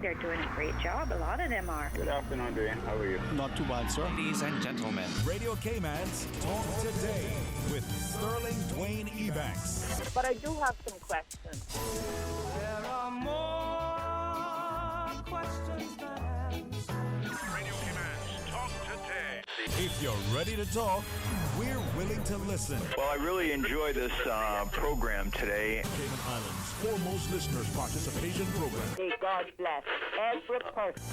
they're doing a great job. A lot of them are. Good afternoon, Dwayne. How are you? Not too bad, sir. Ladies and gentlemen, Radio Cayman's Talk Today with Sterling Dwayne Ebanks. But I do have some questions. There are more questions than answers. Radio Cayman's Talk Today. If you're ready to talk, we're willing to listen. Well, I really enjoy this program today. Cayman Islands' foremost listeners participation program. May God bless every person.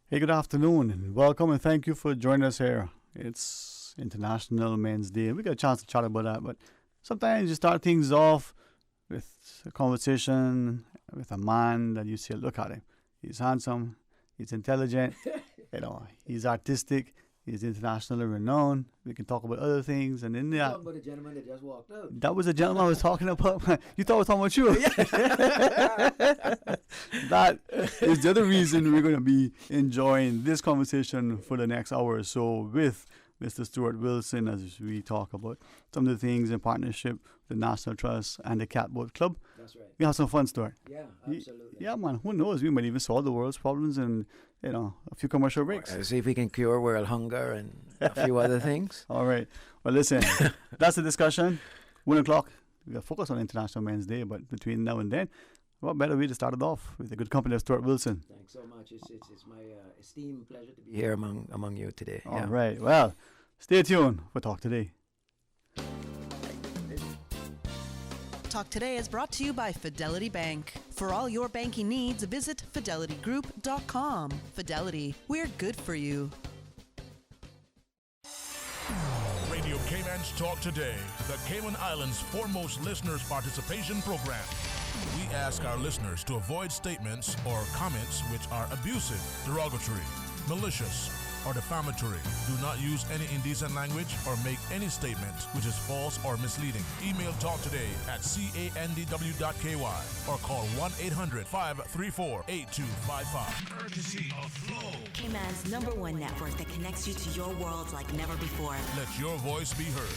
Hey, good afternoon, and welcome, and thank you for joining us here. It's International Men's Day. We got a chance to chat about that, but sometimes you start things off with a conversation with a man that you say, look at him. He's handsome, he's intelligent, he's artistic, he's internationally renowned. We can talk about other things, and then Talking about the gentleman that just walked out. that was the gentleman I was talking about. You thought I was talking about you? That is the other reason we're going to be enjoying this conversation for the next hour or so with Mr. Stuart Wilson as we talk about some of the things in partnership with the National Trust and the Catboat Club. That's right. We have some fun, Stuart. Yeah, absolutely. Yeah, man. Who knows? We might even solve the world's problems in, a few commercial breaks. See if we can cure world hunger and a few other things. All right. Well, listen, that's the discussion. 1 o'clock. We got to focus on International Men's Day, but between now and then, what better way to start it off with a good company of Stuart Wilson. Thanks so much. It's my esteemed pleasure to be here among you today. All right. Well, stay tuned for Talk Today. Talk Today is brought to you by Fidelity Bank. For all your banking needs, visit fidelitygroup.com. Fidelity, we're good for you. Radio Cayman's Talk Today, the Cayman Islands' foremost listeners participation program. We ask our listeners to avoid statements or comments which are abusive, derogatory, malicious, or defamatory. Do not use any indecent language or make any statement which is false or misleading. Email talktoday@candw.ky or call 1-800-534-8255. Courtesy of Flow, Cayman's #1 network that connects you to your world like never before. Let your voice be heard.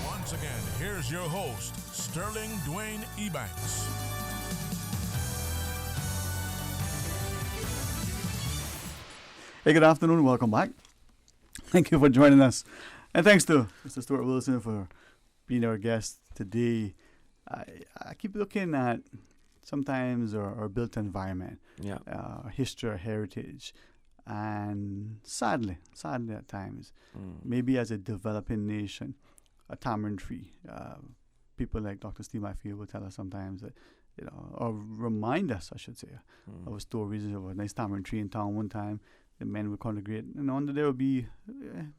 Once again, here's your host, Sterling Dwayne Ebanks. Hey, good afternoon. Welcome back. Thank you for joining us. And thanks to Mr. Stuart Wilson for being our guest today. I keep looking at sometimes our built environment, our history, our heritage, and sadly at times, maybe as a developing nation, a tamarind tree. People like Dr. Steve Matthew will tell us sometimes that, or remind us, I should say, of stories of a nice tamarind tree in town one time. The men would congregate, and there would be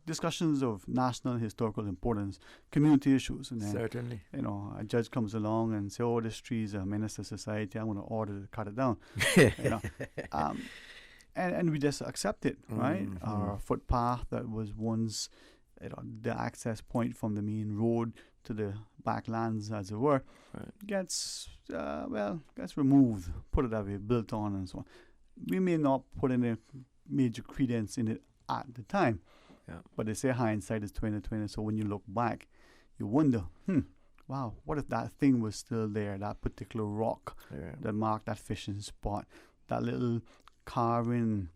discussions of national historical importance, community issues. And then, Certainly. A judge comes along and says, this tree is a menace to society. I'm going to order to cut it down. And we just accept it, right? Our footpath that was once the access point from the main road to the backlands, as it were, gets removed, put it that way, built on and so on. We may not put in a major credence in it at the time, but they say hindsight is 20/20. So when you look back, you wonder, wow, what if that thing was still there, that particular rock that marked that fishing spot, that little carving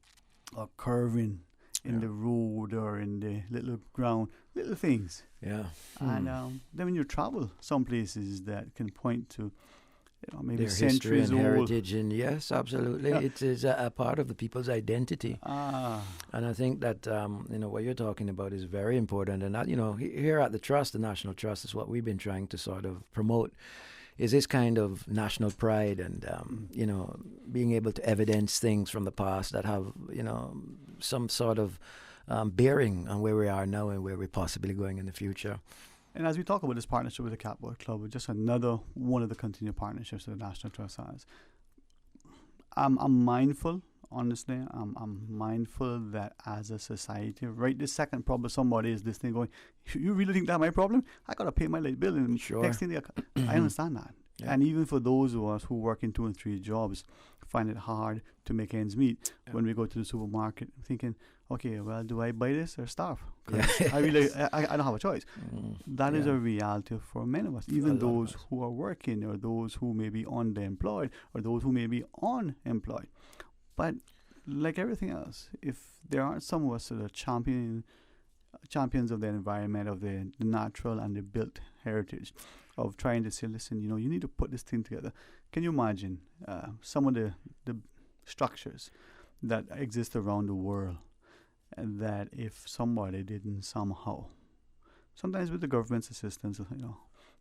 or curving in the road or in the little ground, little things. And then when you travel some places that can point to maybe their history and old heritage, and yes, absolutely, it is a part of the people's identity. And I think that what you're talking about is very important, and that here at the Trust, the National Trust, is what we've been trying to sort of promote, is this kind of national pride and being able to evidence things from the past that have some sort of bearing on where we are now and where we're possibly going in the future. And as we talk about this partnership with the Catboat Club, it's just another one of the continued partnerships that the National Trust has. I'm mindful, honestly, I'm mindful that as a society, right this second, probably somebody is listening going, you really think that's my problem? I got to pay my light bill. And next thing I understand that. Yeah. And even for those of us who work in 2 and 3 jobs, find it hard to make ends meet when we go to the supermarket, thinking, okay, well, do I buy this or starve? 'Cause I don't have a choice. That is a reality for many of us, even those who are working or those who may be underemployed or those who may be unemployed. But like everything else, if there aren't some of us that are champions of the environment, of the natural and the built heritage, of trying to say, listen, you need to put this thing together. Can you imagine some of the structures that exist around the world, and that if somebody didn't somehow, sometimes with the government's assistance,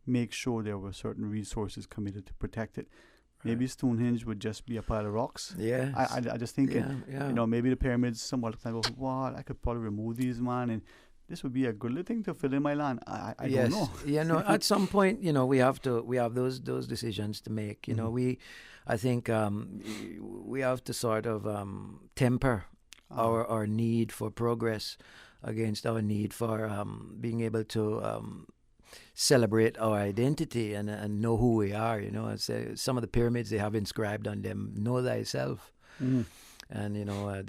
make sure there were certain resources committed to protect it. Maybe Stonehenge would just be a pile of rocks. Yeah. I just think, maybe the pyramids, somebody can go, what? I could probably remove these, man, and this would be a good little thing to fill in my land. I don't know. Yeah, no. At some point, we have those decisions to make. I think we have to sort of temper our need for progress against our need for being able to celebrate our identity and know who we are. Some of the pyramids, they have inscribed on them, "Know thyself." And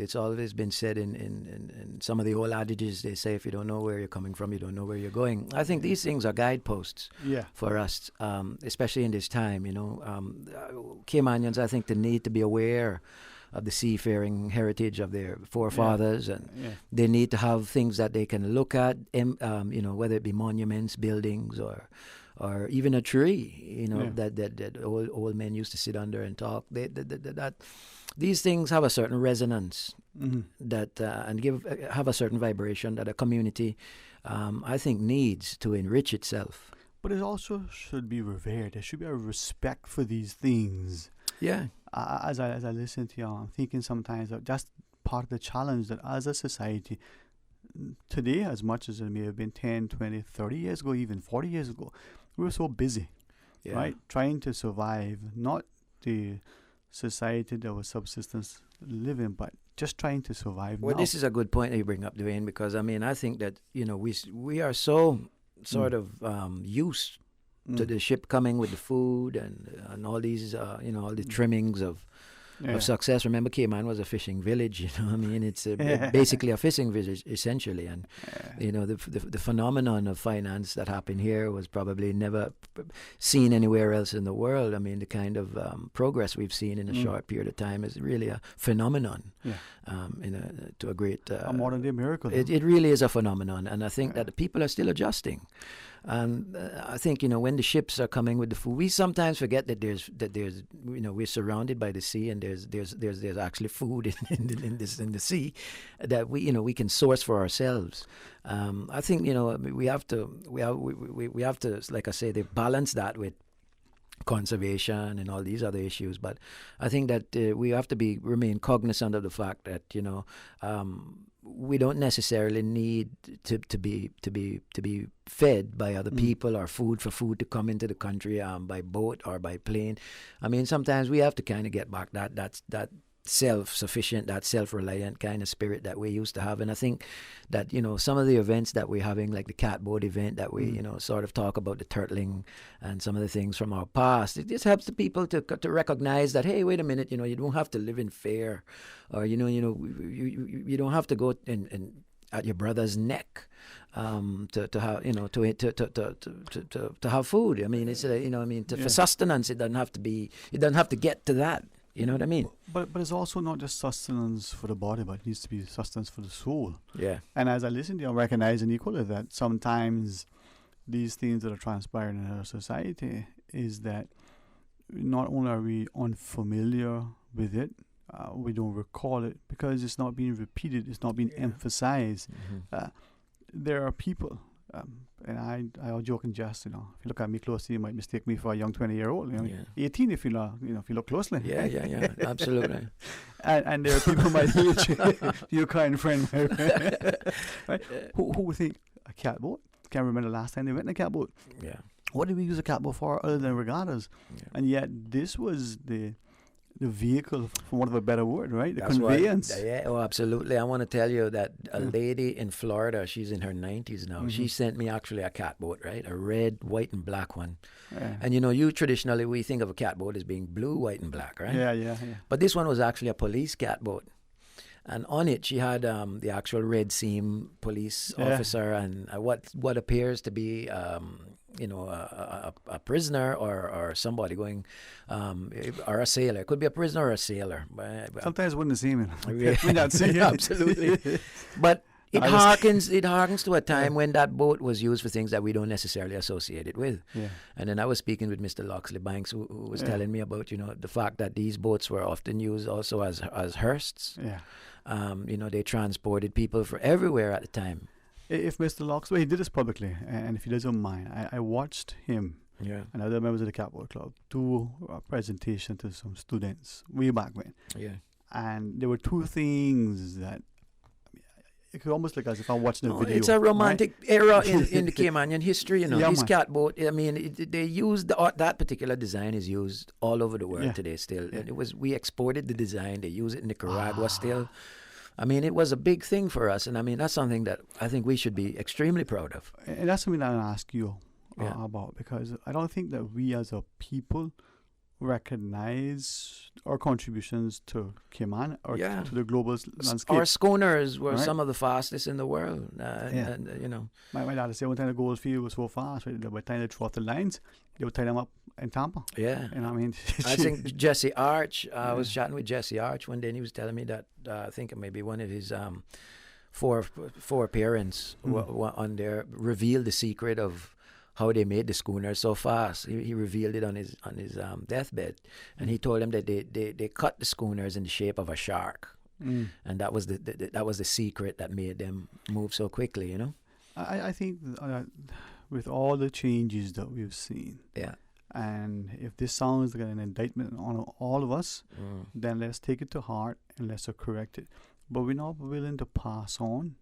it's always been said in some of the old adages. They say, if you don't know where you're coming from, you don't know where you're going. I think these things are guideposts for us, especially in this time. Caymanians, I think, they need to be aware of the seafaring heritage of their forefathers, and they need to have things that they can look at, whether it be monuments, buildings, or even a tree, that old men used to sit under and talk. These things have a certain resonance that and have a certain vibration that a community, I think, needs to enrich itself. But it also should be revered. There should be a respect for these things. Yeah. As I listen to you, I'm thinking sometimes that that's part of the challenge, that as a society today, as much as it may have been 10, 20, 30 years ago, even 40 years ago, we were so busy, right? Trying to survive, not the society that was subsistence living, but just trying to survive. Well, now. This is a good point that you bring up, Dwayne, because I think that we are so sort of used to the ship coming with the food and all these all the trimmings of success. Remember, Cayman was a fishing village. It's basically a fishing village essentially, and the phenomenon of finance that happened here was probably never seen anywhere else in the world. The kind of progress we've seen in a short period of time is really a phenomenon. To a great a modern day miracle. It really is a phenomenon, and I think that the people are still adjusting. And I think when the ships are coming with the food, we sometimes forget that there's we're surrounded by the sea, and there's actually food in the sea that we can source for ourselves. I think we have to, like I say, they balance that with conservation and all these other issues. But I think that we have to remain cognizant of the fact that we don't necessarily need to be fed by other people, or food to come into the country by boat or by plane. Sometimes we have to kind of get back that self-sufficient, that self-reliant kind of spirit that we used to have. And I think that some of the events that we're having, like the catboat event that we sort of talk about, the turtling and some of the things from our past, it just helps the people to recognize that, hey, wait a minute, you don't have to live in fear, or you don't have to go and at your brother's neck to have to have food. For sustenance, it doesn't have to get to that. You know what I mean? But it's also not just sustenance for the body, but it needs to be sustenance for the soul. Yeah. And as I listen to you, I'm recognizing equally that sometimes these things that are transpiring in our society is that not only are we unfamiliar with it, we don't recall it because it's not being repeated, it's not being emphasized. There are people, and I joke and jest, if you look at me closely, you might mistake me for a young 20-year-old. 18 if you look closely. Yeah, absolutely. and there are people my age, your kind friend, right? Who think a catboat? Can't remember the last time they went in a catboat. Yeah. What did we use a catboat for other than regattas? Yeah. And yet this was the vehicle, for want of a better word, right? The conveyance. Absolutely. I want to tell you that a lady in Florida, she's in her 90s now, she sent me actually a catboat, right? A red, white, and black one. Yeah. And traditionally we think of a catboat as being blue, white, and black, right? Yeah. But this one was actually a police catboat. And on it, she had the actual Red Seam police officer and what appears to be, a prisoner or somebody going, or a sailor. It could be a prisoner or a sailor. Sometimes wouldn't see him. We not see it. Absolutely. But it harkens to a time when that boat was used for things that we don't necessarily associate it with. Yeah. And then I was speaking with Mr. Loxley Banks, who was telling me about, the fact that these boats were often used also as hearses. Yeah. They transported people for everywhere at the time. If Mr. Loxley, he did this publicly, and if he doesn't mind, I watched him and other members of the Catboat Club do a presentation to some students way back when. Yeah. And there were two things that it could almost look as if I'm watching a video. It's a romantic era in the Caymanian history, These catboat, they used that particular design is used all over the world today still. Yeah. And we exported the design. They use it in Nicaragua still. I mean, it was a big thing for us, and I mean that's something that I think we should be extremely proud of. And that's something I'll ask you about, because I don't think that we as a people recognize our contributions to Cayman or to the global landscape. Our schooners were some of the fastest in the world. And, my dad said one time the gold field was so fast, right? By the time they threw off the lines, they would tie them up in Tampa. Yeah. And I mean, I think Jesse Arch, I was chatting with Jesse Arch one day, and he was telling me that I think maybe one of his four parents on there revealed the secret of how they made the schooner so fast. He revealed it on his deathbed, and he told them that they cut the schooners in the shape of a shark, and that was the secret that made them move so quickly. I think with all the changes that we've seen, and if this sounds like an indictment on all of us, then let's take it to heart and let's correct it. But we're not willing to pass on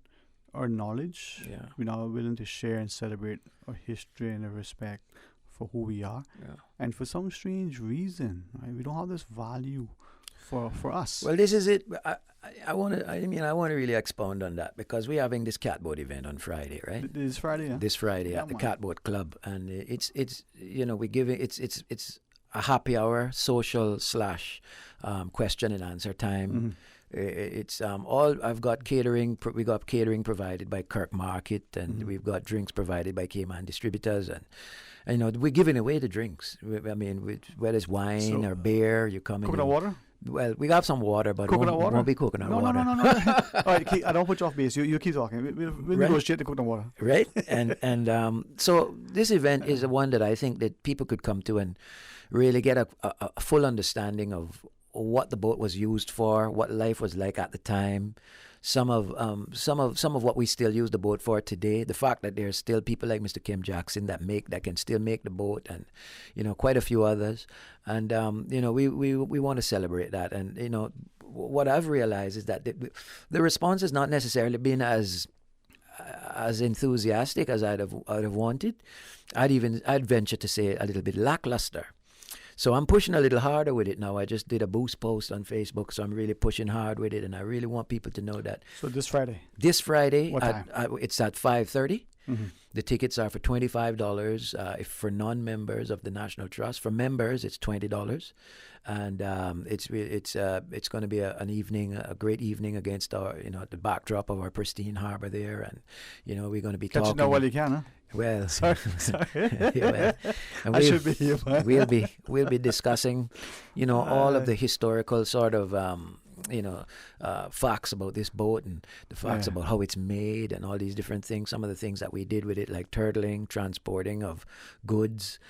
our knowledge. Yeah. We're not willing to share and celebrate our history and our respect for who we are. Yeah. And for some strange reason, right, we don't have this value for us. Well, this is it. I want to really expound on that, because we're having this catboat event on Friday, right? This Friday, yeah. This Friday at the Catboat Club, and it's we're giving it's a happy hour, social / question and answer time. Mm-hmm. It's all I've got catering. We got catering provided by Kirk Market, and we've got drinks provided by Cayman Distributors, and we're giving away the drinks. Whether it's wine or beer, you come in. Coconut water. Well, we got some water, but it won't be coconut water. No. All right, I don't put you off base. You keep talking. We'll negotiate the coconut water. Right, and so this event is one that I think that people could come to and really get a full understanding of what the boat was used for, what life was like at the time, some of what we still use the boat for today. The fact that there's still people like Mr. Kim Jackson that can still make the boat, and quite a few others. And we want to celebrate that. And what I've realized is that the response has not necessarily been as enthusiastic as I'd have wanted. I'd venture to say a little bit lackluster. So I'm pushing a little harder with it now. I just did a boost post on Facebook, so I'm really pushing hard with it, and I really want people to know that. So this Friday? This Friday. What time? It's at 5:30. Mm-hmm. The tickets are for $25 for non-members of the National Trust. For members, it's $20. And it's going to be a great evening against our, the backdrop of our pristine harbor there. And, we're going to be talking. Catch it now while you can, huh? Well, sorry. Yeah, and I should be here. We'll be discussing, all of the historical sort of, facts about this boat, and the facts about how it's made, and all these different things. Some of the things that we did with it, like turtling, transporting of goods,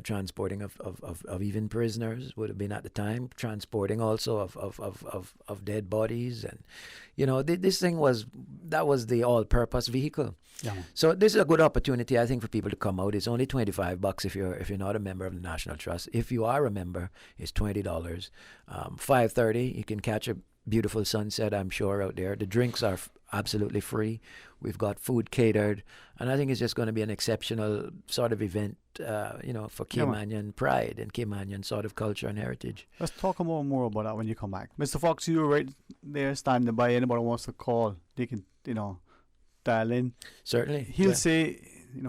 transporting of even prisoners would have been at the time, transporting also of dead bodies, and this thing was the all-purpose vehicle. Yeah. So this is a good opportunity, I think, for people to come out. It's only $25 if you're not a member of the National Trust. If you are a member, it's $20. 5:30, you can catch a beautiful sunset, I'm sure, out there. The drinks are absolutely free. We've got food catered, and I think it's just going to be an exceptional sort of event, for Caymanian pride and Caymanian sort of culture and heritage. Let's talk more about that when you come back. Mr. Fox, you were right there standing by. Anybody wants to call, they can, dial in. Certainly. He'll say,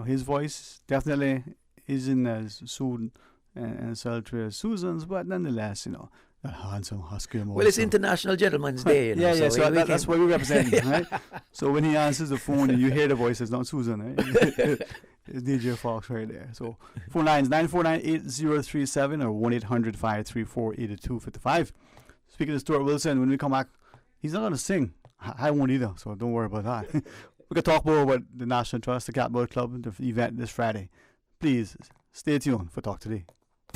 his voice definitely isn't as soothing and sultry as Susan's, but nonetheless, that handsome husky. Well, it's International Gentleman's Day. You know, yeah. So that's what we represent, yeah. right? So when he answers the phone and you hear the voice, it's not Susan, right? It's DJ Fox right there. So phone lines 949-8037 or 1-800-534-8255. Speaking of Stuart Wilson, when we come back, he's not going to sing. I won't either, so don't worry about that. We can talk more about the National Trust, the Catbird Club, the event this Friday. Please stay tuned for Talk Today.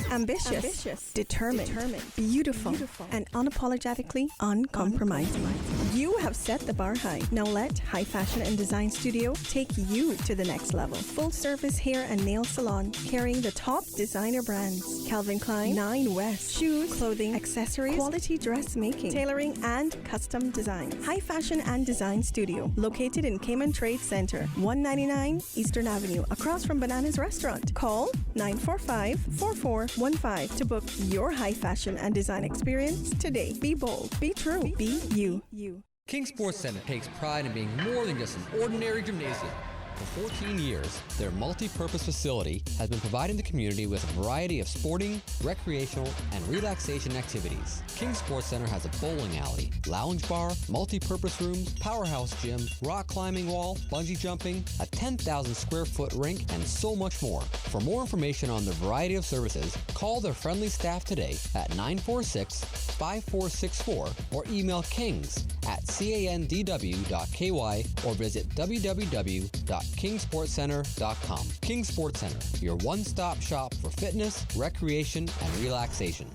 Ambitious, determined, beautiful, and unapologetically uncompromising. You have set the bar high. Now let High Fashion and Design Studio take you to the next level. Full service hair and nail salon carrying the top designer brands. Calvin Klein, 9 West. Shoes, clothing, accessories, quality dressmaking, tailoring, and custom design. High Fashion and Design Studio, located in Cayman Trade Center, 199 Eastern Avenue, across from Bananas Restaurant. Call 945-4415 to book your high fashion and design experience today. Be bold, be true, be you. King Sports Center takes pride in being more than just an ordinary gymnasium. For 14 years, their multi-purpose facility has been providing the community with a variety of sporting, recreational, and relaxation activities. King Sports Center has a bowling alley, lounge bar, multi-purpose rooms, powerhouse gym, rock climbing wall, bungee jumping, a 10,000 square foot rink, and so much more. For more information on the variety of services, call their friendly staff today at 946-5464 or email kings@candw.ky or visit www.kingsportscenter.com. King Sports Center, your one-stop shop for fitness, recreation, and relaxation.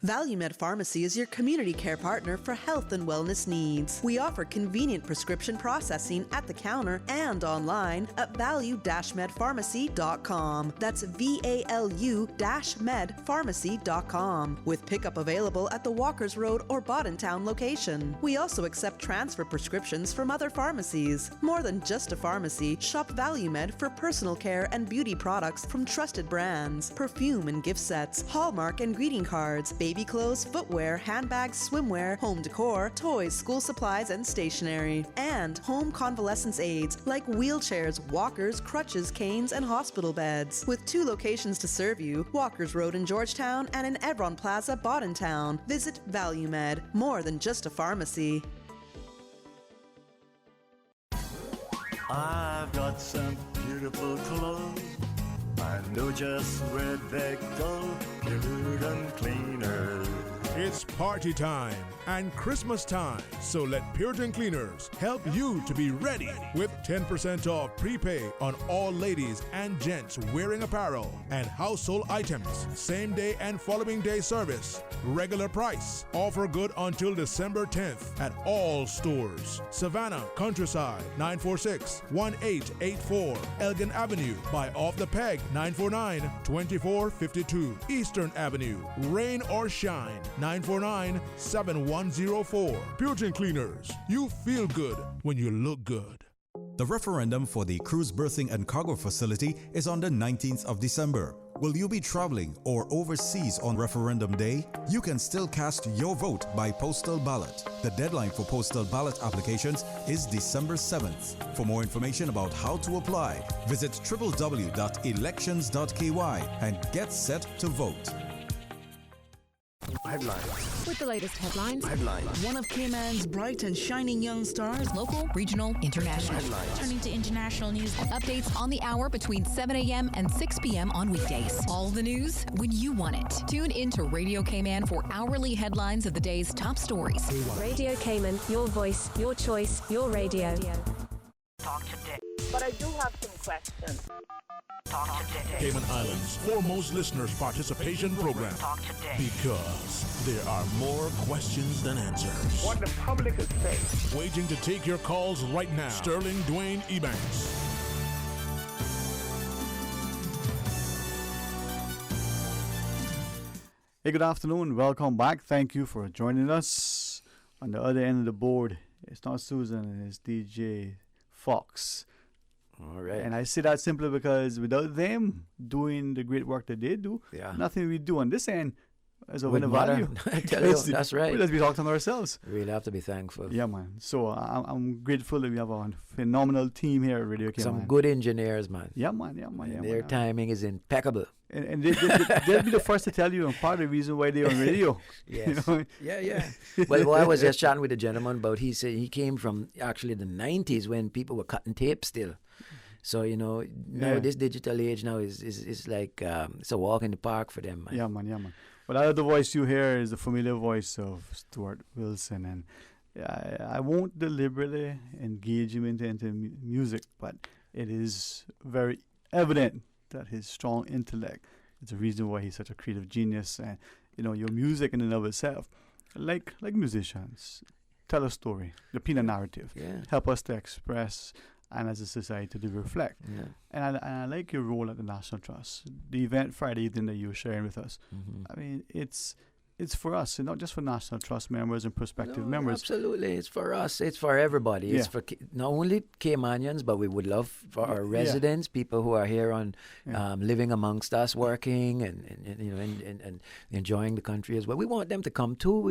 ValueMed Pharmacy is your community care partner for health and wellness needs. We offer convenient prescription processing at the counter and online at value-medpharmacy.com. That's VALU-medpharmacy.com, with pickup available at the Walkers Road or Boddentown location. We also accept transfer prescriptions from other pharmacies. More than just a pharmacy, shop ValueMed for personal care and beauty products from trusted brands, perfume and gift sets, Hallmark and greeting cards, baby clothes, footwear, handbags, swimwear, home decor, toys, school supplies, and stationery. And home convalescence aids like wheelchairs, walkers, crutches, canes, and hospital beds. With 2 locations to serve you, Walkers Road in Georgetown and in Evron Plaza, Boddentown. Visit ValueMed, more than just a pharmacy. I've got some beautiful clothes. I know just where they go, Puritan Cleaners. It's party time and Christmas time, so let Puritan Cleaners help you to be ready with 10% off prepay on all ladies and gents wearing apparel and household items. Same day and following day service. Regular price. Offer good until December 10th at all stores. Savannah, Countryside, 946-1884. Elgin Avenue, by Off the Peg, 949-2452. Eastern Avenue, rain or shine, 949-7104. Puritan Cleaners, you feel good when you look good. The referendum for the cruise berthing and cargo facility is on the 19th of December. Will you be traveling or overseas on referendum day? You can still cast your vote by postal ballot. The deadline for postal ballot applications is December 7th. For more information about how to apply, visit www.elections.ky and get set to vote. Headlines. With the latest headlines. One of Cayman's bright and shining young stars. Local, regional, international. Headlines. Turning to international news. Updates on the hour between 7 a.m. and 6 p.m. on weekdays. All the news when you want it. Tune in to Radio Cayman for hourly headlines of the day's top stories. Radio Cayman, your voice, your choice, your radio. Talk today. But I do have some questions. Talk today. Cayman Islands' foremost listeners participation program. Talk today. Because there are more questions than answers. What the public is saying. Waiting to take your calls right now. Sterling Dwayne Ebanks. Hey, good afternoon. Welcome back. Thank you for joining us. On the other end of the board, it's not Susan, it's DJ Fox. All right. And I say that simply because without them doing the great work that they do, nothing we do on this end as a Wouldn't winner matter. value. I tell you, that's right. We just be talking to ourselves. We really have to be thankful. Yeah, man. So I'm grateful that we have a phenomenal team here at Radio K. Some good engineers, man. Yeah, man. Yeah, man. Their timing is impeccable. And they'll be the first to tell you, and part of the reason why they're on radio. Yes. You know? Yeah. Well, I was just chatting with a gentleman about, he said he came from actually the 90s when people were cutting tape still. So, now this digital age now is like, it's a walk in the park for them, man. Yeah, man. But the voice you hear is the familiar voice of Stuart Wilson. And I won't deliberately engage him into music, but it is very evident that his strong intellect is the reason why he's such a creative genius. And, your music in and of itself, like musicians, tell a story, repeat a narrative, help us to express, and as a society to reflect. Yeah. And I like your role at the National Trust. The event Friday evening that you were sharing with us. Mm-hmm. I mean, it's for us, and not just for National Trust members and prospective members. Absolutely, it's for us. It's for everybody. Yeah. It's for not only Caymanians, but we would love for our residents, people who are here on living amongst us, working and enjoying the country as well. We want them to come too.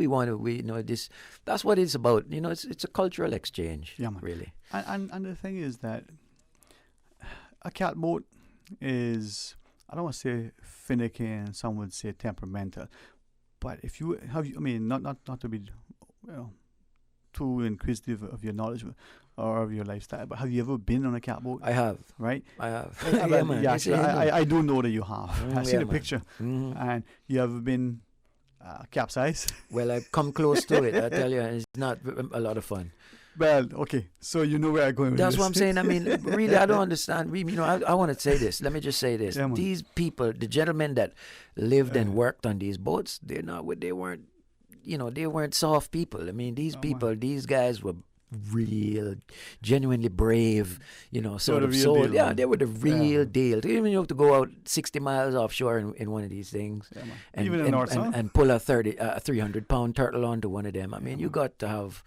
This. That's what it's about. It's a cultural exchange. Yeah, man. Really. And the thing is that a catboat is, I don't want to say finicky, and some would say temperamental. But if you have, not to be, too inquisitive of your knowledge or of your lifestyle, but have you ever been on a catboat? I have. Right? I have. I do know that you have. I've seen a picture. Mm-hmm. And you have been capsized? Well, I've come close to it. I tell you, it's not a lot of fun. Well, okay, so you know where I'm going with That's this. what I'm saying. I mean, really, I don't understand. I want to say this. Let me just say this. Yeah, these people, the gentlemen that lived and worked on these boats, they weren't soft people. I mean, these guys were real, genuinely brave, sort of soul. Yeah, they were the real deal. Even you have to go out 60 miles offshore in one of these things, and pull a 300-pound turtle onto one of them. I mean, you got to have...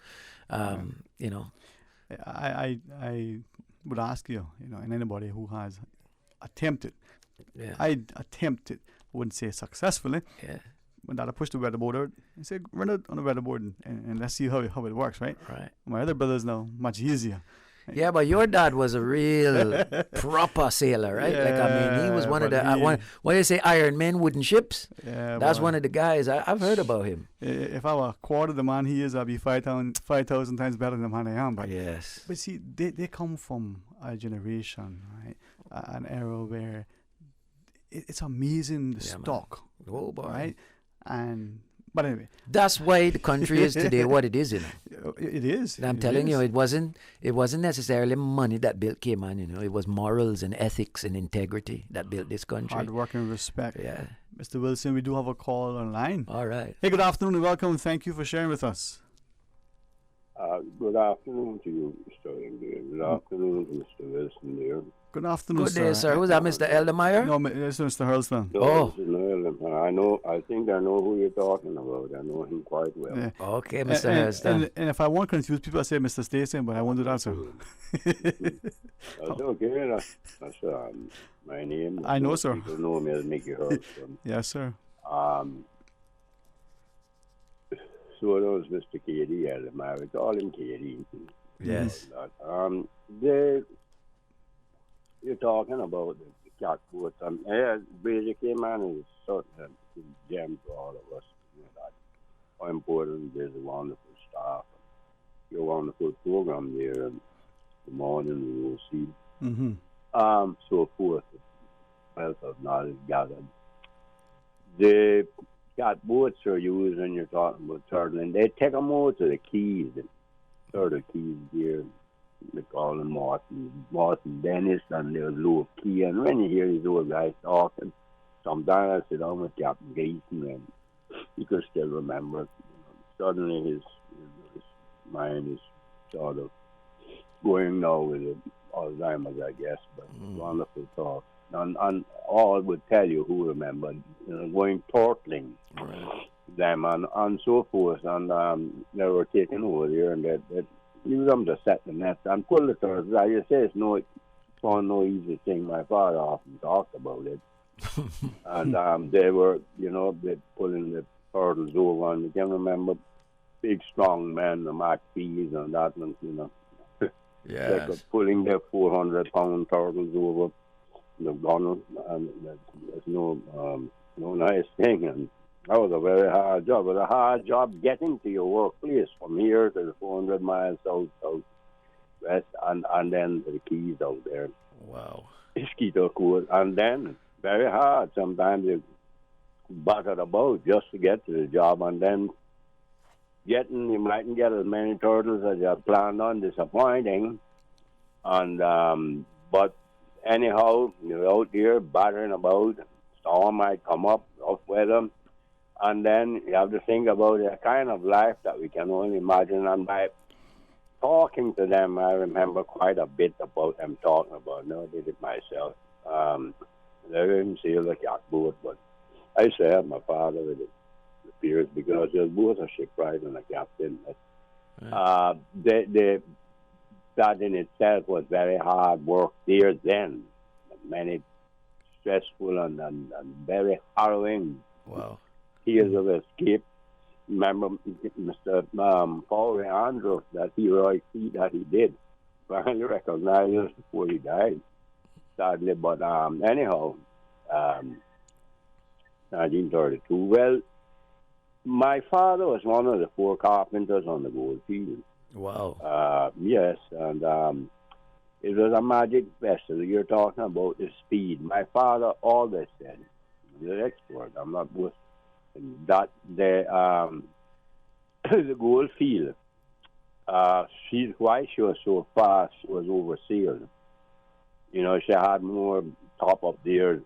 I would ask you, and anybody who has attempted, I attempted, I wouldn't say successfully, but that I pushed the weatherboard out and said, run it on the weatherboard and let's see how it works, right? Right. My other brothers now, much easier. Yeah, but your dad was a real proper sailor, right? Yeah, he was one of the what do you say, Iron Men, wooden ships? Yeah, that's one of the guys I've heard about him. If I were a quarter the man he is, I'd be 5,000 times better than the man I am. But yes, but see, they come from a generation, right? An era where it's amazing the stock. Oh boy, right? But anyway, that's why the country is today what it is. It is. And I'm telling you, it wasn't necessarily money that built Cayman. It was morals and ethics and integrity that built this country. Hard work and respect. Yeah, Mr. Wilson, we do have a call online. All right. Hey, good afternoon and welcome. Thank you for sharing with us. Good afternoon to you, Mr. England. Good afternoon to Mr. Wilson there. Good afternoon, Good day, sir. Who's that, Mr. Eldermeyer? No, it's Mr. Hurlstone. No, I think I know who you're talking about. I know him quite well. Yeah. Okay, Mr. Hurlstone. And if I want to confuse people, I say Mr. Stacy, but I won't do that, sir. That's okay. That's my name. I know, sir. People know me as Mickey Hurlstone. Yes, sir. So that was Mr. K.D. Eldermeyer. We call him K.D. Yes. You're talking about the catboats. Basic Cayman is sort of a gem for all of us. How important it is, a wonderful staff. Your wonderful program there, and the morning we will see. Mm-hmm. So forth, wealth of knowledge gathered. The catboats are used when you're talking about turtling. They take them out to the keys, the turtle keys here. They call them Martin Dennis, and there's Lou Key. And when you hear these old guys talking, sometimes I sit down with Captain Gayson, and you can still remember. Suddenly his mind is sort of going now with Alzheimer's, I guess, but wonderful talk. And all would tell you who remembered, going turtling them and so forth. And they were taken over there, and that use them to set the nets and pull the turtles. I just say it's no easy thing. My father often talked about it. And they were, they pulling the turtles over, and you can remember big strong men, the McPhees and that, and Yes. they were pulling their 400-pound turtles over the gunner, and there's no nice thing. And that was a very hard job. It was a hard job getting to your workplace from here to the 400 miles south west, and then to the Keys out there. Wow. Mosquito court, and then very hard. Sometimes you battered about just to get to the job, and then you mightn't get as many turtles as you had planned on, disappointing. And but anyhow, you're out there battering about. Storm might come up, rough weather, and then you have to think about a kind of life that we can only imagine. And by talking to them, I remember quite a bit about them talking about. No, I did it myself. They didn't sail the yacht boat, but I used to have my father with the Piers because there was both a shipwright and a captain. That in itself was very hard work there then. Many stressful and very harrowing years of escape. Remember Mr. Paul Andrew, that heroic feat that he did. Finally recognized us before he died, sadly. But anyhow, 1932. Well, my father was one of the 4 carpenters on the gold field. Wow. Yes, and it was a magic vessel. You're talking about the speed. My father always said, he's an expert, I'm not boasting, that the gold field, why she was so fast, she was oversealed. You know, she had more top up there,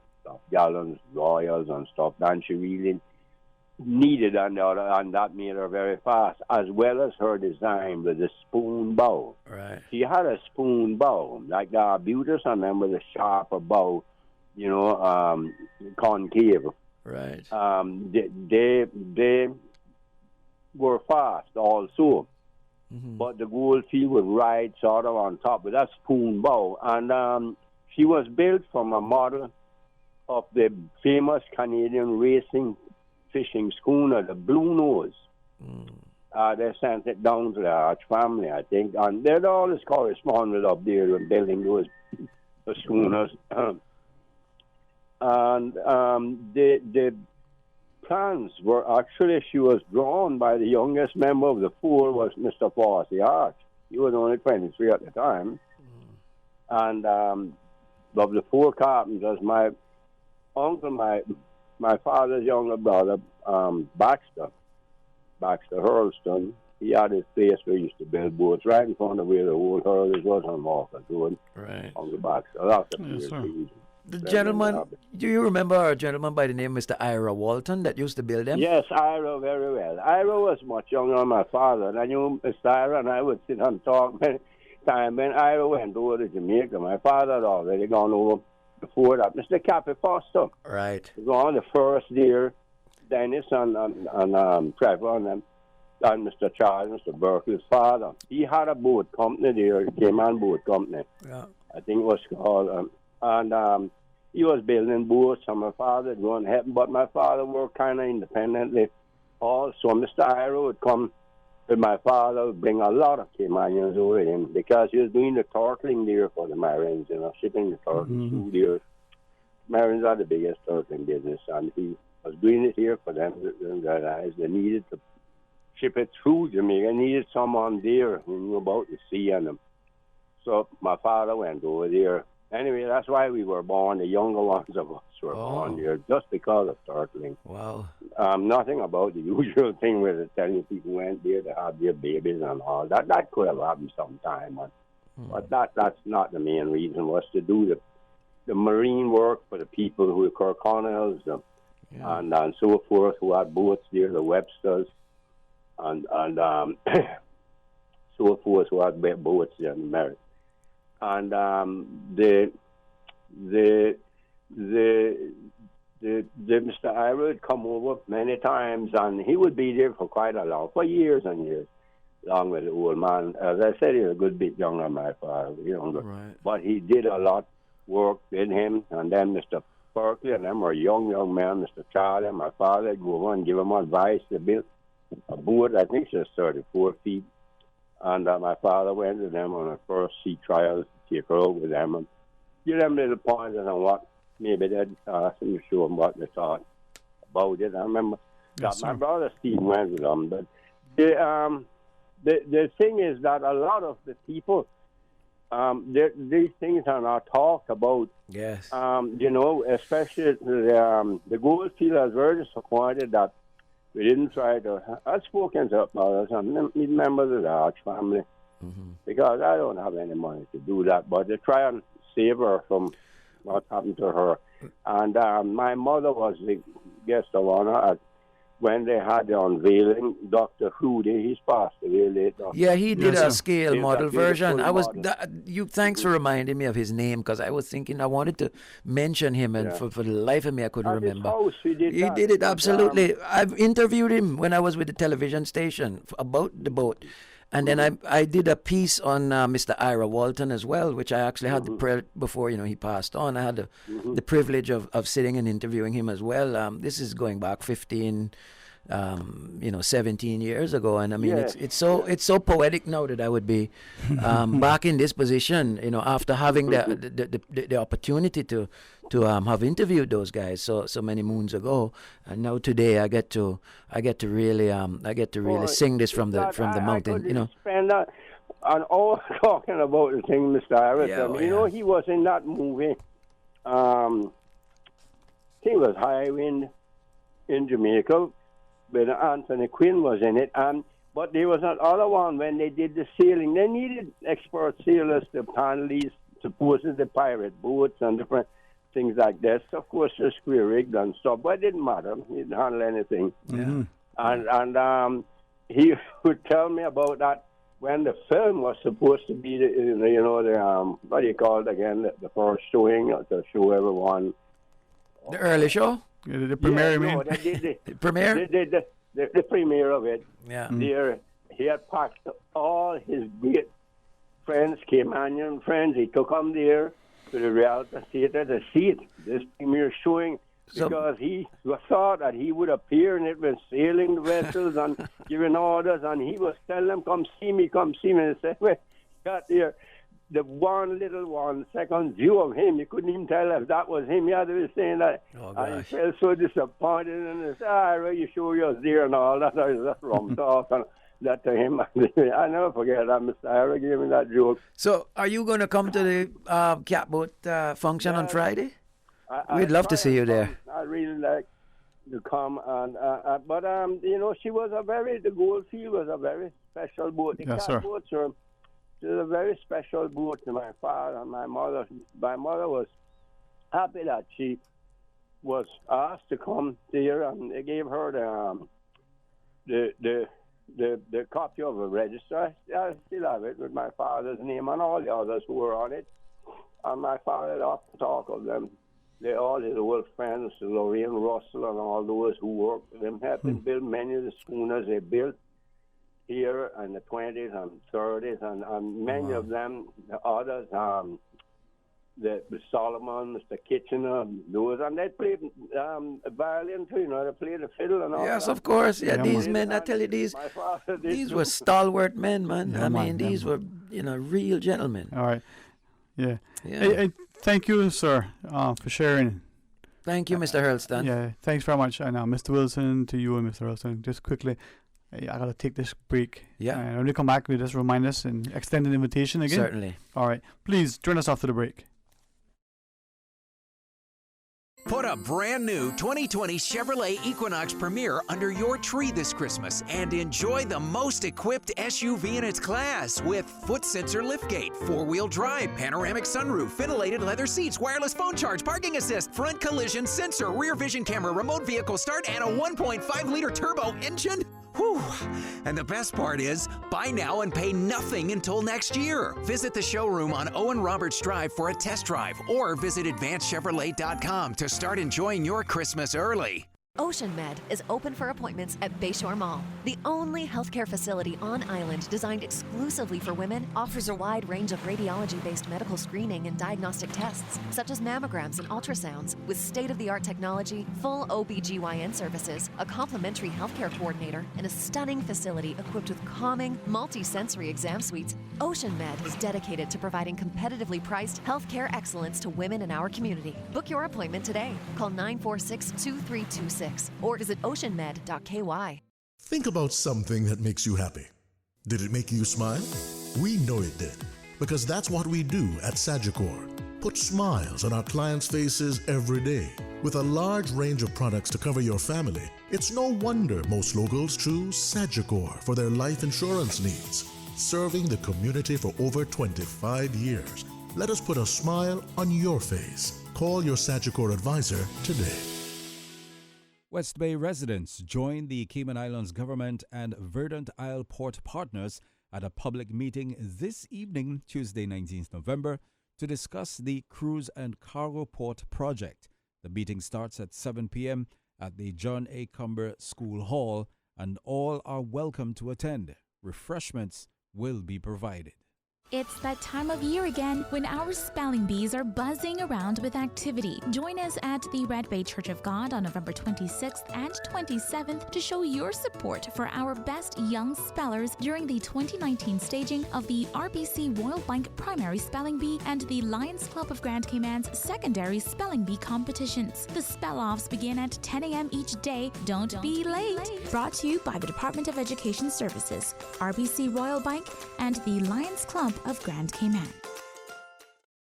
gallons, royals and stuff than she really needed, and that made her very fast, as well as her design with the spoon bow. Right. She had a spoon bow, like the Arbutus, I remember the sharper bow, concave. Right. They were fast also, but the gold field would ride sort of on top with that spoon bow, and she was built from a model of the famous Canadian racing fishing schooner, the Blue Nose. They sent it down to the Arch family, I think, and they'd always corresponded up there with building those schooners. And the plans were actually, she was drawn by the youngest member of the 4 was Mr. Fossey Arch. He was only 23 at the time. And of the 4 carpenters, my uncle, my father's younger brother, Baxter Hurlston, he had his place where he used to build boats right in front of where the old Hurlers was on Walker Road. Right. Uncle Baxter. Yes, sir. The gentleman, do you remember a gentleman by the name of Mr. Ira Walton that used to build them? Yes, Ira very well. Ira was much younger than my father, and I knew Mr. Ira, and I would sit and talk many times. When Ira went over to Jamaica, my father had already gone over before that. Mr. Cappy Foster. Right. He was on the first year, Dennis and Trevor and Mr. Charles, Mr. Berkeley's father. He had a boat company there, Cayman Boat Company. Yeah. I think it was called, and he was building boats, and my father would go and help him, but my father worked kind of independently also. Mr. Ira would come with my father, would bring a lot of Caymanians over him, because he was doing the turtling there for the Marines, shipping the turtles through there. Marines are the biggest turtling business, and he was doing it here for them. They needed to ship it through Jamaica. They needed someone there who knew about the sea and them. So my father went over there. Anyway, that's why we were born. The younger ones of us were born here, just because of turtling. Wow. Nothing about the usual thing where they're telling people went there to have their babies and all. That could have happened sometime. But that's not the main reason. Was to do the marine work for the people who were Kirkconnells and so forth, who had boats there, the Websters, and so forth, who had boats there in America. And the Mr. Ira would come over many times, and he would be there for for years and years, along with the old man. As I said, he was a good bit younger than my father, younger. Right. But he did a lot work with him, and then Mr. Berkeley, and them were young men, Mr. Charlie and my father, go on and give them advice. They built a boat, I think it's 34 feet. And my father went to them on the first sea trials to take her out with them and give them little pointers on what maybe they'd ask them to show them what they thought about it. I remember that my brother Steve went with them. But the thing is that a lot of the people, these things are not talked about. Yes. Especially the Goldfield is very disappointed that we didn't try to. I've spoken to mothers and members of the Arch family because I don't have any money to do that, but they try and save her from what happened to her. And my mother was the guest of honor when they had the unveiling. Dr. Hudy, he's passed away late. Yeah, he did a scale He's model a beautiful version. model. Thanks for reminding me of his name, because I was thinking I wanted to mention him, and for the life of me I couldn't remember. House, he did it absolutely. I've interviewed him when I was with the television station about the boat. And then I did a piece on Mr. Ira Walton as well, which I actually had before he passed on. I had the privilege of sitting and interviewing him as well. This is going back 17 years ago, and I mean it's so poetic now that I would be back in this position, after having the opportunity to have interviewed those guys so many moons ago, and now today I get to really sing this from the mountain. Spend that an hour talking about the thing, Mr. Harris. He was in that movie. I think it was High Wind in Jamaica, but Anthony Quinn was in it. But there was another one when they did the sailing. They needed expert sailors to handle these supposedly the pirate boats and different things like this. Of course, they're square rigged and stuff, but it didn't matter. He didn't handle anything. Yeah. And he would tell me about that when the film was supposed to be the what do you call it again? The first showing to show everyone. The early show. The premiere, the premiere? The premiere of it. Yeah. There, he had packed all his great friends, Caymanian friends. He took them there to the reality theater to see this premiere showing, because he thought that he would appear in it with sailing the vessels and giving orders, and he was telling them, come see me. And they said, well, got there. The 1 second view of him, you couldn't even tell if that was him. He had to be saying that. Oh, and he felt so disappointed, and he said, are you sure you're there and all that? I was just rum talk and that to him. I never forget that. Mr. Ira gave me that joke. So, are you going to come to the catboat function on Friday? We'd love to see you there. I'd really like to come. But she was the Goldfield was a very special boat. The catboats are... It was a very special boat to my father and my mother. My mother was happy that she was asked to come here, and they gave her the copy of the register. I still have it with my father's name and all the others who were on it. And my father had often talk of them. All his old friends, Lorraine Russell and all those who worked with him, helped him build many of the schooners they built here in the 20s and 30s, and many of them, the others, the Solomon, Mr. Kitchener, those, and they played violin too, they played the fiddle and all that. Yes, of course. Yeah, these men, I tell you, these were stalwart men, man. These were, real gentlemen. All right. Yeah. Hey, thank you, sir, for sharing. Thank you, Mr. Hurlston. Yeah, thanks very much. And Mr. Wilson, to you and Mr. Hurlston, just quickly, I got to take this break. Yeah. And when we come back, we just remind us and extend an invitation again. Certainly. All right. Please join us after the break. Put a brand new 2020 Chevrolet Equinox Premier under your tree this Christmas and enjoy the most equipped SUV in its class with foot sensor liftgate, 4-wheel drive, panoramic sunroof, ventilated leather seats, wireless phone charge, parking assist, front collision sensor, rear vision camera, remote vehicle start, and a 1.5-liter turbo engine. Whew. And the best part is, buy now and pay nothing until next year. Visit the showroom on Owen Roberts Drive for a test drive or visit AdvancedChevrolet.com to start enjoying your Christmas early. Ocean Med is open for appointments at Bayshore Mall. The only healthcare facility on island designed exclusively for women offers a wide range of radiology-based medical screening and diagnostic tests, such as mammograms and ultrasounds, with state-of-the-art technology, full OBGYN services, a complimentary healthcare coordinator, and a stunning facility equipped with calming, multi-sensory exam suites. Ocean Med is dedicated to providing competitively priced healthcare excellence to women in our community. Book your appointment today. Call 946-2326 or visit oceanmed.ky. Think about something that makes you happy. Did it make you smile? We know it did, because that's what we do at Sagicor. Put smiles on our clients' faces every day. With a large range of products to cover your family, it's no wonder most locals choose Sagicor for their life insurance needs. Serving the community for over 25 years. Let us put a smile on your face. Call your Sagicor advisor today. West Bay residents joined the Cayman Islands government and Verdant Isle Port partners at a public meeting this evening, Tuesday, 19th November, to discuss the Cruise and Cargo Port project. The meeting starts at 7 p.m. at the John A. Cumber School Hall, and all are welcome to attend. Refreshments will be provided. It's that time of year again when our spelling bees are buzzing around with activity. Join us at the Red Bay Church of God on November 26th and 27th to show your support for our best young spellers during the 2019 staging of the RBC Royal Bank Primary Spelling Bee and the Lions Club of Grand Cayman's Secondary Spelling Bee competitions. The spell-offs begin at 10 a.m. each day. Don't be late. Brought to you by the Department of Education Services, RBC Royal Bank, and the Lions Club of Grand Cayman.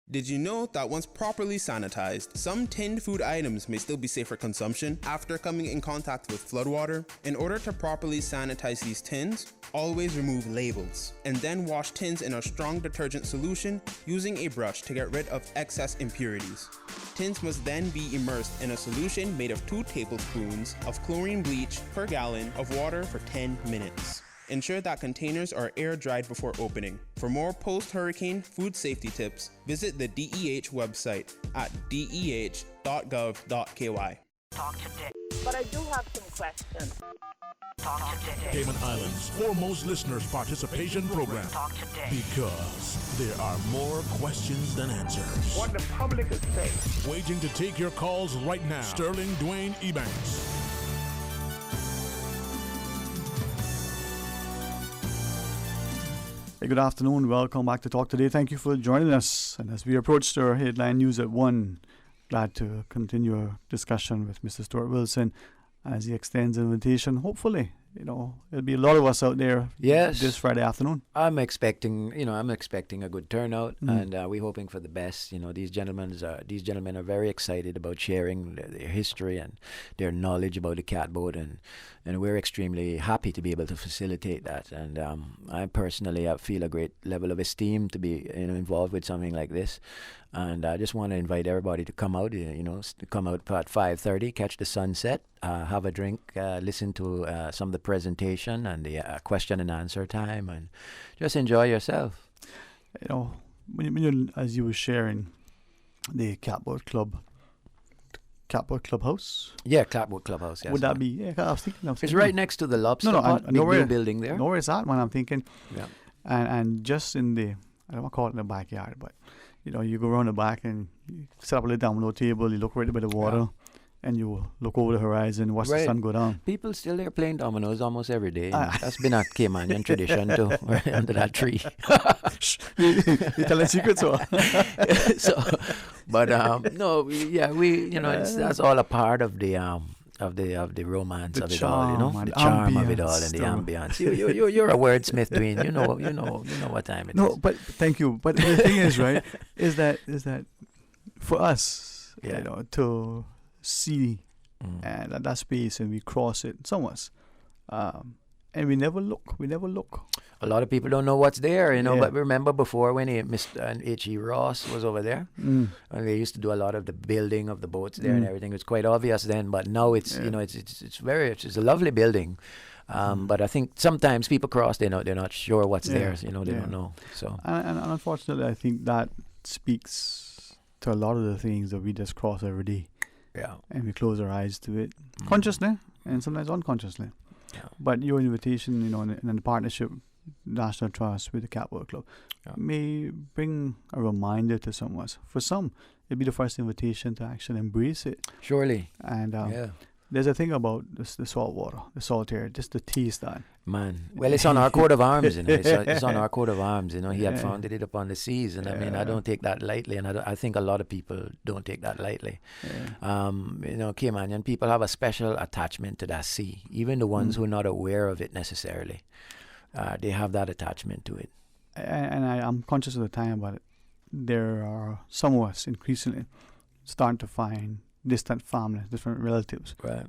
Did you know that once properly sanitized, some tinned food items may still be safe for consumption after coming in contact with floodwater? In order to properly sanitize these tins, always remove labels and then wash tins in a strong detergent solution using a brush to get rid of excess impurities. Tins must then be immersed in a solution made of 2 tablespoons of chlorine bleach per gallon of water for 10 minutes. Ensure that containers are air dried before opening. For more post-hurricane food safety tips, visit the DEH website at deh.gov.ky. Talk today. But I do have some questions. Talk today. Cayman Islands' foremost listeners participation program. Talk today. Because there are more questions than answers. What the public is saying. Waiting to take your calls right now. Sterling Dwayne Ebanks. Hey, good afternoon. Welcome back to Talk Today. Thank you for joining us. And as we approach our headline news at 1, glad to continue our discussion with Mr. Stuart Wilson as he extends an invitation. Hopefully, there'll be a lot of us out there this Friday afternoon. I'm expecting a good turnout, and we're hoping for the best. These gentlemen are very excited about sharing their history and their knowledge about the catboat, and we're extremely happy to be able to facilitate that. And I personally feel a great level of esteem to be involved with something like this. And I just want to invite everybody to come out, to come out at 5:30, catch the sunset, have a drink, listen to some of the presentation and the question and answer time, and just enjoy yourself. When you, as you were sharing the Catboat Clubhouse? Yeah, Catboat Clubhouse, yes. Would that be? Yeah, I was thinking. It's right next to the Lobster Pot, big new building there. No, where it's at, man, I'm thinking. Yeah. And just in the, I don't want to call it in the backyard, but you go around the back and you set up a little download table, you look right by the water, and you look over the horizon, watch the sun go down. People still there playing dominoes almost every day. That's been a Caymanian tradition too, right under that tree. You telling secrets, or? That's all a part of the romance of it all, the charm of it all, and the ambience. You're a wordsmith, Dwayne. You know what time it is. No, but thank you. But the thing is, right, is that for us, to see that space, and we cross it, some of us, and we never look. A lot of people don't know what's there, but remember before when Mr. H.E. Ross was over there, and they used to do a lot of the building of the boats there and everything. It was quite obvious then, but now it's it's a lovely building. But I think sometimes people cross, they're not sure what's there, they don't know. So and unfortunately, I think that speaks to a lot of the things that we just cross every day. Yeah. And we close our eyes to it consciously and sometimes unconsciously. Yeah. But your invitation, in the partnership, National Trust with the Catboat Club, may bring a reminder to some of us. For some, it'd be the first invitation to actually embrace it. Surely. And there's a thing about the salt water, the salt air, just the taste that. Man, well, it's on our coat of arms, It's on our coat of arms, He had founded it upon the seas, and I mean, I don't take that lightly, and I think a lot of people don't take that lightly. Caymanian people have a special attachment to that sea, even the ones who are not aware of it necessarily. They have that attachment to it. And I'm conscious of the time about it. There are some of us increasingly starting to find distant families, different relatives. Right.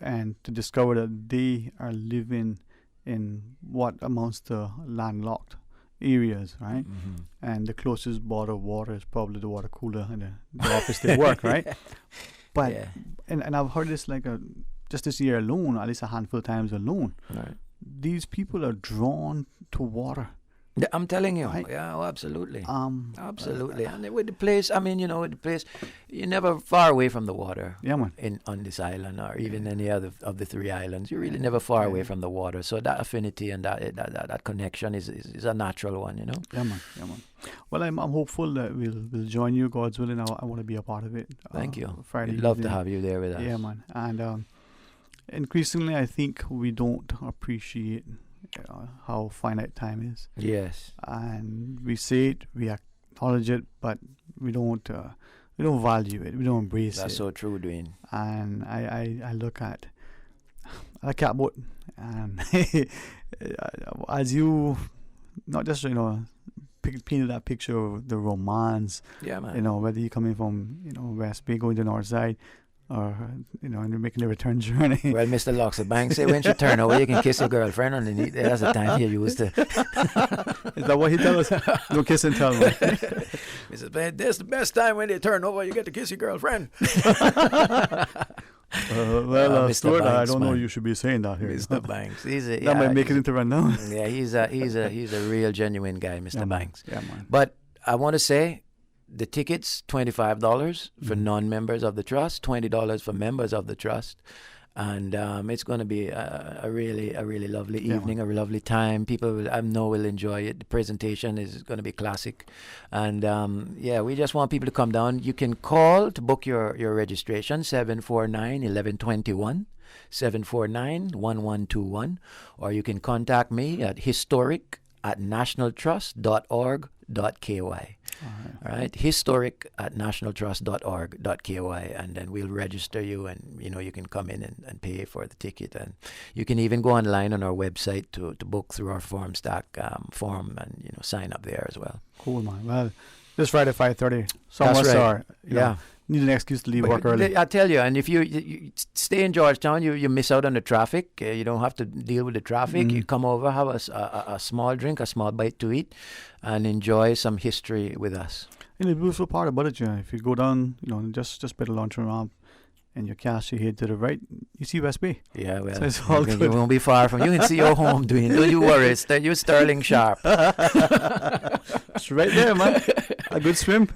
And to discover that they are living in what amounts to landlocked areas, right? Mm-hmm. And the closest bottle of water is probably the water cooler in the office they work, right? But, and I've heard this just this year alone, at least a handful of times alone. Right. These people are drawn to water. Yeah, I'm telling you. Right? Yeah, absolutely. Absolutely. And with the place, you're never far away from the water. Yeah, man. On this island or even any other of the 3 islands. You're really never far away from the water. So that affinity and that connection is a natural one, Yeah, man. Well, I'm hopeful that we'll join you, God's willing. I want to be a part of it. Thank you. Friday We'd love evening. to have you there with us. Yeah, man. And increasingly, I think we don't appreciate how finite time is. Yes. And we say it, we acknowledge it, but we don't value it. We don't embrace it. That's so true, Dwayne. And I look at a catboat, and as you not just painted that picture of the romance. Yeah, man. Whether you're coming from West Bay going to the north side, or and you're making the return journey. Well, Mr. Loxer Banks said when you turn over, you can kiss your girlfriend underneath. That's the time he used to. Is that what he tells us? Don't kiss and tell, man. He says, man, that's the best time when they turn over, you get to kiss your girlfriend. Stuart, Banks, I don't know you should be saying that here. Mr. Banks. That might make it into run down. Yeah, he's a real genuine guy, Mr. Banks. Yeah, man. But I want to say, the tickets, $25 for non-members of the trust, $20 for members of the trust. And it's going to be a really lovely evening, a lovely time. People will enjoy it. The presentation is going to be classic. And we just want people to come down. You can call to book your registration, 749-1121, 749-1121. Or you can contact me at historic@nationaltrust.org.ky. All right, historic@nationaltrust.org.ky, and then we'll register you, and you can come in and pay for the ticket, and you can even go online on our website to book through our form and sign up there as well. Cool, man. Well, this Friday 5:30. Some of us are need an excuse to leave work early. I tell you, and if you stay in Georgetown, you miss out on the traffic. You don't have to deal with the traffic. You come over, have a small drink, a small bite to eat, and enjoy some history with us. And the beautiful part about it, if you go down, just by the launching ramp, and you cast your head to the right, you see West Bay. Yeah, well, so it's all you won't be far from. You can see your home, Dwayne. Don't you worry. You're Sterling Sharp. It's right there, man. A good swim.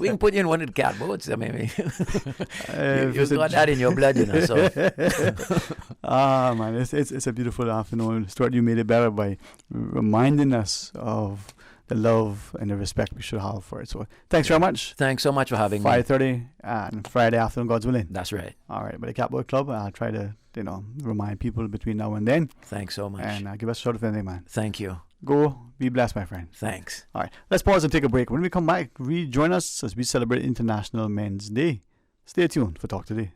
We can put you in one of the catboats. I mean, you've got that in your blood, So. Man, it's a beautiful afternoon. Stuart, you made it better by reminding us of the love and the respect we should have for it. So thanks very much. Thanks so much for having me. 5:30 and Friday afternoon, God's willing. That's right. All right, but the Catboat Club, I'll try to remind people between now and then. Thanks so much. And give us a shout if anything, man. Thank you. Go be blessed, my friend. Thanks. All right, let's pause and take a break. When we come back, rejoin us as we celebrate International Men's Day. Stay tuned for Talk Today.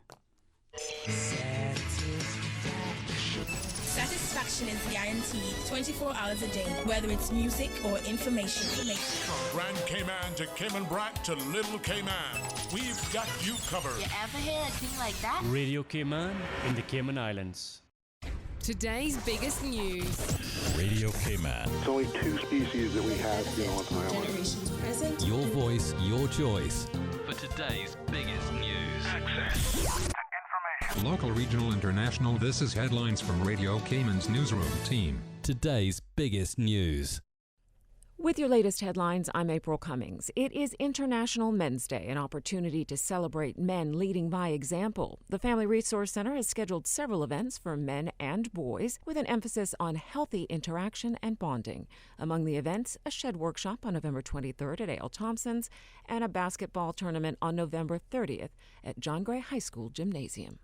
Satisfaction is guaranteed 24 hours a day, whether it's music or information. From Grand Cayman to Cayman Brac to Little Cayman, we've got you covered. You ever hear a thing like that? Radio Cayman in the Cayman Islands. Today's biggest news. Radio Cayman. It's only 2 species that we have, on the island. Generations present. Your voice, your choice. For today's biggest news. Access to information. Local, regional, international. This is headlines from Radio Cayman's newsroom team. Today's biggest news. With your latest headlines, I'm April Cummings. It is International Men's Day, an opportunity to celebrate men leading by example. The Family Resource Center has scheduled several events for men and boys with an emphasis on healthy interaction and bonding. Among the events, a shed workshop on November 23rd at A.L. Thompson's and a basketball tournament on November 30th at John Gray High School Gymnasium.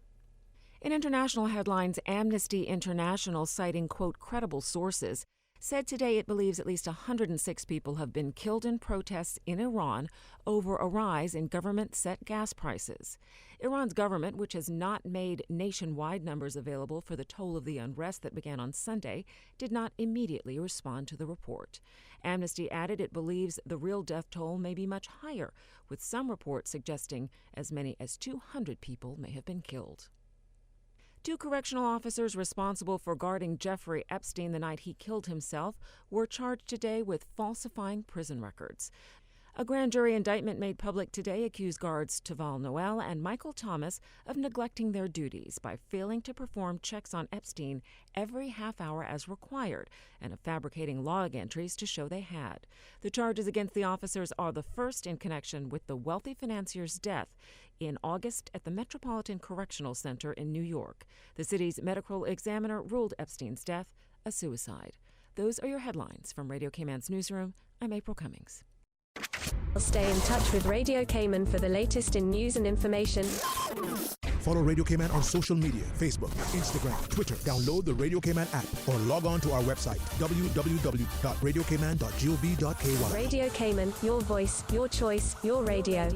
In international headlines, Amnesty International, citing, quote, credible sources, said today it believes at least 106 people have been killed in protests in Iran over a rise in government-set gas prices. Iran's government, which has not made nationwide numbers available for the toll of the unrest that began on Sunday, did not immediately respond to the report. Amnesty added it believes the real death toll may be much higher, with some reports suggesting as many as 200 people may have been killed. 2 correctional officers responsible for guarding Jeffrey Epstein the night he killed himself were charged today with falsifying prison records. A grand jury indictment made public today accused guards Taval Noel and Michael Thomas of neglecting their duties by failing to perform checks on Epstein every half hour as required and of fabricating log entries to show they had. The charges against the officers are the first in connection with the wealthy financier's death in August at the Metropolitan Correctional Center in New York. The city's medical examiner ruled Epstein's death a suicide. Those are your headlines from Radio Cayman's newsroom. I'm April Cummings. Stay in touch with Radio Cayman for the latest in news and information. Follow Radio Cayman on social media, Facebook, Instagram, Twitter. Download the Radio Cayman app or log on to our website, www.radiocayman.gov.ky. Radio Cayman, your voice, your choice, your radio.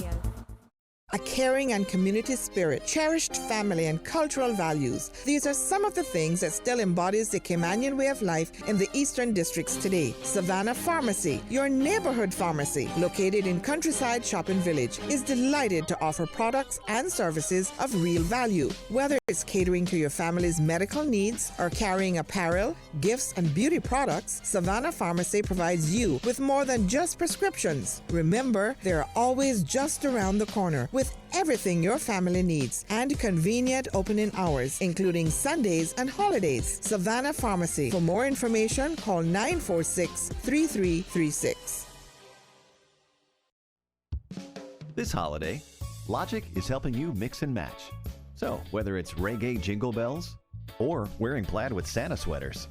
A caring and community spirit, cherished family and cultural values. These are some of the things that still embodies the Caymanian way of life in the Eastern Districts today. Savannah Pharmacy, your neighborhood pharmacy, located in Countryside Shopping Village, is delighted to offer products and services of real value. Whether it's catering to your family's medical needs or carrying apparel, gifts, and beauty products, Savannah Pharmacy provides you with more than just prescriptions. Remember, they're always just around the corner with everything your family needs and convenient opening hours, including Sundays and holidays. Savannah Pharmacy. For more information, call 946-3336. This holiday, Logic is helping you mix and match. So, whether it's reggae jingle bells or wearing plaid with Santa sweaters,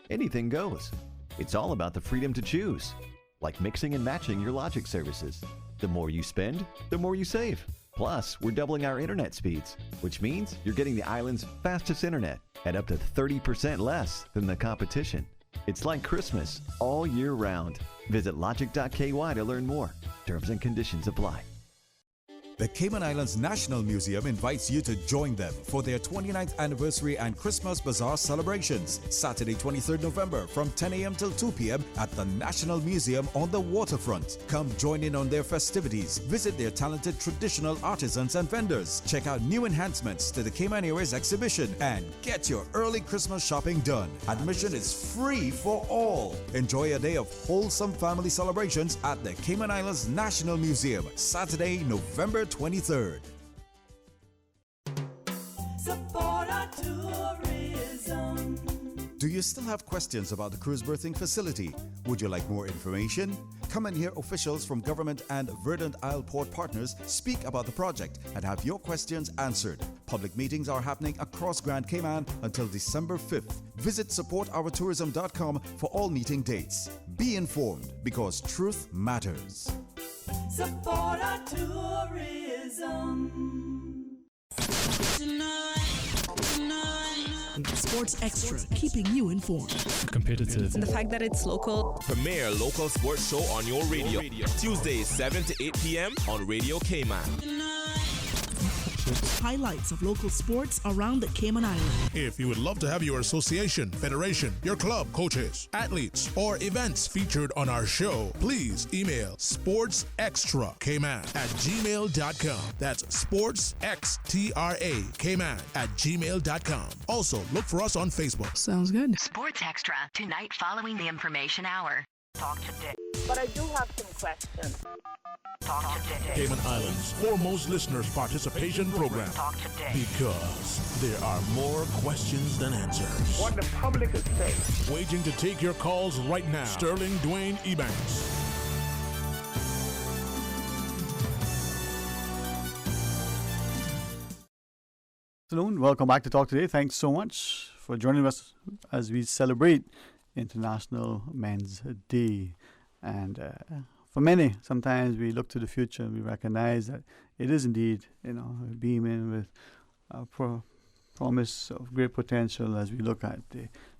anything goes. It's all about the freedom to choose, like mixing and matching your Logic services. The more you spend, the more you save. Plus, we're doubling our internet speeds, which means you're getting the island's fastest internet at up to 30% less than the competition. It's like Christmas all year round. Visit logic.ky to learn more. Terms and conditions apply. The Cayman Islands National Museum invites you to join them for their 29th anniversary and Christmas Bazaar celebrations, Saturday 23rd November from 10 a.m. till 2 p.m. at the National Museum on the waterfront. Come join in on their festivities, visit their talented traditional artisans and vendors, check out new enhancements to the Cayman Airways exhibition, and get your early Christmas shopping done. Admission is free for all. Enjoy a day of wholesome family celebrations at the Cayman Islands National Museum, Saturday, November 23rd. Support our tourism. Do you still have questions about the cruise berthing facility? Would you like more information? Come and hear officials from government and Verdant Isle Port partners speak about the project and have your questions answered. Public meetings are happening across Grand Cayman until December 5th. Visit supportourtourism.com for all meeting dates. Be informed because truth matters. Support our tourism. Sports Extra, keeping you informed. Competitive. And the fact that it's local. Premier local sports show on your radio. Tuesdays 7 to 8 p.m. on Radio Cayman. Highlights of local sports around the Cayman Islands. If you would love to have your association, federation, your club, coaches, athletes, or events featured on our show, please email sportsextracayman@gmail.com. That's sportsextracayman@gmail.com. Also, look for us on Facebook. Sounds good. Sports Extra, tonight following the information hour. Talk today. But I do have some questions. Talk today. Cayman Islands' foremost listeners participation program. Talk today. Because there are more questions than answers. What the public is saying. Waiting to take your calls right now. Sterling Dwayne Ebanks. Afternoon. Welcome back to Talk Today. Thanks so much for joining us as we celebrate International Men's Day. And for many, sometimes we look to the future and we recognize that it is indeed, beaming with a promise of great potential as we look at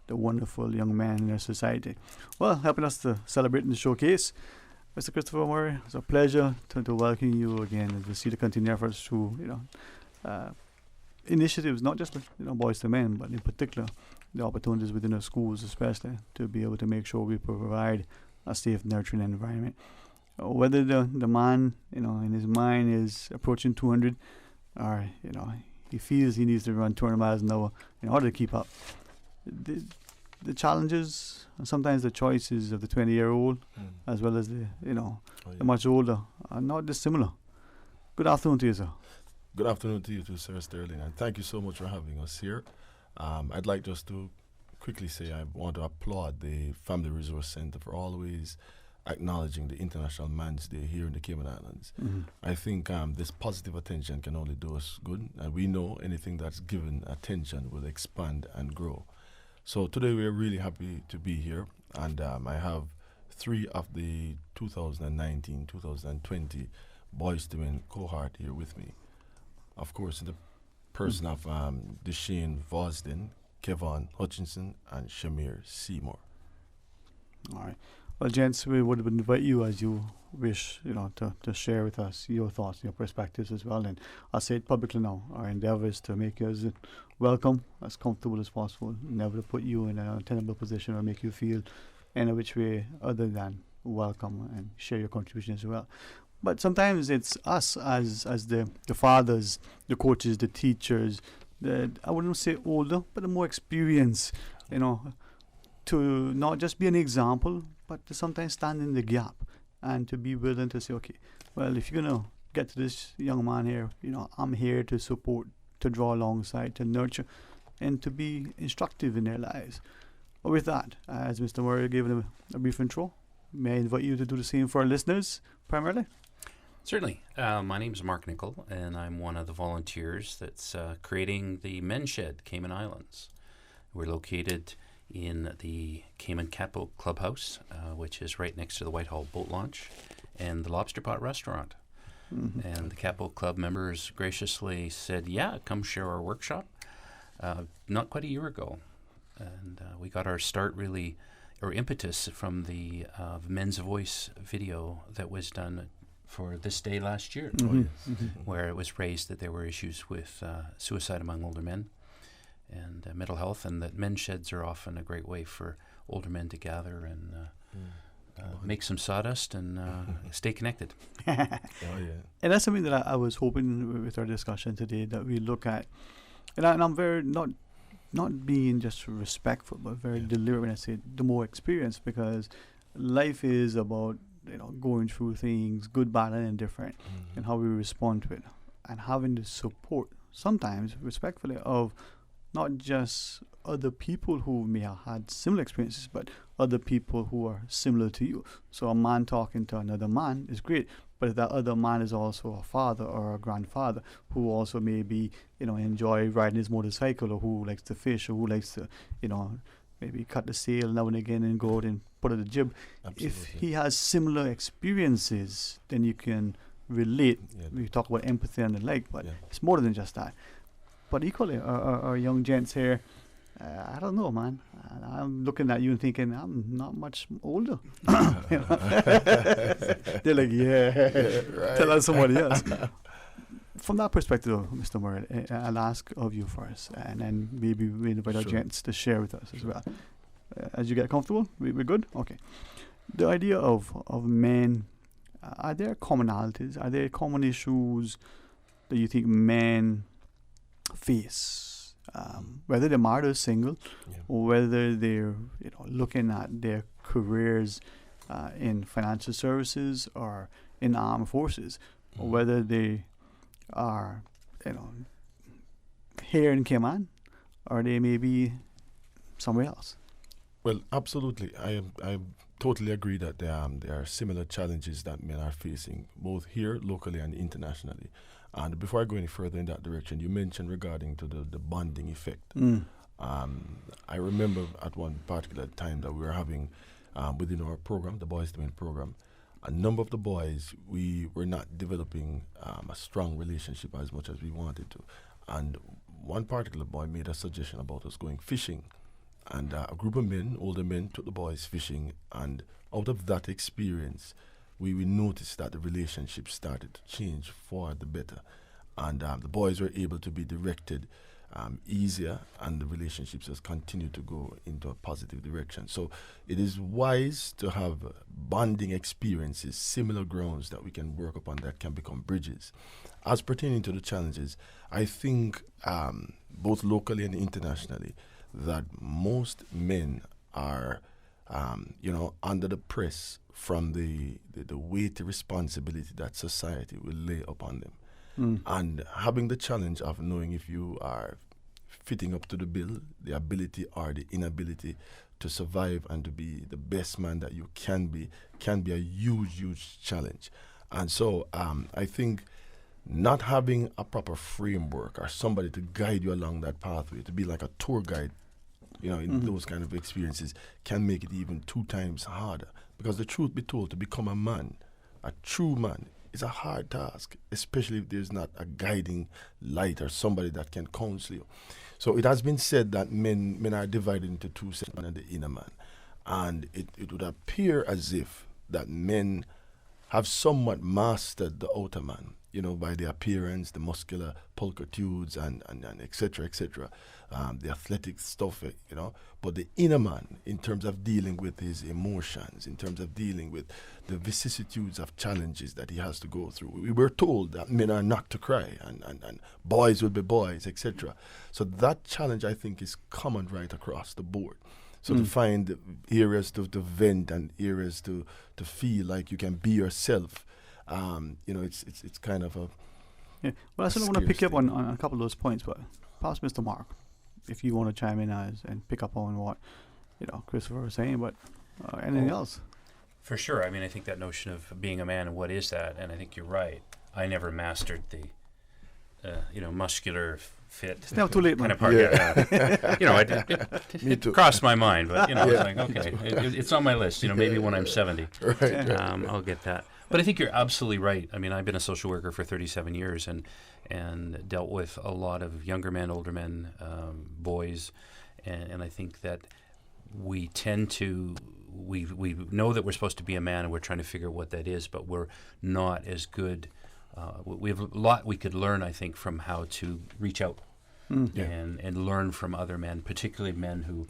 the wonderful young men in our society. Well, helping us to celebrate in the showcase, Mr. Christopher Murray, it's a pleasure to welcome you again and to see the continued efforts through, initiatives, not just Boys to Men, but in particular the opportunities within our schools, especially to be able to make sure we provide a safe, nurturing environment. Whether the man, in his mind is approaching 200, or he feels he needs to run 200 miles an hour in order to keep up. The challenges and sometimes the choices of the 20-year-old, as well as the much older, are not dissimilar. Good afternoon to you, sir. Good afternoon to you too, Sir Sterling, and thank you so much for having us here. I'd like just to quickly say I want to applaud the Family Resource Center for always acknowledging the International Men's Day here in the Cayman Islands. Mm-hmm. I think this positive attention can only do us good, and we know anything that's given attention will expand and grow. So today we are really happy to be here, and I have 3 of the 2019-2020 Boys to Men cohort here with me. Of course, in the person of Deshane Vosden, Kevon Hutchinson, and Shamir Seymour. All right. Well, gents, we would invite you as you wish, to share with us your thoughts, your perspectives as well. And I'll say it publicly now. Our endeavor is to make you as welcome, as comfortable as possible. Never to put you in an untenable position or make you feel in a which way other than welcome and share your contribution as well. But sometimes it's us as the fathers, the coaches, the teachers, I wouldn't say older, but the more experienced, to not just be an example, but to sometimes stand in the gap and to be willing to say, okay, well, if you're going to get to this young man here, I'm here to support, to draw alongside, to nurture, and to be instructive in their lives. But with that, as Mr. Murray gave them a brief intro, may I invite you to do the same for our listeners, primarily? Certainly. My name is Mark Nicol, and I'm one of the volunteers that's creating the Men's Shed, Cayman Islands. We're located in the Cayman Catboat Clubhouse, which is right next to the Whitehall Boat Launch, and the Lobster Pot Restaurant. Mm-hmm. And the Catboat Club members graciously said, yeah, come share our workshop, not quite a year ago. And we got our start really, or impetus from the Men's Voice video that was done for this day last year, where it was raised that there were issues with suicide among older men and mental health, and that men's sheds are often a great way for older men to gather and make some sawdust and stay connected. And that's something that I was hoping with our discussion today that we look at, and I'm very not being just respectful, but very deliberate when I say the more experience, because life is about going through things, good, bad, and indifferent, and how we respond to it, and having the support, sometimes respectfully, of not just other people who may have had similar experiences, but other people who are similar to you. So a man talking to another man is great, but if that other man is also a father or a grandfather who also maybe enjoy riding his motorcycle, or who likes to fish, or who likes to maybe cut the sail now and again and go out and put at the jib. Absolutely. If he has similar experiences, then you can relate. We talk about empathy and the like, but it's more than just that. But equally, our young gents here, I don't know, man. I'm looking at you and thinking, I'm not much older. They're like, right. Tell us somebody else. From that perspective, Mr. Murray, I'll ask of you first, and then maybe we invite our gents to share with us as well. As you get comfortable, we're good? Okay. The idea of men, are there commonalities? Are there common issues that you think men face? Whether they're married or single, or whether they're looking at their careers in financial services or in armed forces, or whether they are, here in Cayman, or they may be somewhere else. Well, absolutely. I totally agree that there are similar challenges that men are facing, both here, locally, and internationally. And before I go any further in that direction, you mentioned regarding to the bonding effect. I remember at one particular time that we were having within our program, the Boys to Men program, a number of the boys, we were not developing a strong relationship as much as we wanted to. And one particular boy made a suggestion about us going fishing. And a group of men, older men, took the boys fishing. And out of that experience, we noticed that the relationship started to change for the better. And the boys were able to be directed easier, and the relationships has continued to go into a positive direction. So it is wise to have bonding experiences, similar grounds that we can work upon that can become bridges. As pertaining to the challenges, I think both locally and internationally, that most men are, under the press from the weighty responsibility that society will lay upon them. And having the challenge of knowing if you are fitting up to the bill, the ability or the inability to survive and to be the best man that you can be a huge, huge challenge. And so I think not having a proper framework or somebody to guide you along that pathway, to be like a tour guide, in those kind of experiences, can make it even 2 times harder. Because the truth be told, to become a man, a true man, is a hard task, especially if there's not a guiding light or somebody that can counsel you. So it has been said that men are divided into 2 sets, man and the inner man. And it would appear as if that men have somewhat mastered the outer man, by the appearance, the muscular pulchritudes and et cetera, the athletic stuff, But the inner man, in terms of dealing with his emotions, in terms of dealing with the vicissitudes of challenges that he has to go through. We were told that men are not to cry and boys will be boys, etc. So that challenge, I think, is common right across the board. So to find areas to vent and areas to feel like you can be yourself, it's kind of a... Yeah. Well, I sort of want to pick up on a couple of those points, but perhaps Mr. Mark, if you want to chime in and pick up on what Christopher was saying, but anything else? For sure. I mean, I think that notion of being a man and what is that, and I think you're right. I never mastered the muscular fit. It's now too late, kind of part. It crossed my mind, but I was like, okay, it's on my list. Maybe when I'm 70, I'll get that. But I think you're absolutely right. I mean, I've been a social worker for 37 years and dealt with a lot of younger men, older men, boys, and I think that we tend to we know that we're supposed to be a man and we're trying to figure out what that is, but we're not as good. We have a lot we could learn, I think, from how to reach out and learn from other men, particularly men who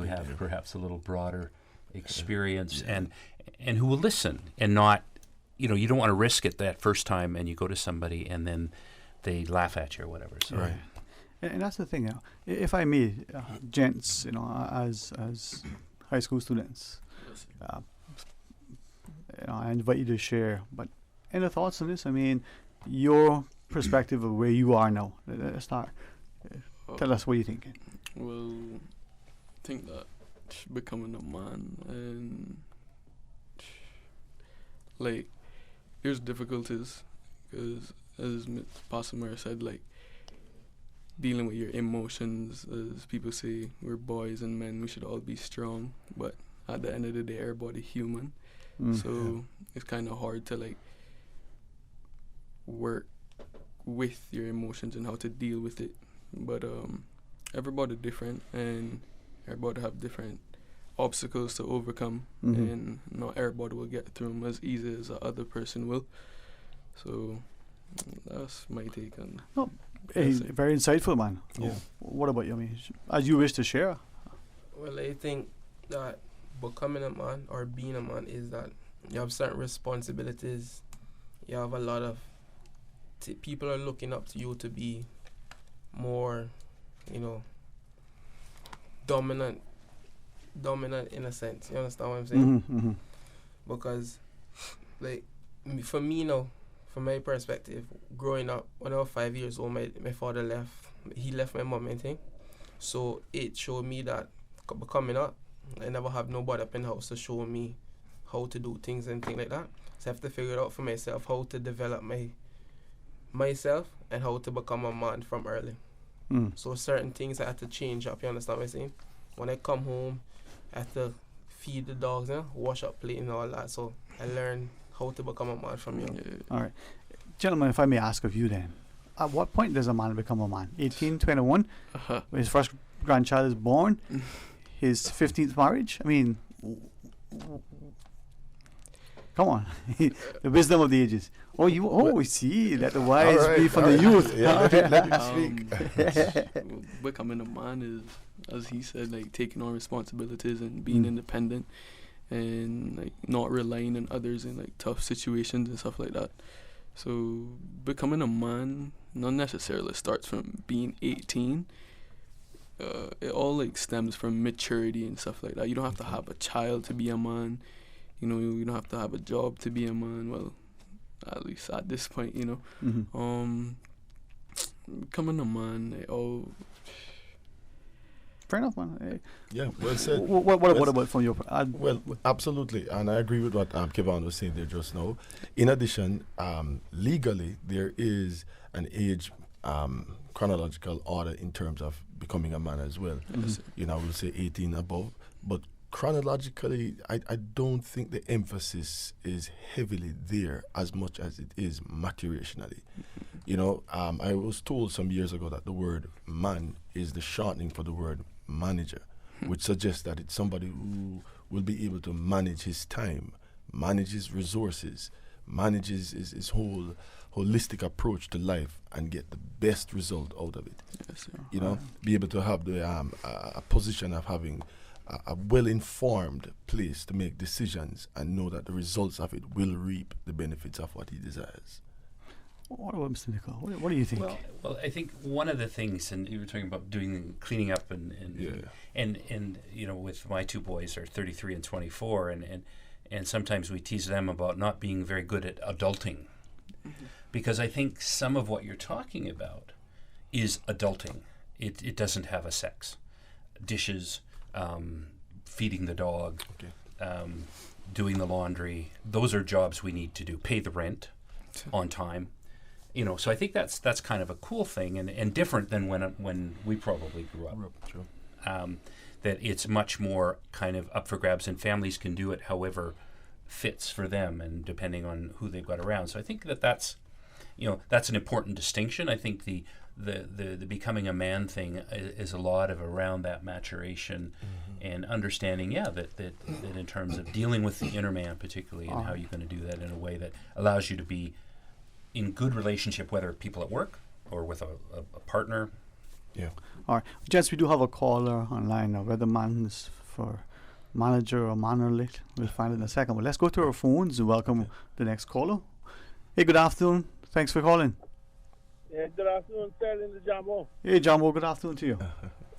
have perhaps a little broader experience and who will listen and not. You don't want to risk it that first time, and you go to somebody, and then they laugh at you or whatever. So. Right, and that's the thing. If I may, gents, as high school students, I invite you to share. But any thoughts on this? I mean, your perspective of where you are now. Let's start. Tell us what you're thinking. Well, I think that becoming a man and there's difficulties because, as Pastor Murray said, dealing with your emotions, as people say, we're boys and men, we should all be strong, but at the end of the day, everybody human. So it's kind of hard to work with your emotions and how to deal with it. But everybody different, and everybody have different obstacles to overcome, and not everybody will get through them as easy as the other person will. So that's my take on. Oh, very insightful, man. Yeah. What about you? As you wish to share. Well, I think that becoming a man or being a man is that you have certain responsibilities. You have a lot of people are looking up to you to be more, dominant in a sense. You understand what I'm saying? because, like, for me now, from my perspective, growing up, when I was 5 years old, my father left. He left my mom and thing. So it showed me that coming up, I never have nobody up in the house to show me how to do things and things like that. So I have to figure it out for myself, how to develop myself and how to become a man from early. So certain things I had to change up, you understand what I'm saying? When I come home, I have to feed the dogs, wash up plate and all that. So I learned how to become a man from young. All right. Gentlemen, if I may ask of you then, at what point does a man become a man? 18, 21? When his first grandchild is born? His 15th marriage? I mean, come on. The wisdom of the ages. We see. Let the wise be from the youth. Let him speak. Becoming a man is, as he said, like taking on responsibilities and being independent and like not relying on others in like tough situations and stuff like that. So becoming a man not necessarily starts from being 18. It all like stems from maturity and stuff like that. You don't have to have a child to be a man. You know, you don't have to have a job to be a man. Well, at least at this point, you know. Becoming a man, fair enough, man. Yeah, well said. What about from your... well, absolutely, and I agree with what Kevin was saying there just now. In addition, legally, there is an age chronological order in terms of becoming a man as well. You know, we'll say 18 above, but chronologically, I don't think the emphasis is heavily there as much as it is maturationally. You know, I was told some years ago that the word man is the shortening for the word manager, which suggests that it's somebody who will be able to manage his time, manage his resources, manages his whole holistic approach to life and get the best result out of it. Yes, you know, be able to have the a position of having a well-informed place to make decisions and know that the results of it will reap the benefits of what he desires. What about Mr. Nicol? What do you think? Well, I think one of the things, and you were talking about doing cleaning up, and you know, with my two boys are 33 and 24, and sometimes we tease them about not being very good at adulting, because I think some of what you're talking about is adulting. It doesn't have a sex. Dishes, feeding the dog, doing the laundry. Those are jobs we need to do. Pay the rent on time. You know, so I think that's kind of a cool thing and different than when we probably grew up. True. That it's much more kind of up for grabs, and families can do it however fits for them and depending on who they've got around. So I think that's an important distinction. I think the becoming a man thing is a lot of around that maturation and understanding, that in terms of dealing with the inner man particularly, and how you're going to do that in a way that allows you to be in good relationship, whether people at work or with a partner. Yeah. All right. Jess, we do have a caller online now. Whether man is for manager or man or lit, we'll find it in a second. But let's go to our phones and welcome the next caller. Hey, good afternoon. Thanks for calling. Yeah, good afternoon, Sterling the Jambo. Hey, Jambo, good afternoon to you.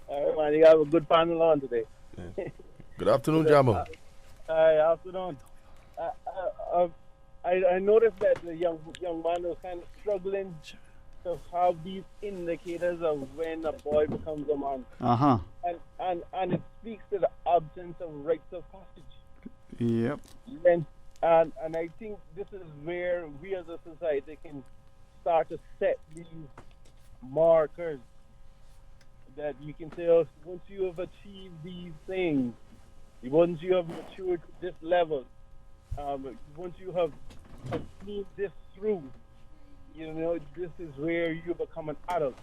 All right, man, you got a good panel on today. Good afternoon, Jambo. Hi, afternoon. I noticed that the young man was kind of struggling to have these indicators of when a boy becomes a man. And it speaks to the absence of rites of passage. Yep. And I think this is where we as a society can start to set these markers that you can say, once you have achieved these things, once you have matured to this level, once you have seen this through, this is where you become an adult.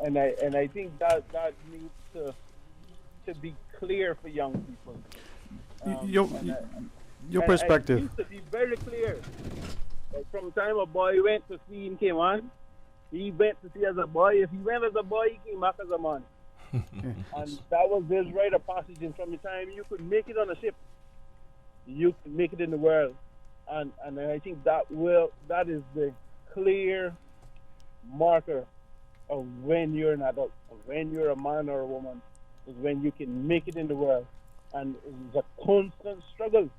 And I think that needs to be clear for young people. Your perspective. And it needs to be very clear. Like from the time a boy went to sea and came on, he went to sea as a boy. If he went as a boy, he came back as a man. And that was his rite of passage. And from the time you could make it on a ship, you could make it in the world. And I think that is the clear marker of when you're an adult, of when you're a man or a woman, is when you can make it in the world. and it's a constant struggle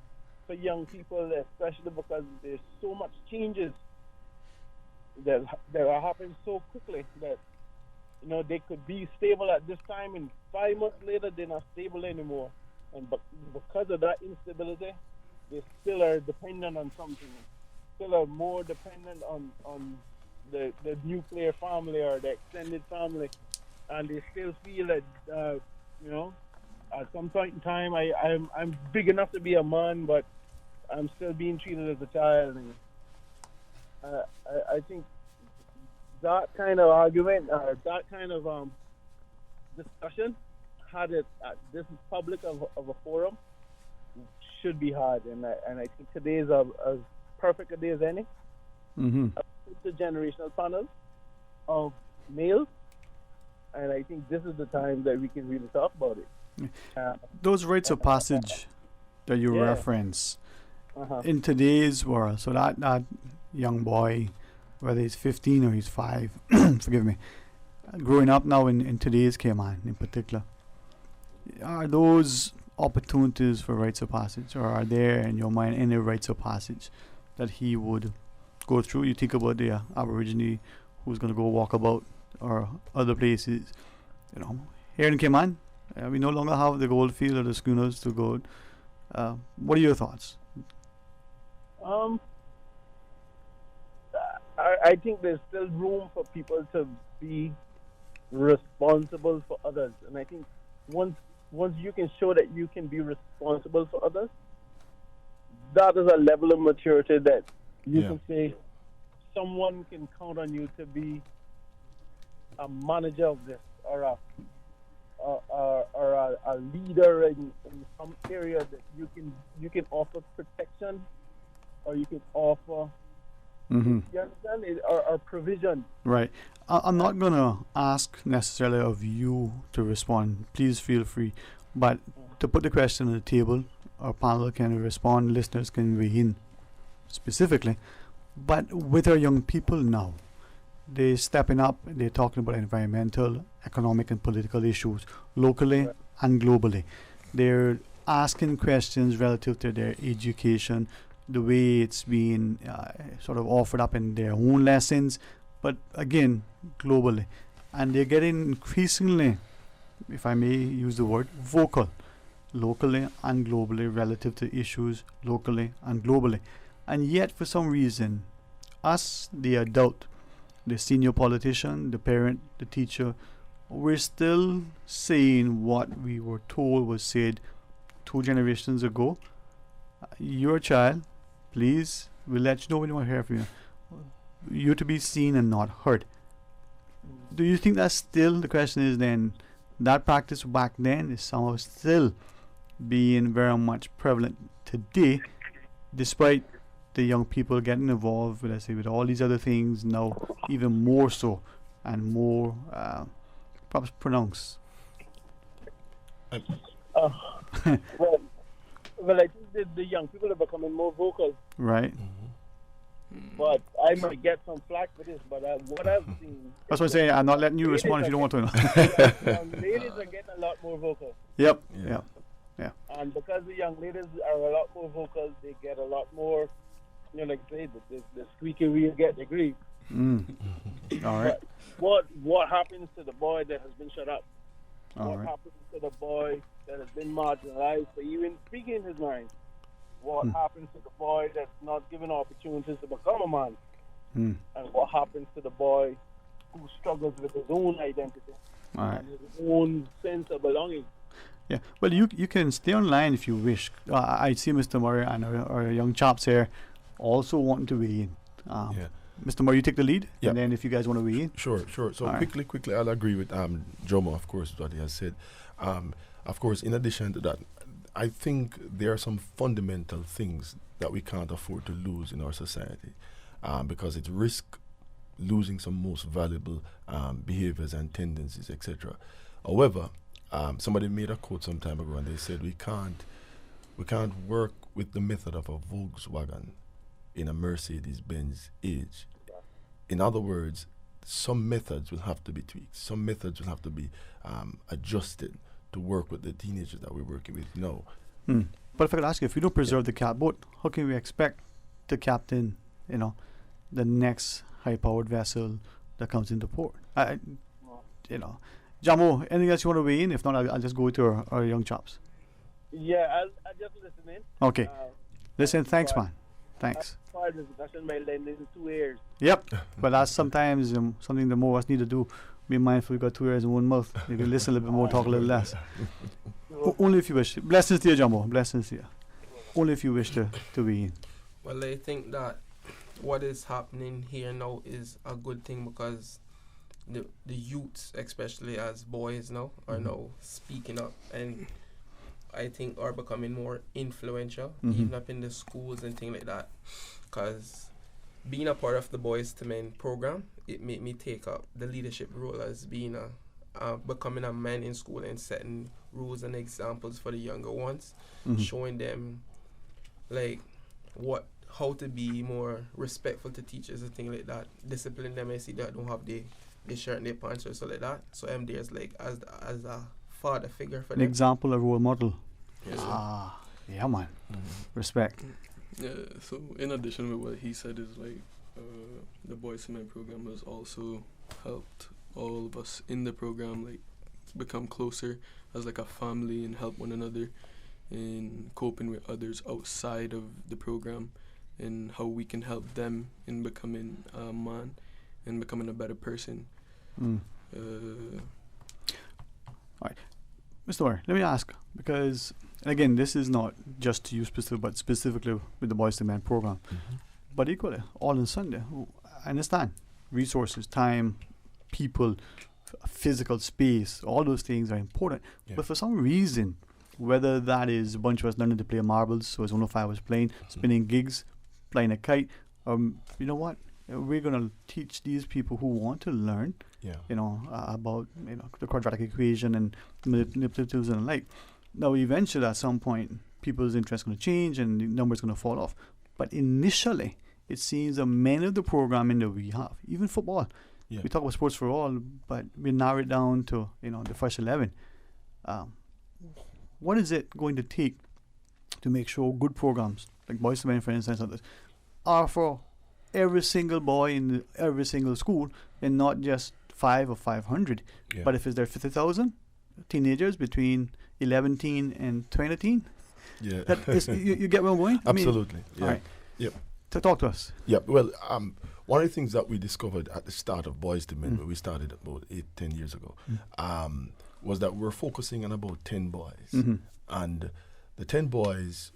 for young people, especially because there's so much changes that are happening so quickly that they could be stable at this time, and 5 months later they're not stable anymore. And because of that instability, they still are dependent on something. Still are more dependent on the nuclear family or the extended family, and they still feel that at some point in time I'm big enough to be a man, but I'm still being treated as a child. And I think that kind of argument or that kind of discussion, had it at this public of a forum, should be had, and I think today is as perfect a day as any. Mm-hmm. The generational panel of males, and I think this is the time that we can really talk about it. Those rites of passage that you reference in today's world, so that young boy, whether he's 15 or he's 5, forgive me, growing up now in today's Cayman in particular, are those opportunities for rites of passage, or are there in your mind any rites of passage that he would go through? You think about the Aborigine who's going to go walk about, or other places, here in Cayman, we no longer have the gold field or the schooners to go. What are your thoughts? I think there's still room for people to be responsible for others, and I think once you can show that you can be responsible for others, that is a level of maturity that you can say someone can count on you to be a manager of this, or a leader in some area that you can offer protection, or you can offer you understand it, or provision. Right. I'm not going to ask necessarily of you to respond. Please feel free. But to put the question on the table, our panel can respond, listeners can weigh in specifically. But with our young people now, they're stepping up, they're talking about environmental, economic and political issues, locally and globally. They're asking questions relative to their education, the way it's being sort of offered up in their own lessons, but again, globally. And they're getting increasingly, if I may use the word, vocal, locally and globally, relative to issues locally and globally. And yet, for some reason, us, the adult, the senior politician, the parent, the teacher, we're still saying what we were told was said 2 generations ago. You're a child, please, we'll let you know when we want to hear from you. You're to be seen and not heard. Do you think that's still, the question is then, that practice back then is somehow still being very much prevalent today, despite the young people getting involved, let's say, with all these other things now, even more so and more perhaps pronounced? Well, I think the young people are becoming more vocal. Right. But I might get some flack for this, but what I've seen... That's what I'm saying. I'm not letting you respond if you don't want to. Ladies are getting a lot more vocal. Yep. Yeah. And because the young ladies are a lot more vocal, they get a lot more, like I say, the squeaky wheel get the grief. All right. But what happens to the boy that has been shut up? All what happens to the boy that has been marginalized for even speaking his mind? What happens to the boy that's not given opportunities to become a man? And what happens to the boy who struggles with his own identity and his own sense of belonging? Yeah, well, you can stay online if you wish. I see Mr. Murray and our young chaps here also wanting to weigh in. Mr. Murray, you take the lead, and then if you guys want to weigh in. Sure. So quickly, I'll agree with Jomo, of course, what he has said. Of course, in addition to that, I think there are some fundamental things that we can't afford to lose in our society, because it risks losing some most valuable behaviors and tendencies, etc. However, somebody made a quote some time ago, and they said we can't work with the method of a Volkswagen in a Mercedes-Benz age. In other words, some methods will have to be tweaked. Some methods will have to be adjusted to work with the teenagers that we're working with. No. But if I could ask you, if we don't preserve the catboat, how can we expect to captain, the next high-powered vessel that comes into port? Jamo, anything else you want to weigh in? If not, I'll just go to our young chops. Yeah, I'll just listen in. Okay. Listen, thanks, man. Thanks. Part of the discussion by lending 2 ears. Yep. But that's sometimes something the more of us need to do. Be mindful, we got 2 ears and 1 mouth. Maybe listen a little bit more, talk a little less. Only if you wish. Blessings to you, Jumbo. Blessings to you. Only if you wish to be in. Well, I think that what is happening here now is a good thing because the youths, especially as boys now, are now speaking up and I think are becoming more influential, even up in the schools and things like that. Because being a part of the Boys to Men program, it made me take up the leadership role as being becoming a man in school and setting rules and examples for the younger ones, showing them how to be more respectful to teachers and things like that. Discipline them. I see that don't have the shirt and their pants or so like that. So I'm there as a father figure for An them. example, a role model. Yes, yeah, man. Respect. Yeah, so in addition with what he said is the Boys to Men program has also helped all of us in the program become closer as a family and help one another in coping with others outside of the program and how we can help them in becoming a man and becoming a better person. All right. Mr. Moore, let me ask, because, again, this is not just to you but specifically with the Boys to Men program, but equally, all in Sunday. I understand resources, time, people, physical space, all those things are important. Yeah. But for some reason, whether that is a bunch of us learning to play marbles, so as one of I was playing, spinning gigs, flying a kite, you know what? We're going to teach these people who want to learn, about the quadratic equation and manipulatives and the like. Now, eventually, at some point, people's interest is going to change and the number is going to fall off. But initially, it seems that many of the programming that we have, even football, we talk about sports for all, but we narrow it down to the first 11. What is it going to take to make sure good programs like Boys to Men, for instance, are for every single boy in every single school, and not just 5 or 500. But if it's there 50,000 teenagers between 11 and 20, that is, you get where I'm going? Absolutely. All right. Yep. To talk to us. Yep. Well, one of the things that we discovered at the start of Boys to Men, when we started about 8-10 years ago, was that we're focusing on about 10 boys, and the 10 boys,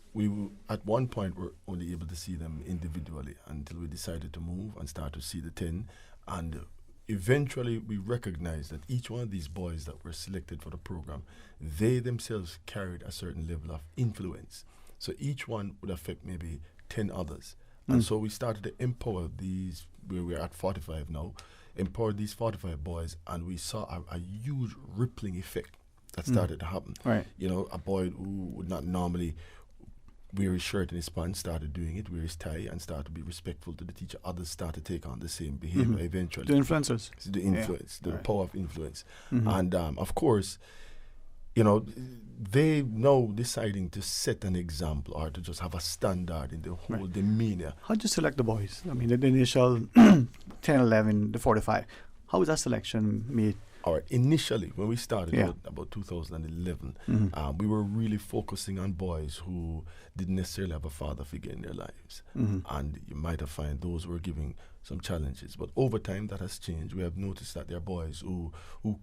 at one point were only able to see them individually until we decided to move and start to see the 10. And eventually we recognized that each one of these boys that were selected for the program, they themselves carried a certain level of influence. So each one would affect maybe 10 others. And so we started to empower these, where we're at 45 now, empower these 45 boys, and we saw a huge rippling effect that started to happen. Right. A boy who would not normally wear his shirt and his pants started doing it, wear his tie, and started to be respectful to the teacher. Others start to take on the same behavior eventually. The influencers. The influence, the right. power of influence. And of course, they now deciding to set an example or to just have a standard in the whole demeanor. How do you select the boys? I mean, the initial 10, 11, the 45. How was that selection made? All right. Initially, when we started about 2011, we were really focusing on boys who didn't necessarily have a father figure in their lives. And you might have found those were giving some challenges. But over time, that has changed. We have noticed that there are boys who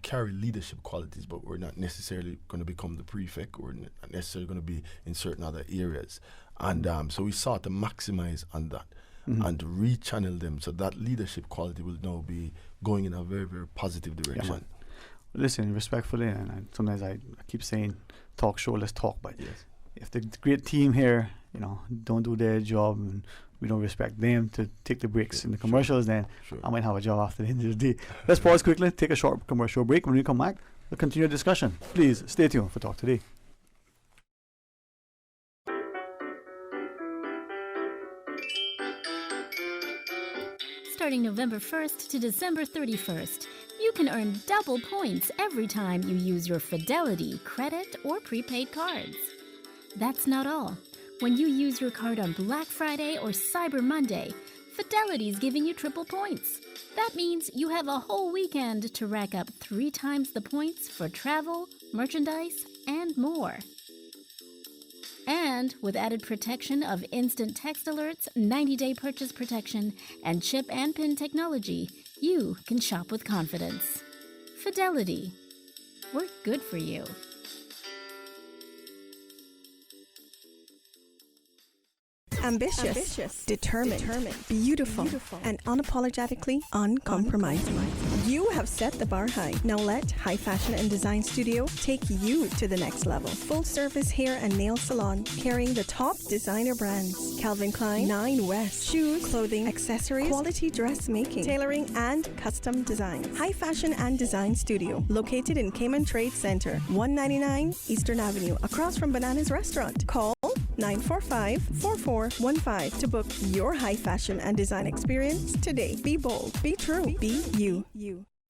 carry leadership qualities, but we're not necessarily going to become the prefect or not necessarily going to be in certain other areas. And so we sought to maximize on that. And to rechannel them so that leadership quality will now be going in a very, very positive direction. Yeah, listen, respectfully, and sometimes I keep saying, talk show, let's talk, but if the great team here, don't do their job and we don't respect them to take the breaks in the commercials, then I might have a job after the end of the day. Let's pause quickly, take a short commercial break. When we come back, we'll continue the discussion. Please stay tuned for Talk Today. Starting November 1st to December 31st, you can earn double points every time you use your Fidelity credit or prepaid cards. That's not all. When you use your card on Black Friday or Cyber Monday, Fidelity's giving you triple points. That means you have a whole weekend to rack up 3 times the points for travel, merchandise, and more. And with added protection of instant text alerts, 90-day purchase protection, and chip and PIN technology, you can shop with confidence. Fidelity. We're good for you. Ambitious, determined, beautiful, and unapologetically uncompromising. You have set the bar high. Now let High Fashion and Design Studio take you to the next level. Full service hair and nail salon carrying the top designer brands. Calvin Klein, 9 West. Shoes, clothing, accessories, quality dressmaking, tailoring, and custom design. High Fashion and Design Studio, located in Cayman Trade Center, 199 Eastern Avenue, across from Bananas Restaurant. Call 945-4415 to book your high fashion and design experience today. Be bold, be true, be you.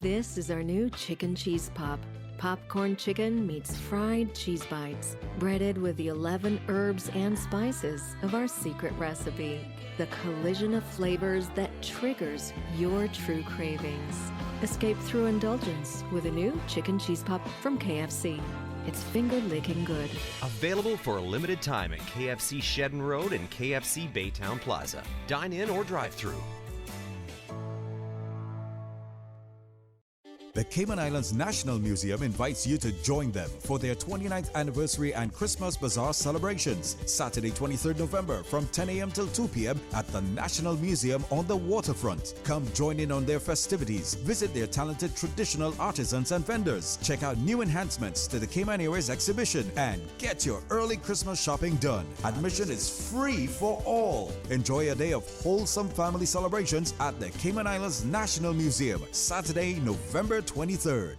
This is our new chicken cheese pop. Popcorn chicken meets fried cheese bites, breaded with the 11 herbs and spices of our secret recipe. The collision of flavors that triggers your true cravings. Escape through indulgence with a new chicken cheese pop from KFC. It's finger-licking good. Available for a limited time at KFC Shedden Road and KFC Baytown Plaza. Dine in or drive through. The Cayman Islands National Museum invites you to join them for their 29th anniversary and Christmas Bazaar celebrations, Saturday 23rd November from 10 a.m. till 2 p.m. at the National Museum on the waterfront. Come join in on their festivities, visit their talented traditional artisans and vendors, check out new enhancements to the Cayman Airways exhibition, and get your early Christmas shopping done. Admission is free for all. Enjoy a day of wholesome family celebrations at the Cayman Islands National Museum, Saturday, November 23rd.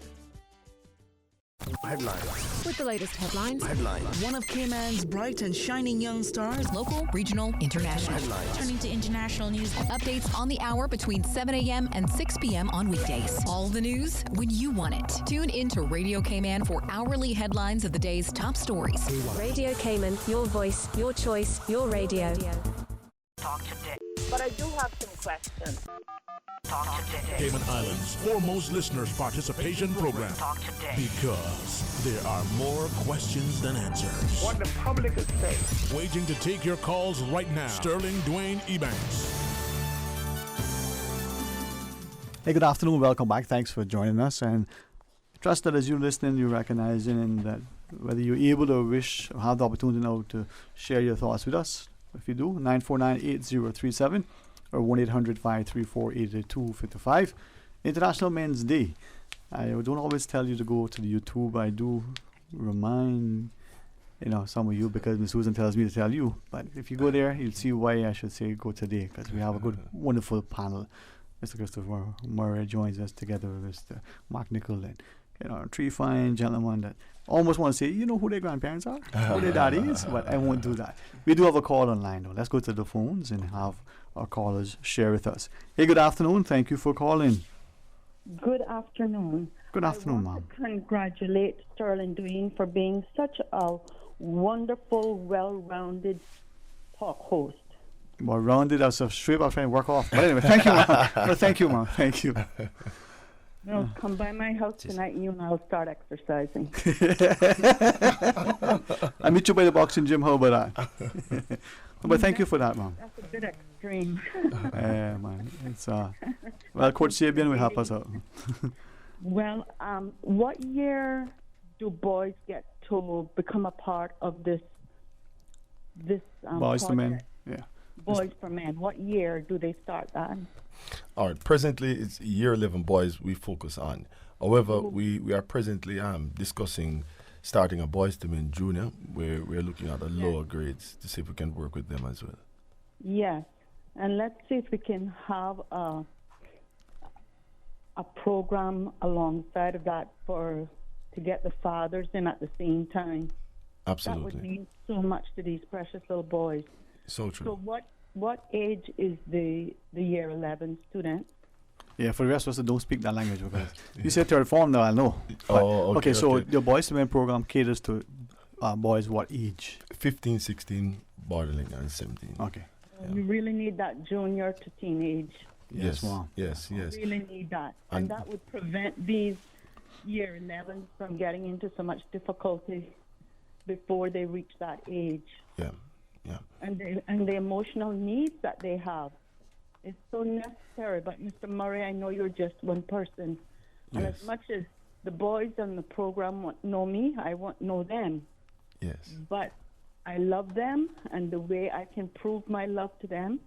Headlines. With the latest headlines. One of Cayman's bright and shining young stars. Local, regional, international. Turning to international news. Updates on the hour between 7 a.m. and 6 p.m. on weekdays. All the news when you want it. Tune in to Radio Cayman for hourly headlines of the day's top stories. Radio Cayman, your voice, your choice, your radio. Talk today. But I do have some questions. Talk today. Cayman Islands' foremost listeners' participation program. Talk today. Because there are more questions than answers. What the public is saying. Waiting to take your calls right now. Sterling Dwayne Ebanks. Hey, good afternoon. Welcome back. Thanks for joining us. And I trust that as you're listening, you're recognizing and that whether you're able to wish or have the opportunity now to share your thoughts with us. If you do, 949-8037 or 1-800-534-8255. International Men's Day. I don't always tell you to go to the YouTube. I do remind some of you because Ms. Susan tells me to tell you. But if you go there, you'll see why I should say go today, because we have a good, wonderful panel. Mr. Christopher Murray joins us together with Mr. Mark Nicol and three fine gentlemen that almost want to say, you know who their grandparents are, who their daddy is, but I won't do that. We do have a call online though. Let's go to the phones and have our callers share with us. Hey, good afternoon. Thank you for calling. Good afternoon. Good afternoon, ma'am. I want to congratulate Sterling Dwayne for being such a wonderful, well-rounded talk host. Well, rounded as a straight up trying to work off. But anyway, thank you, ma'am. Thank you, ma'am. Thank you. No, come by my house tonight and you and I'll start exercising. I meet you by the boxing gym. How about that? But thank you for that, ma'am. That's a bit extreme. Man. It's, well, Coach Sabian will help us out. Well, what year do boys get to become a part of this Boys to Men? Yeah. Boys for Men. What year do they start that? All right. Presently, it's year 11 boys we focus on. However, we are presently discussing starting a Boys to Men Junior, where we're looking at the lower grades to see if we can work with them as well. Yes. And let's see if we can have a program alongside of that to get the fathers in at the same time. Absolutely. That would mean so much to these precious little boys. So true. So what age is the year 11 student? Yeah, for the rest of us that don't speak that language, because you say third form now, I'll know. But, okay, so your Boys to Men program caters to boys what age? 15, 16, borderline, and 17. Okay. You really need that junior to teenage. Yes, yes. You really need that. And that would prevent these year 11s from getting into so much difficulty before they reach that age. Yeah. And the emotional needs that they have is so necessary. But Mr. Murray, I know you're just one person. And as much as the boys on the program know me, I want to know them. Yes. But I love them, and the way I can prove my love to them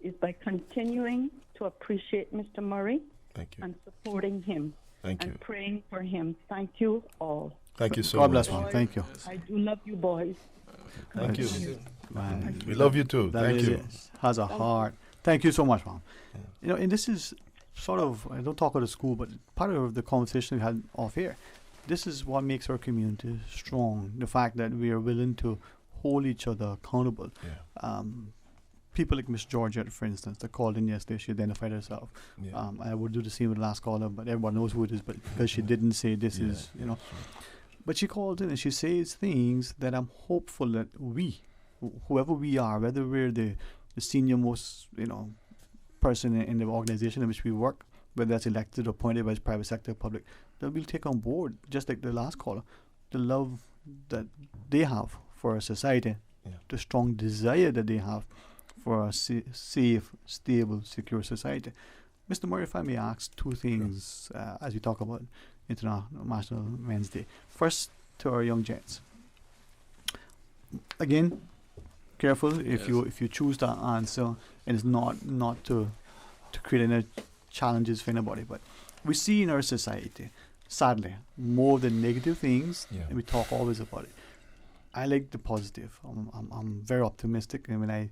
is by continuing to appreciate Mr. Murray. Thank you. And supporting him. Thank you. And praying for him. Thank you all. Thank you so God much. bless, man. Thank you. I do love you, boys. Thank you. Man, we love you too. Thank you. Has a heart. Thank you so much, Mom. You know, and this is sort of, I don't talk about the school, but part of the conversation we had off here. This is what makes our community strong. The fact that we are willing to hold each other accountable. People like Miss Georgette, for instance, that called in yesterday, she identified herself. I would do the same with the last caller, but everyone knows who it is, but because she didn't say this is, you know. But she called in and she says things that I'm hopeful that we, whoever we are, whether we're the senior most, you know, person in the organization in which we work, whether that's elected or appointed by the private sector or public, that we'll take on board, just like the last caller, the love that they have for our society, the strong desire that they have for a safe, stable, secure society. Mr. Murray, if I may ask two things as we talk about International Men's Day. First, to our young gents. Again, careful if you choose that answer, and it's not to create any challenges for anybody. But we see in our society, sadly, more the negative things, and we talk always about it. I like the positive. I'm very optimistic, and when I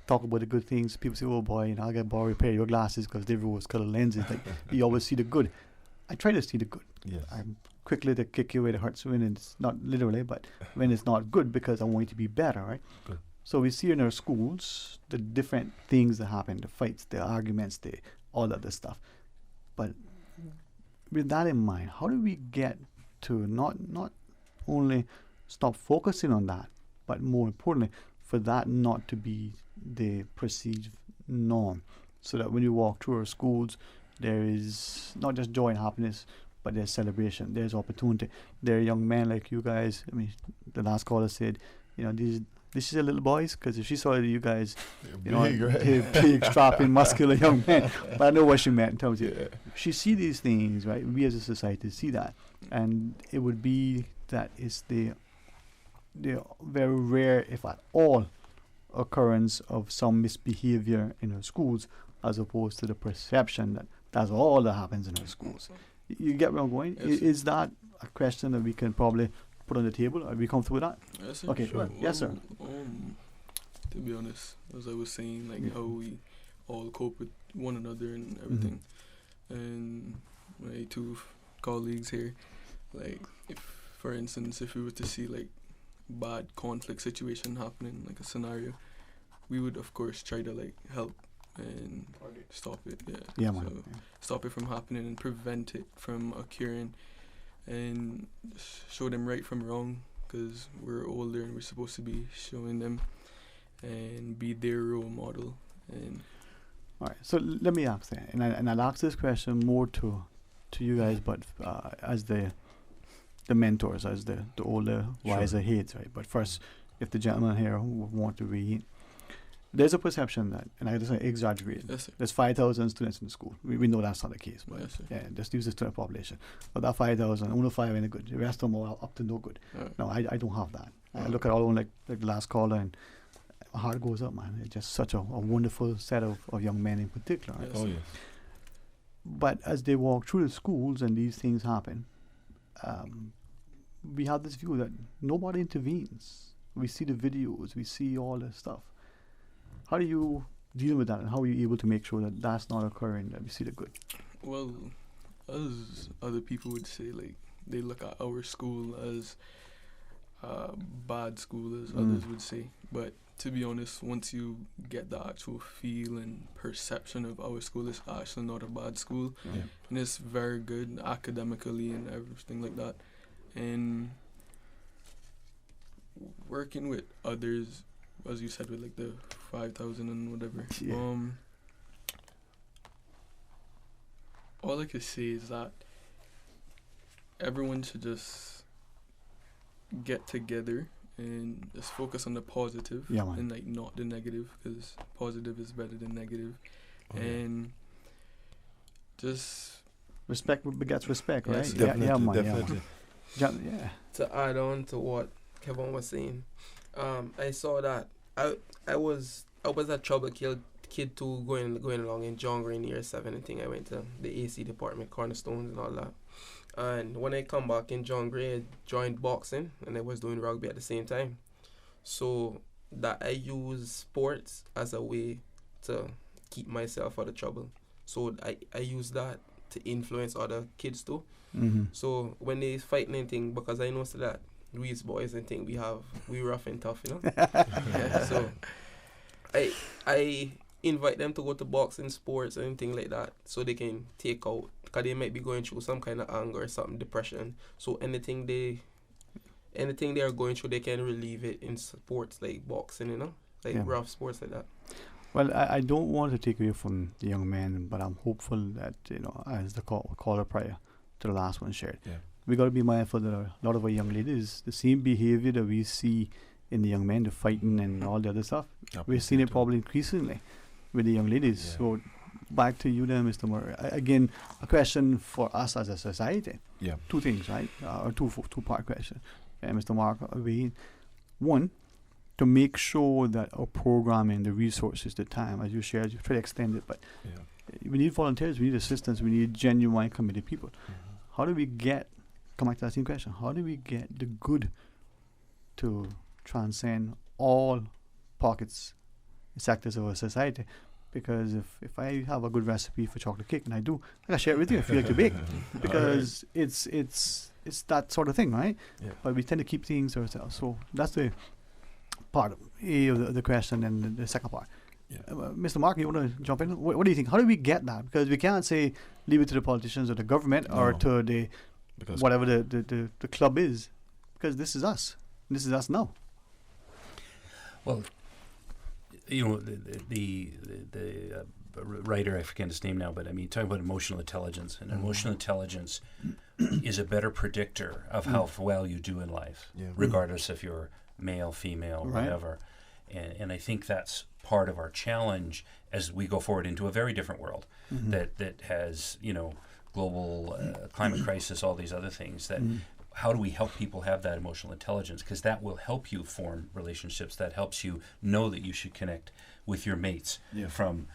talk about the good things, people say, "Oh boy, you know, I got to repair your glasses because they're rose-colored lenses." Like, you always see the good. I try to see the good. I'm quickly to kick you away the hurts when it's not literally, but when it's not good, because I want it to be better, right? Good. So we see in our schools the different things that happen, the fights, the arguments, all of this stuff. But with that in mind, how do we get to not only stop focusing on that, but more importantly, for that not to be the perceived norm, so that when you walk through our schools, there is not just joy and happiness, but there's celebration, there's opportunity. There are young men like you guys. I mean, the last caller said, you know, this is a little boys, because if she saw you guys, you know, big, strapping, muscular young men. But I know what she meant in terms of, she see these things, right? We as a society see that, and it would be that it's the very rare, if at all, occurrence of some misbehavior in our schools, as opposed to the perception that that's all that happens in our schools. You get where I'm going? Yes. Is that a question that we can probably put on the table? Are we comfortable with that? Yes, sir. Okay, Sure. yes, sir. To be honest, as I was saying, like how we all cope with one another and everything. And my two colleagues here, like, if, for instance, if we were to see like bad conflict situation happening, like a scenario, we would of course try to like help and stop it. Stop it from happening and prevent it from occurring, and show them right from wrong, because we're older and we're supposed to be showing them and be their role model. And all right, so let me ask that, and I'll ask this question more to you guys, but as the mentors, as the older, wiser heads, right? But first, if the gentleman here who want to read, there's a perception that, and I just exaggerate, there's 5,000 students in the school. We know that's not the case, but just use the student population. But that 5,000, only 5 ain't good. The rest of them are up to no good. No, I don't have that. I look at all of them like the last caller, and my heart goes up, man. It's just such a wonderful set of young men in particular. Right? Oh, yes. But as they walk through the schools and these things happen, we have this view that nobody intervenes. We see the videos, we see all this stuff. How do you deal with that, and how are you able to make sure that that's not occurring, that we see the good? Well, as other people would say, like, they look at our school as bad school, as others would say. But to be honest, once you get the actual feel and perception of our school, it's actually not a bad school. And it's very good academically and everything like that. And working with others, as you said, with like the 5,000 and whatever. All I could say is that everyone should just get together and just focus on the positive and like not the negative, because positive is better than negative. And just respect begets respect, right? Definitely. To add on to what Kevin was saying, I saw that I was a trouble kid too, going along in John Green year 7 and thing. I went to the AC department, Cornerstones and all that. And when I come back in John Gray, I joined boxing and I was doing rugby at the same time. So that I use sports as a way to keep myself out of trouble. So I use that to influence other kids too. So when they fighting anything, because I know that we as boys and thing, we rough and tough, you know. So I invite them to go to boxing, sports, or anything like that, so they can take out, because they might be going through some kind of anger or something, depression. So anything they are going through, they can relieve it in sports like boxing, you know, like rough sports like that. Well, I don't want to take away from the young men, but I'm hopeful that, you know, as the caller prior to the last one shared, we got to be mindful that a lot of our young ladies, the same behavior that we see in the young men, the fighting and all the other stuff, we're seeing it probably increasingly with the young ladies. So back to you then, Mr. Murray. Again, a question for us as a society. Two things, right? Or two-part question. Mr. Mark, one, to make sure that our programming, the resources, the time, as you shared, you try to extend it, but we need volunteers, we need assistance, we need genuine committed people. How do we come back to that same question, how do we get the good to transcend all pockets, sectors of our society? Because if I have a good recipe for chocolate cake, and I do, I can share it with you if you like to bake, because it's that sort of thing, right? But we tend to keep things to ourselves. So that's the part of the question, and the second part. Mr. Mark, you want to jump in? What do you think? How do we get that? Because we can't say leave it to the politicians or the government or to the whatever the club is, because this is us. This is us now. Well, you know, the writer, I forget his name now, but I mean, talking about emotional intelligence, and emotional intelligence is a better predictor of how well you do in life, regardless if you're male, female, whatever. And I think that's part of our challenge as we go forward into a very different world that has, you know, global climate crisis, all these other things. That how do we help people have that emotional intelligence? Because that will help you form relationships. That helps you know that you should connect with your mates from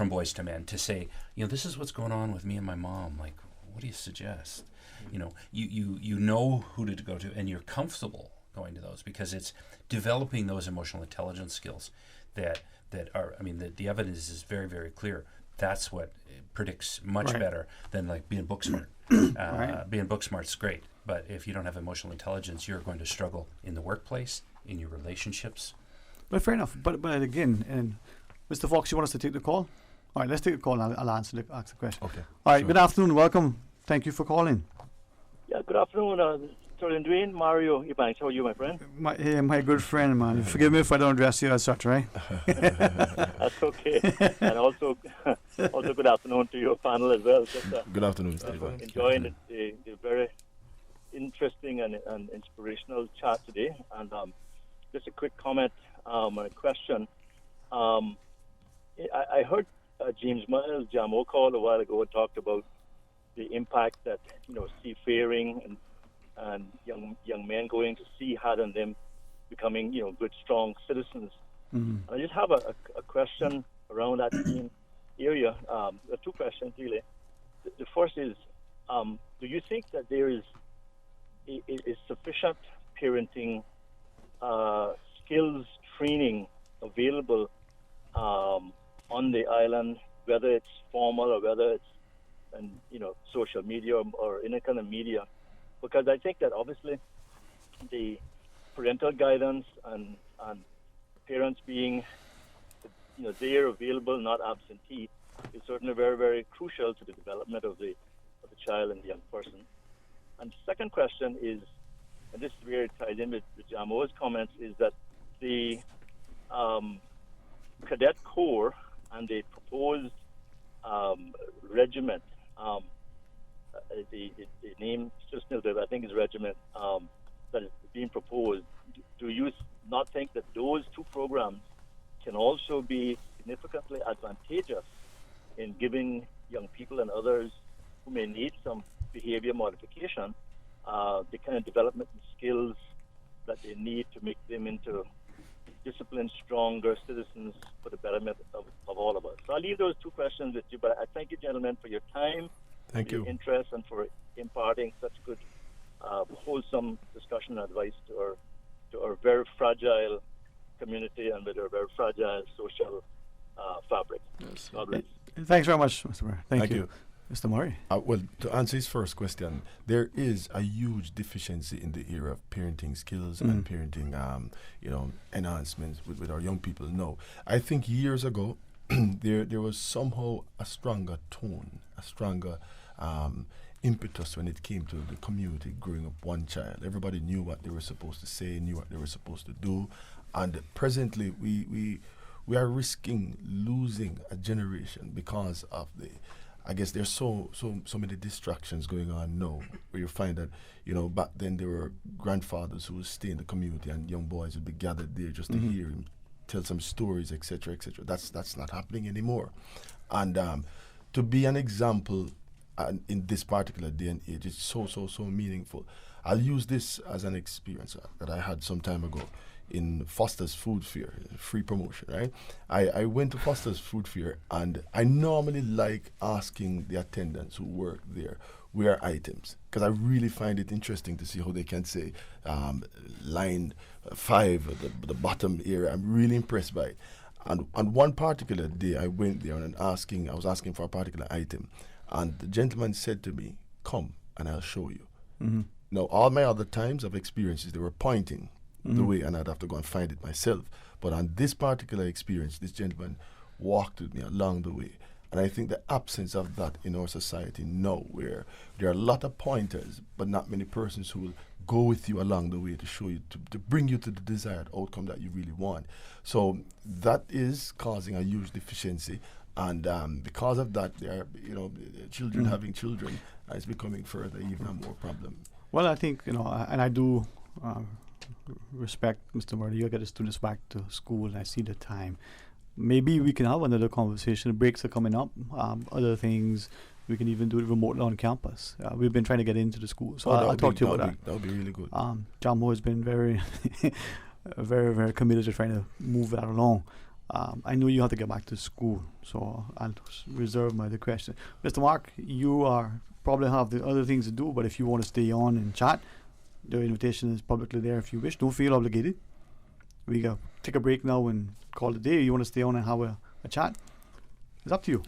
boys to men, to say, you know, this is what's going on with me and my mom. Like, what do you suggest? You know, you know who to go to, and you're comfortable going to those, because it's developing those emotional intelligence skills that are, I mean, the evidence is very, very clear. That's what predicts much better than like being book smart. Being book smart's great, but if you don't have emotional intelligence, you're going to struggle in the workplace, in your relationships. But fair enough. But again, and Mr. Fox, you want us to take the call? All right, let's take the call. And I'll ask the question. Okay. All right. Sure. Good afternoon. Welcome. Thank you for calling. Yeah. Good afternoon. Dwayne, Mario Ebanks. How are you, my friend? My good friend, man. Forgive me if I don't address you as such, right? That's okay. And also good afternoon to your panel as well. Just, good afternoon, Steve. Enjoying the very interesting and inspirational chat today. And just a quick comment and a question. I heard James Miles Jamo call a while ago and talked about the impact that, you know, seafaring and young men going to sea had on them becoming, you know, good, strong citizens. I just have a question around that same area. There are two questions, really. The first is, do you think that there is sufficient parenting skills training available on the island, whether it's formal or whether it's social media or any kind of media? Because I think that obviously the parental guidance and parents being, there available, not absentee, is certainly very, very crucial to the development of the child and the young person. And the second question is, and this is where it ties in with Jamo's comments, is that the cadet corps and the proposed regiment, the name just I think is regiment, that is being proposed. Do you not think that those two programs can also be significantly advantageous in giving young people and others who may need some behavior modification the kind of development and skills that they need to make them into disciplined, stronger citizens for the betterment of all of us? So I'll leave those two questions with you, but I thank you, gentlemen, for your time, thank you, your interest, and for imparting such good, wholesome discussion and advice to our very fragile community and with our very fragile social fabric. Yes. God bless. Thanks very much, Mr. Murray. Thank you. Mr. Murray. Well, to answer his first question, there is a huge deficiency in the area of parenting skills and parenting, enhancements with our young people. No, I think years ago there was somehow a stronger tone, a stronger impetus when it came to the community growing up one child. Everybody knew what they were supposed to say, knew what they were supposed to do, and presently we are risking losing a generation because of I guess there's so many distractions going on now, where you find that, back then there were grandfathers who would stay in the community and young boys would be gathered there just to hear him tell some stories, etc., etc. That's not happening anymore. And to be an example in this particular day and age, it's so meaningful. I'll use this as an experience that I had some time ago in Foster's Food Fair, free promotion, right? I went to Foster's Food Fair, and I normally like asking the attendants who work there where items, because I really find it interesting to see how they can say line 5, the bottom area. I'm really impressed by it. And on one particular day, I went there and I was asking for a particular item, and the gentleman said to me, "Come and I'll show you." Now, all my other times of experiences, they were pointing the way, and I'd have to go and find it myself. But on this particular experience, this gentleman walked with me along the way. And I think the absence of that in our society now, where there are a lot of pointers, but not many persons who will go with you along the way to show you, to bring you to the desired outcome that you really want. So that is causing a huge deficiency. And because of that, there are, children having children is becoming further even a more problem. Well, I think, and I do respect Mr. Murray. You get the students back to school, and I see the time. Maybe we can have another conversation. Breaks are coming up. Other things, we can even do it remotely on campus. We've been trying to get into the school, so I'll talk to you about that. That would be really good. Jamo has been very, very, very committed to trying to move that along. I know you have to get back to school, so I'll reserve my other question. Mr. Mark, you probably have the other things to do, but if you want to stay on and chat, the invitation is publicly there if you wish. Don't feel obligated. We can take a break now and call it a day. You want to stay on and have a chat? It's up to you.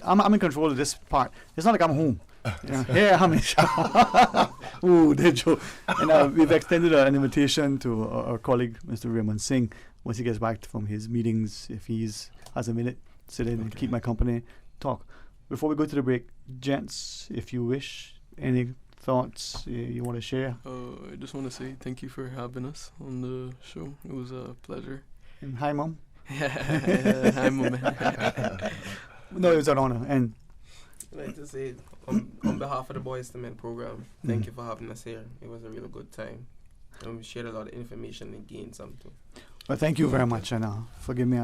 I'm in control of this part. It's not like I'm home. I'm in charge. Ooh, did you? And we've extended an invitation to our colleague, Mr. Raymond Singh, once he gets back from his meetings, if he has a minute, sit in and keep my company, talk. Before we go to the break, gents, if you wish, any thoughts you want to share? I just want to say thank you for having us on the show. It was a pleasure. And hi, Mom. Hi, Mom. No, it was an honor. And I'd like to say, on behalf of the Boys to Men program, thank you for having us here. It was a really good time. And we shared a lot of information and gained something. Well, thank you very much. And forgive me,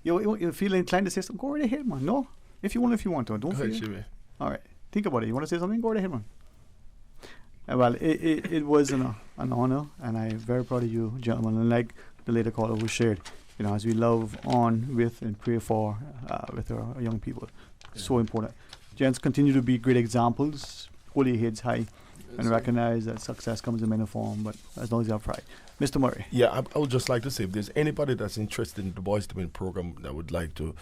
you feel inclined to say something? Go right ahead, man. No? If you want to. Don't feel it. All right. Think about it. You want to say something? Go right ahead, man. Well, it was an honor, and I'm very proud of you, gentlemen. And like the later caller who shared, as we love on with and pray for with our young people, so important. Gents, continue to be great examples. Hold your heads high. and recognize that success comes in many forms, but as long as you have pride. Mr. Murray. Yeah, I would just like to say, if there's anybody that's interested in the Boys to Win program that would like to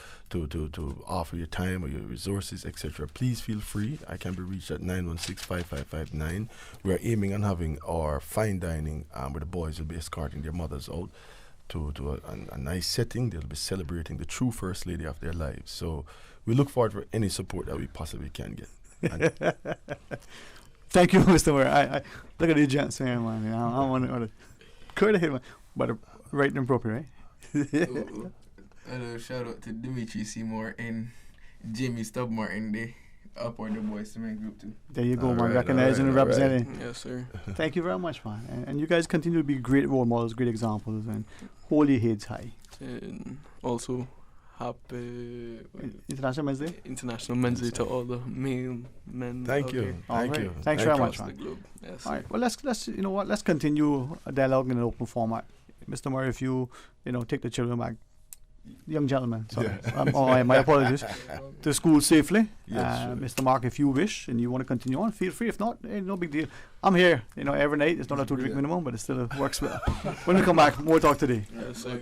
offer your time or your resources, etc., please feel free. I can be reached at 916-5559. We are aiming on having our fine dining where the boys will be escorting their mothers out to a nice setting. They'll be celebrating the true first lady of their lives. So we look forward for any support that we possibly can get. Thank you, Mr. Murray. I look at the gents here, man. I want to cut ahead, but right and appropriate, right? Hello, shout out to Dimitri Seymour and Jimmy Stubb Martin. They up on the Boys to Men group too. There you go, man. Recognizing and representing. Right. Yes, sir. Thank you very much, man. And you guys continue to be great role models, great examples, and hold your heads high. And also, happy International Men's Day. International Men's Day to all the male men. Thank you. Thank you. Thanks very much, man. Yes. All right. Well, let's you know what? Let's continue a dialogue in an open format. Mr. Murray, if you take the children back, young gentleman. Sorry, my apologies. To school safely. Yes, sure. Mr. Mark, if you wish and you want to continue on, feel free. If not, no big deal. I'm here. Every night. It's not a 2-drink minimum, but it still works well. When we come back, more talk today. Yes, sir.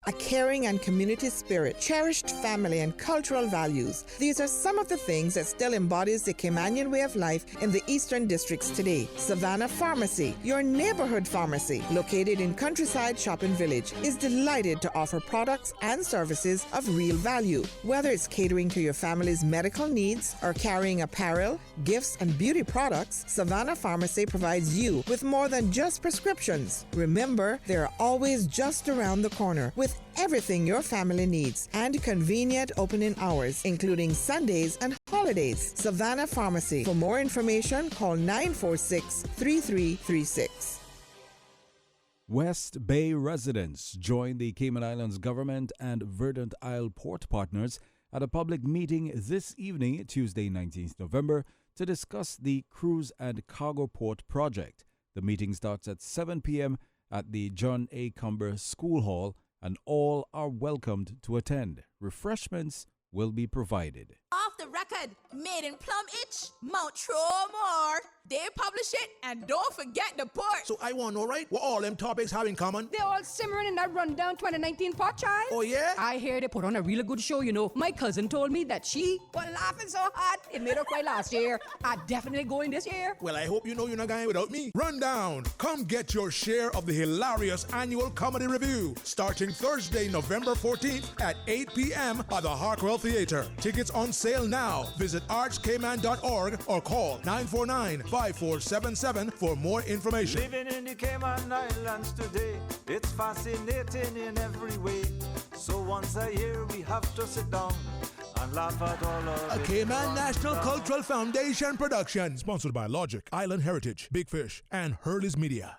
A caring and community spirit, cherished family and cultural values. These are some of the things that still embodies the Caymanian way of life in the Eastern Districts today. Savannah Pharmacy, your neighborhood pharmacy, located in Countryside Shopping Village, is delighted to offer products and services of real value. Whether it's catering to your family's medical needs or carrying apparel, gifts, and beauty products, Savannah Pharmacy provides you with more than just prescriptions. Remember, they're always just around the corner with everything your family needs and convenient opening hours, including Sundays and holidays. Savannah Pharmacy. For more information, call 946-3336. West Bay residents joined the Cayman Islands government and Verdant Isle Port partners at a public meeting this evening, Tuesday 19th November, to discuss the Cruise and Cargo Port project. The meeting starts at 7 p.m. at the John A. Cumber School Hall, and all are welcomed to attend. Refreshments will be provided. Off the record, made in Plum Itch, Mount Tromore. They publish it, and don't forget the port. So I want to know, right, what all them topics have in common? They're all simmering in that rundown 2019 pot, child. Oh, yeah? I hear they put on a really good show, My cousin told me that she was laughing so hard, it made her cry last year. I definitely going this year. Well, I hope you know you're not going without me. Rundown. Come get your share of the hilarious annual comedy review, starting Thursday, November 14th at 8 p.m. at the Harkwell Theater. Tickets on sale now. Visit archcayman.org or call 949-5477 for more information. Living in the Cayman Islands today, it's fascinating in every way. So once a year we have to sit down and laugh at all of A Cayman National Cultural Foundation production. Sponsored by Logic, Island Heritage, Big Fish, and Hurley's Media.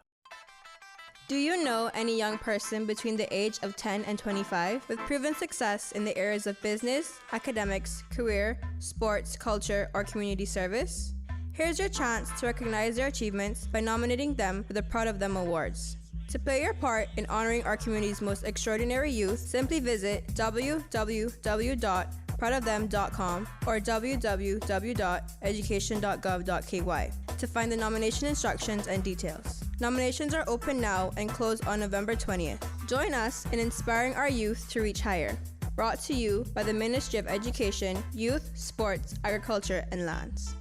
Do you know any young person between the age of 10 and 25 with proven success in the areas of business, academics, career, sports, culture, or community service? Here's your chance to recognize their achievements by nominating them for the Proud of Them Awards. To play your part in honoring our community's most extraordinary youth, simply visit www.proudofthem.com or www.education.gov.ky to find the nomination instructions and details. Nominations are open now and close on November 20th. Join us in inspiring our youth to reach higher. Brought to you by the Ministry of Education, Youth, Sports, Agriculture, and Lands.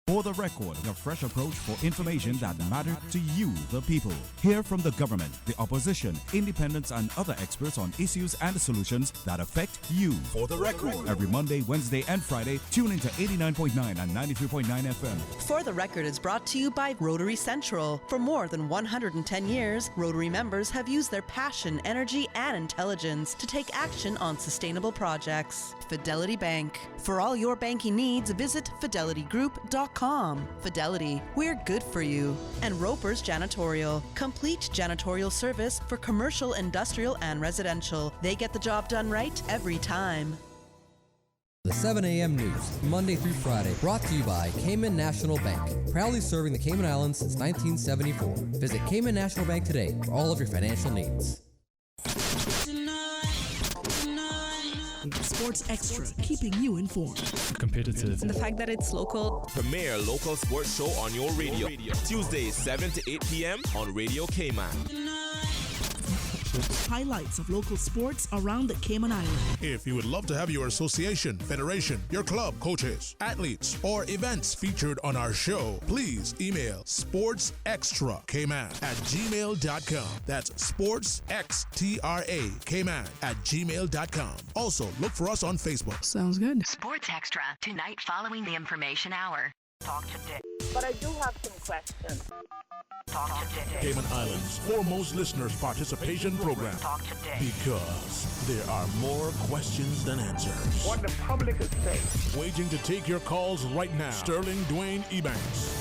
For the record, a fresh approach for information that matters to you, the people. Hear from the government, the opposition, independents, and other experts on issues and solutions that affect you. For the record. Every Monday, Wednesday, and Friday, tune into 89.9 and 93.9 FM. For the Record is brought to you by Rotary Central. For more than 110 years, Rotary members have used their passion, energy, and intelligence to take action on sustainable projects. Fidelity Bank. For all your banking needs, visit fidelitygroup.com. Fidelity, we're good for you. And Roper's Janitorial. Complete janitorial service for commercial, industrial, and residential. They get the job done right every time. The 7 a.m. News, Monday through Friday, brought to you by Cayman National Bank, proudly serving the Cayman Islands since 1974. Visit Cayman National Bank today for all of your financial needs. Sports Extra, keeping you informed. Competitive. And the fact that it's local. Premier local sports show on your radio. Tuesdays 7 to 8 p.m. on Radio Cayman. Highlights of local sports around the Cayman Islands. If you would love to have your association, federation, your club, coaches, athletes, or events featured on our show, please email sportsextracayman@gmail.com. That's sportsxtracayman@gmail.com. Also, look for us on Facebook. Sounds good. Sports Extra, tonight following the information hour. Talk today. But I do have some questions. Talk today. Cayman Islands' foremost listeners participation program. Talk today. Because there are more questions than answers. What the public is saying. Waiting to take your calls right now. Sterling Dwayne Ebanks.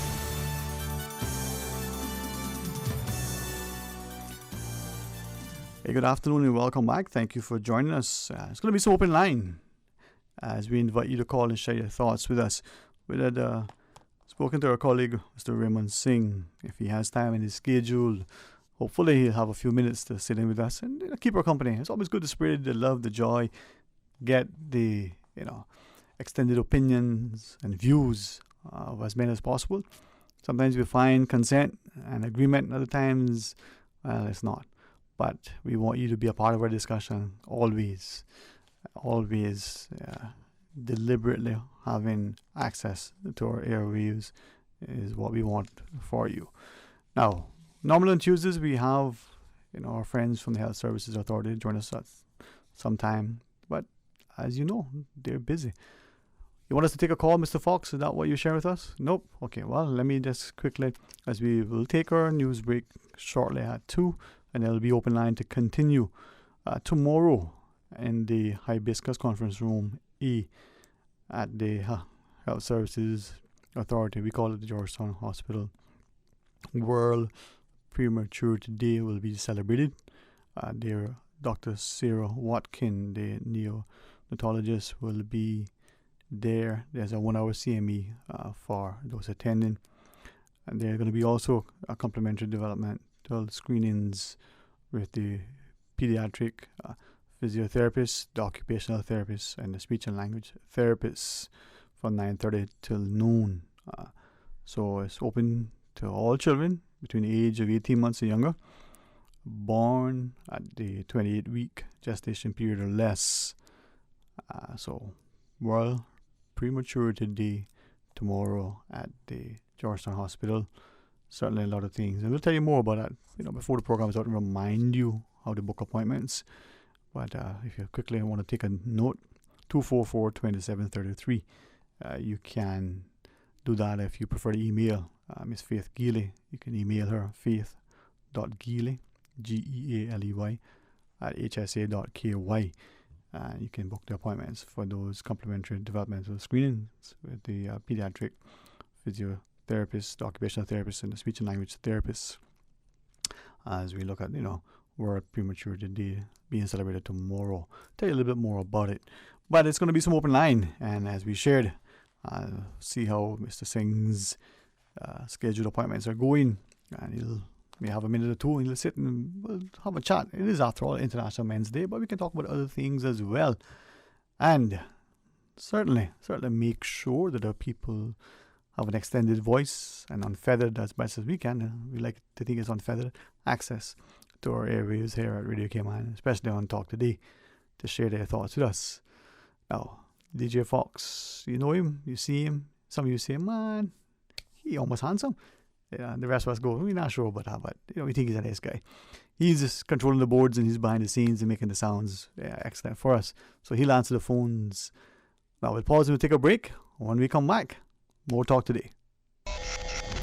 Hey, good afternoon and welcome back. Thank you for joining us. It's going to be some open line as we invite you to call and share your thoughts with us. We had spoken to our colleague, Mr. Raymond Singh. If he has time in his schedule, hopefully he'll have a few minutes to sit in with us and keep our company. It's always good to spread the love, the joy, get the extended opinions and views of as many as possible. Sometimes we find consent and agreement, other times, well, it's not. But we want you to be a part of our discussion always, deliberately having access to our airwaves is what we want for you. Now, normally on Tuesdays we have our friends from the Health Services Authority join us at some time, but as you know, they're busy. You want us to take a call, Mr. Fox? Is that what you share with us? Nope. Okay, well, let me just quickly, as we will take our news break shortly at 2, and there'll be open line to continue tomorrow in the Hibiscus Conference Room E at the Health Services Authority. We call it the Georgetown Hospital. World Prematurity Day will be celebrated. There, Dr. Sarah Watkin, the neonatologist, will be there. There's a 1-hour CME for those attending. And there are going to be also a complimentary developmental screenings with the pediatric physiotherapists, the occupational therapists, and the speech and language therapists from 9:30 till noon. So it's open to all children between the age of 18 months and younger, born at the 28-week gestation period or less. So World Prematurity Day tomorrow at the Georgetown Hospital. Certainly a lot of things. And we'll tell you more about that before the program is out and remind you how to book appointments. But if you quickly want to take a note, 244-2733. You can do that if you prefer to email Miss Faith Geely. You can email her faith.geely, Gealey, at hsa.ky. You can book the appointments for those complimentary developmental screenings with the pediatric physiotherapist, the occupational therapist, and the speech and language therapists as we look at, World Prematurity Day being celebrated tomorrow. Tell you a little bit more about it. But it's going to be some open line, and as we shared, see how Mr. Singh's scheduled appointments are going, and he'll may have a minute or two and he'll sit and we'll have a chat. It is, after all, International Men's Day, but we can talk about other things as well. And certainly make sure that our people have an extended voice and unfeathered as much as we can. We like to think it's unfeathered access to our airwaves here at Radio Cayman, especially on Talk Today, to share their thoughts with us. Now, DJ Fox, you know him, you see him. Some of you say, man, he almost handsome. And the rest of us go, we're not sure about that, but we think he's a nice guy. He's just controlling the boards and he's behind the scenes and making the sounds excellent for us. So he'll answer the phones. Now we'll pause and we'll take a break. When we come back, more Talk Today.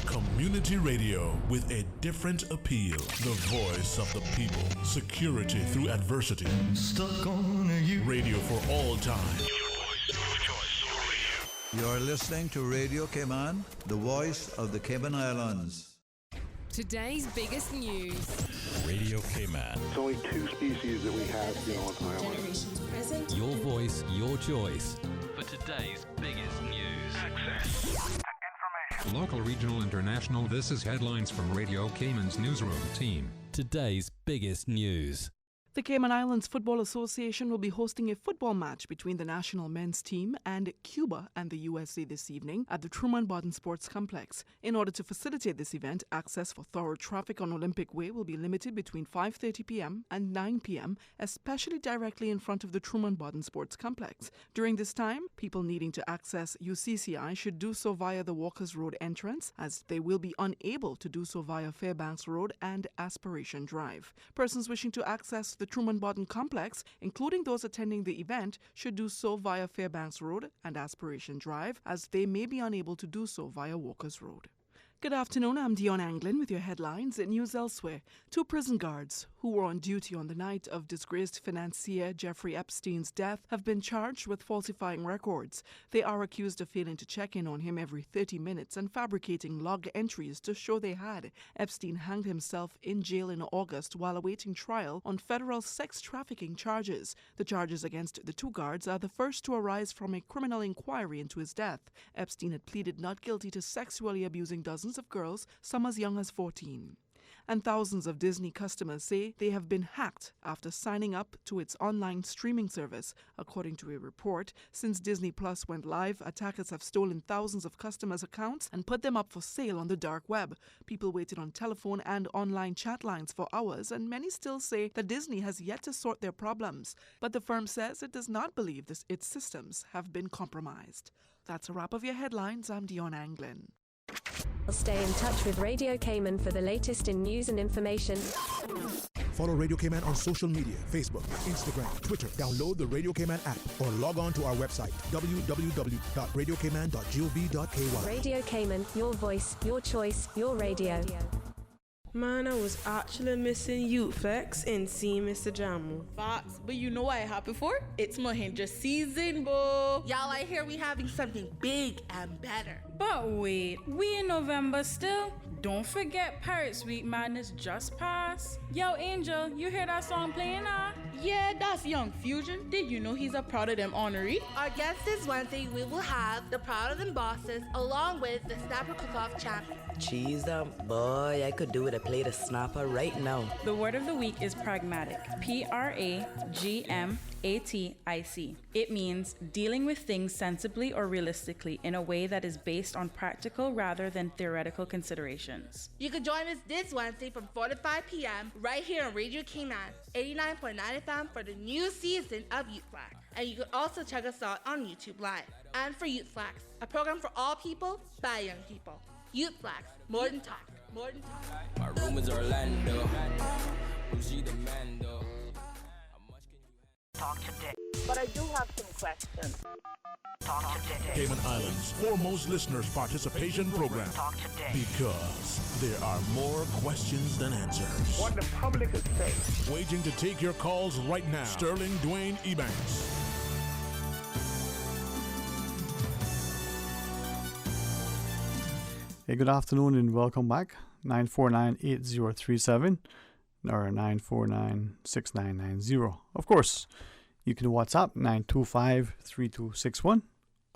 Community radio with a different appeal. The voice of the people. Security through adversity. Stuck on you. Radio for all time. You're listening to Radio Cayman, the voice of the Cayman Islands. Today's biggest news. Radio Cayman. It's only 2 species that we have here on the island. Generations present. Your voice, your choice. For today's biggest news. Access to information. Local, regional, international. This is headlines from Radio Cayman's newsroom team. Today's biggest news. The Cayman Islands Football Association will be hosting a football match between the national men's team and Cuba and the USA this evening at the Truman Bodden Sports Complex. In order to facilitate this event, access for thorough traffic on Olympic Way will be limited between 5:30 p.m. and 9 p.m., especially directly in front of the Truman Bodden Sports Complex. During this time, people needing to access UCCI should do so via the Walkers Road entrance, as they will be unable to do so via Fairbanks Road and Aspiration Drive. Persons wishing to access the Truman Bodden Complex, including those attending the event, should do so via Fairbanks Road and Aspiration Drive, as they may be unable to do so via Walkers Road. Good afternoon, I'm Dion Anglin with your headlines and news elsewhere. 2 prison guards who were on duty on the night of disgraced financier Jeffrey Epstein's death have been charged with falsifying records. They are accused of failing to check in on him every 30 minutes and fabricating log entries to show they had. Epstein hanged himself in jail in August while awaiting trial on federal sex trafficking charges. The charges against the 2 guards are the first to arise from a criminal inquiry into his death. Epstein had pleaded not guilty to sexually abusing dozens of girls, some as young as 14. And thousands of Disney customers say they have been hacked after signing up to its online streaming service. According to a report, since Disney Plus went live, attackers have stolen thousands of customers' accounts and put them up for sale on the dark web. People waited on telephone and online chat lines for hours, and many still say that Disney has yet to sort their problems. But the firm says it does not believe its systems have been compromised. That's a wrap of your headlines. I'm Dion Anglin. Stay in touch with Radio Cayman for the latest in news and information. Follow Radio Cayman on social media, Facebook, Instagram, Twitter. Download the Radio Cayman app or log on to our website, www.radiocayman.gov.ky. Radio Cayman, your voice, your choice, your radio. Man, I was actually missing Youth Flex and seeing Mr. Jamu. Facts, but you know what I happy for? It's Mahindra season, boo. Y'all, I hear we having something big and better. But wait, we in November still? Don't forget Pirates Week Madness just passed. Yo, Angel, you hear that song playing now? Yeah, that's Young Fusion. Did you know he's a Proud of Them honoree? Our guest this Wednesday, we will have the Proud of Them bosses along with the Snapper Cook-Off champion. Cheese boy, I could do with a plate of snapper right now. The word of the week is pragmatic. Pragmatic. It means dealing with things sensibly or realistically in a way that is based on practical rather than theoretical considerations. You can join us this Wednesday from 4 to 5 p.m. right here on Radio Cayman, 89.9 FM for the new season of Youth Flax. And you can also check us out on YouTube Live. And for Youth Flax, a program for all people by young people. Youth Flax, more than talk, more than talk. My room is Orlando. Bougie the Mando. Talk today. But I do have some questions. Talk today. Cayman Islands' foremost listeners' participation program. Talk today. Because there are more questions than answers. What the public is saying. Waiting to take your calls right now. Sterling Dwayne Ebanks. Hey, good afternoon and welcome back. 949-8037 or 949-6990. Of course, you can WhatsApp 925-3261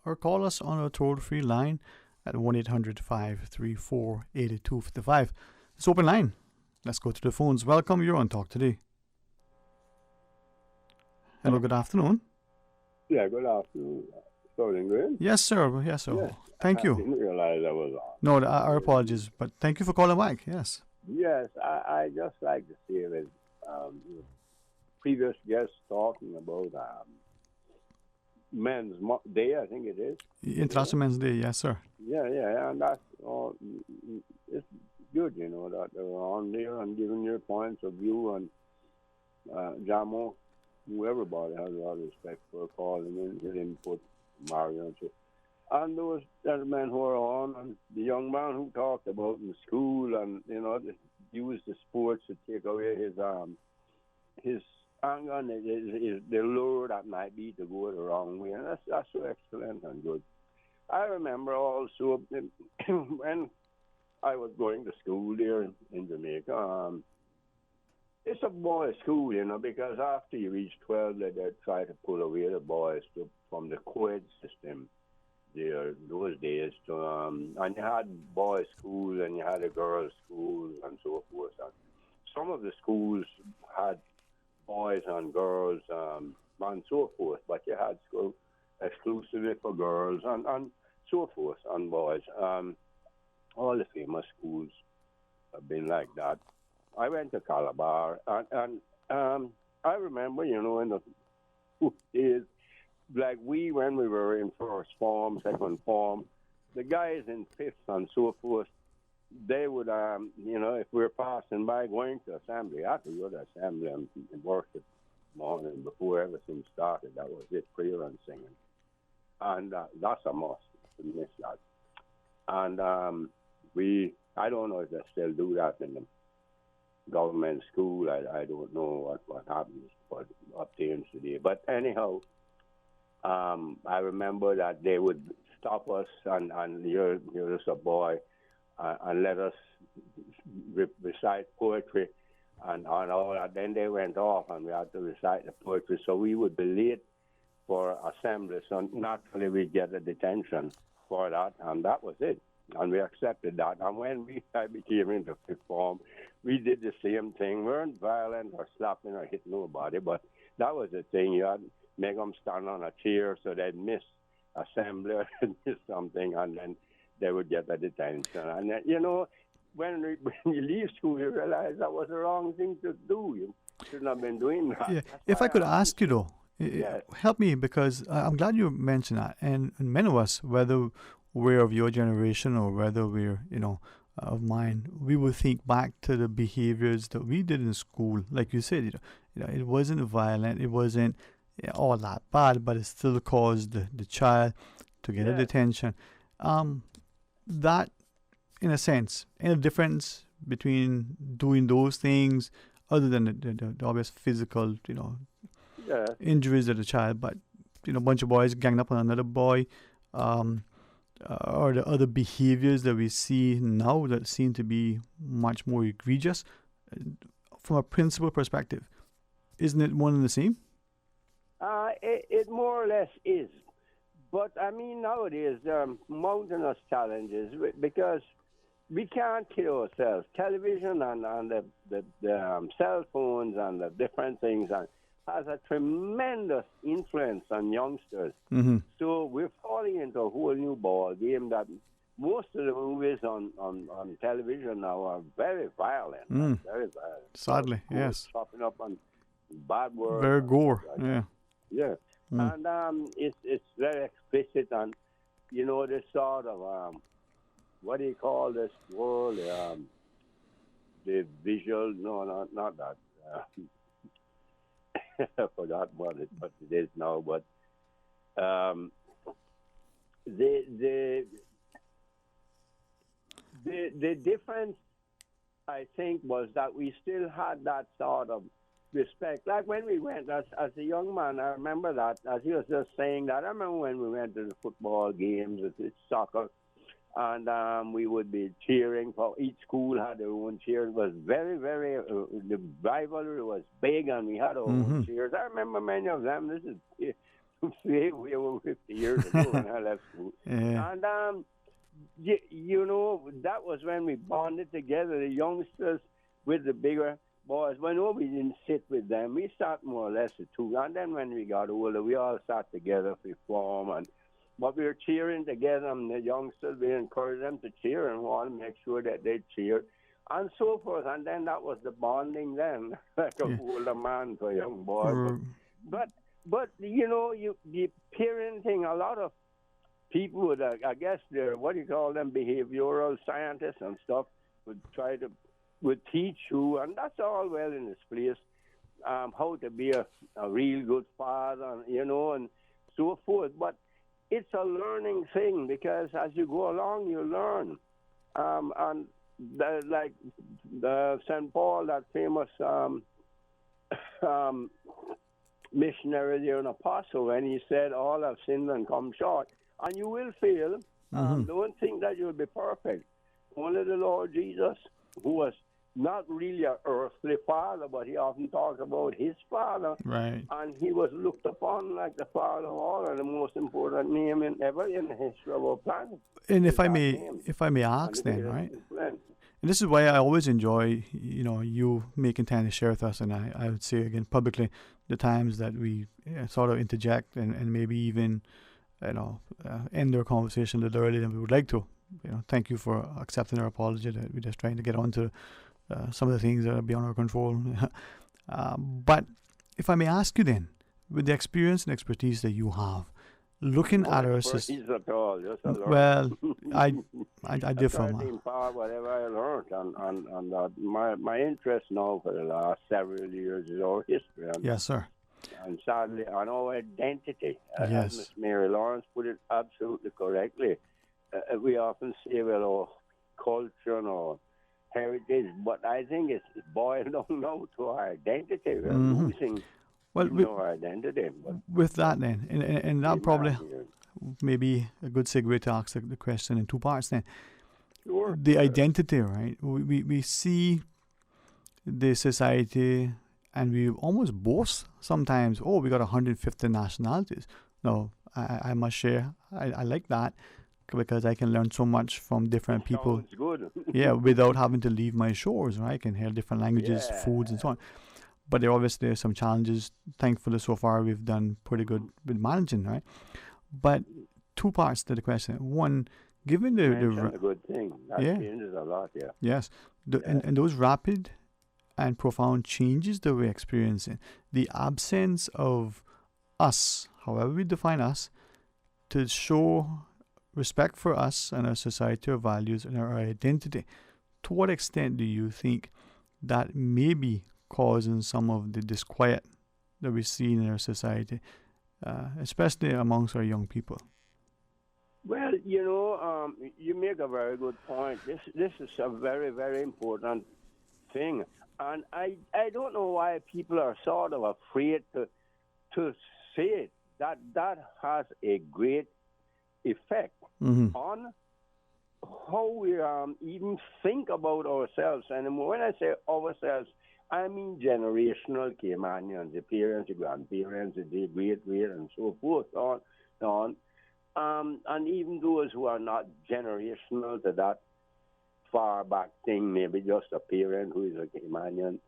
or call us on our toll-free line at 1-800-534-8255. It's open line. Let's go to the phones. Welcome, you're on Talk Today. Hello, good afternoon. Yeah, good afternoon. Good? Yes, sir. Yes, sir. Yes. Thank you. I didn't realize I was on. No, our apologies, but thank you for calling back. Yes. Yes, I just like to see with previous guests talking about Men's Day, I think it is. International Men's Day, yes, sir. Yeah, and that's all. It's good, that they're on there and giving your points of view, and Jamo, who everybody has a lot of respect for calling in his input, Mario, and those gentlemen who are on, and the young man who talked about in school, and use the sports to take away his anger and the lure that might be to go the wrong way, and that's so excellent and good. I remember also when I was going to school there in Jamaica. It's a boys' school, because after you reach 12, they try to pull away the boys from the co-ed system there those days. And you had boys' school and you had a girls' school and so forth. And some of the schools had boys and girls and so forth, but you had school exclusively for girls and so forth and boys. All the famous schools have been like that. I went to Calabar, and I remember, in the days, like when we were in first form, second form, the guys in fifth and so forth, they would, if we were passing by going to assembly, I could go to assembly and worship morning before everything started. That was it, prayer and singing. And that's a must, to miss that. And I don't know if they still do that in the government school. I don't know what happens, what obtains today. But anyhow, I remember that they would stop us and you're just a boy, and let us recite poetry and all that. Then they went off and we had to recite the poetry. So we would be late for assembly. So naturally we'd get a detention for that, and that was it. And we accepted that. And when I became into fifth form, we did the same thing. We weren't violent or slapping or hitting nobody, but that was the thing. You had to make them stand on a chair so they'd miss assembly or miss something, and then they would get a detention. And then, when you leave school, you realize that was the wrong thing to do. You shouldn't have been doing that. Yeah. If I could ask you, though, yes. Help me, because I'm glad you mentioned that. And many of us, whether we're of your generation or whether we're, of mine, we will think back to the behaviors that we did in school. Like you said, it wasn't violent, it wasn't all that bad, but it still caused the child to get a detention. That, in a sense, any difference between doing those things other than the obvious physical, injuries to the child, but a bunch of boys ganged up on another boy, or the other behaviors that we see now that seem to be much more egregious, from a principal perspective, isn't it one and the same? It more or less is. But, nowadays there are mountainous challenges because we can't kill ourselves. Television and the cell phones and the different things has a tremendous influence on youngsters. Mm-hmm. So we're falling into a whole new ball game that most of the movies on television now are very violent. Very violent. Sadly, yes. Chopping up on bad words. Very gore, Yeah. And it's very explicit, and this sort of what do you call this world? The visual? No, not that. I forgot what it is now, but the difference, I think, was that we still had that sort of respect. Like when we went as a young man, I remember that, as he was just saying that, I remember when we went to the football games, it's soccer, and we would be cheering for each school had their own cheers. It was very, very, the rivalry was big, and we had our own cheers. I remember many of them. This is way over 50 years ago when I left school. Yeah. And, that was when we bonded together, the youngsters with the bigger boys. When we didn't sit with them, we sat more or less at two. And then when we got older, we all sat together for form, but we were cheering together, and the youngsters, we encouraged them to cheer and want to make sure that they cheered, and so forth. And then that was the bonding then, like a older man to a young boy. But the parenting, a lot of people would, I guess they're, what do you call them, behavioral scientists and stuff, would teach you, and that's all well in its place, how to be a real good father, and so forth. But it's a learning thing, because as you go along, you learn. And like the St. Paul, that famous missionary there, an apostle, when he said, all have sinned and come short. And you will fail. Don't think that you'll be perfect. Only the Lord Jesus, who was not really an earthly father, but he often talks about his father. Right. And he was looked upon like the father of all, and the most important name ever in the history of our planet. And if I may ask then, right? And this is why I always enjoy, you making time to share with us. And I would say again publicly the times that we sort of interject and maybe even, end our conversation a little earlier than we would like to. Thank you for accepting our apology that we're just trying to get on to some of the things that are beyond our control. But if I may ask you then, with the experience and expertise that you have, looking at our system. Well, I differ. Whatever I learned, and my interest now for the last several years is our history. Yes, sir. And sadly, on our identity, yes. As Miss Mary Lawrence put it absolutely correctly, we often say, well, our culture and our heritage, but I think it's boiled down now to our identity. We're losing. Our identity. With that then, and that probably maybe a good segue to ask the question in two parts then. Sure. The identity, right? We see the society and we almost boast sometimes, we got 150 nationalities. No, I must share, I like that because I can learn so much from different people. Sounds good. Yeah, without having to leave my shores, right? I can hear different languages, foods and so on. But there are some challenges. Thankfully, so far, we've done pretty good with managing, right? But two parts to the question. One, given the a good thing. That changes a lot, yeah. Yes. And those rapid and profound changes that we're experiencing, the absence of us, however we define us, to show respect for us and our society, our values, and our identity. To what extent do you think that may be causing some of the disquiet that we see in our society, especially amongst our young people? Well, you make a very good point. This is a very, very important thing. And I don't know why people are sort of afraid to say it. That has a great effect on how we even think about ourselves anymore. When I say ourselves, I mean generational Caymanians, the parents, the grandparents, the great, and so forth, on. And even those who are not generational to that far back thing, maybe just a parent who is a Caymanian.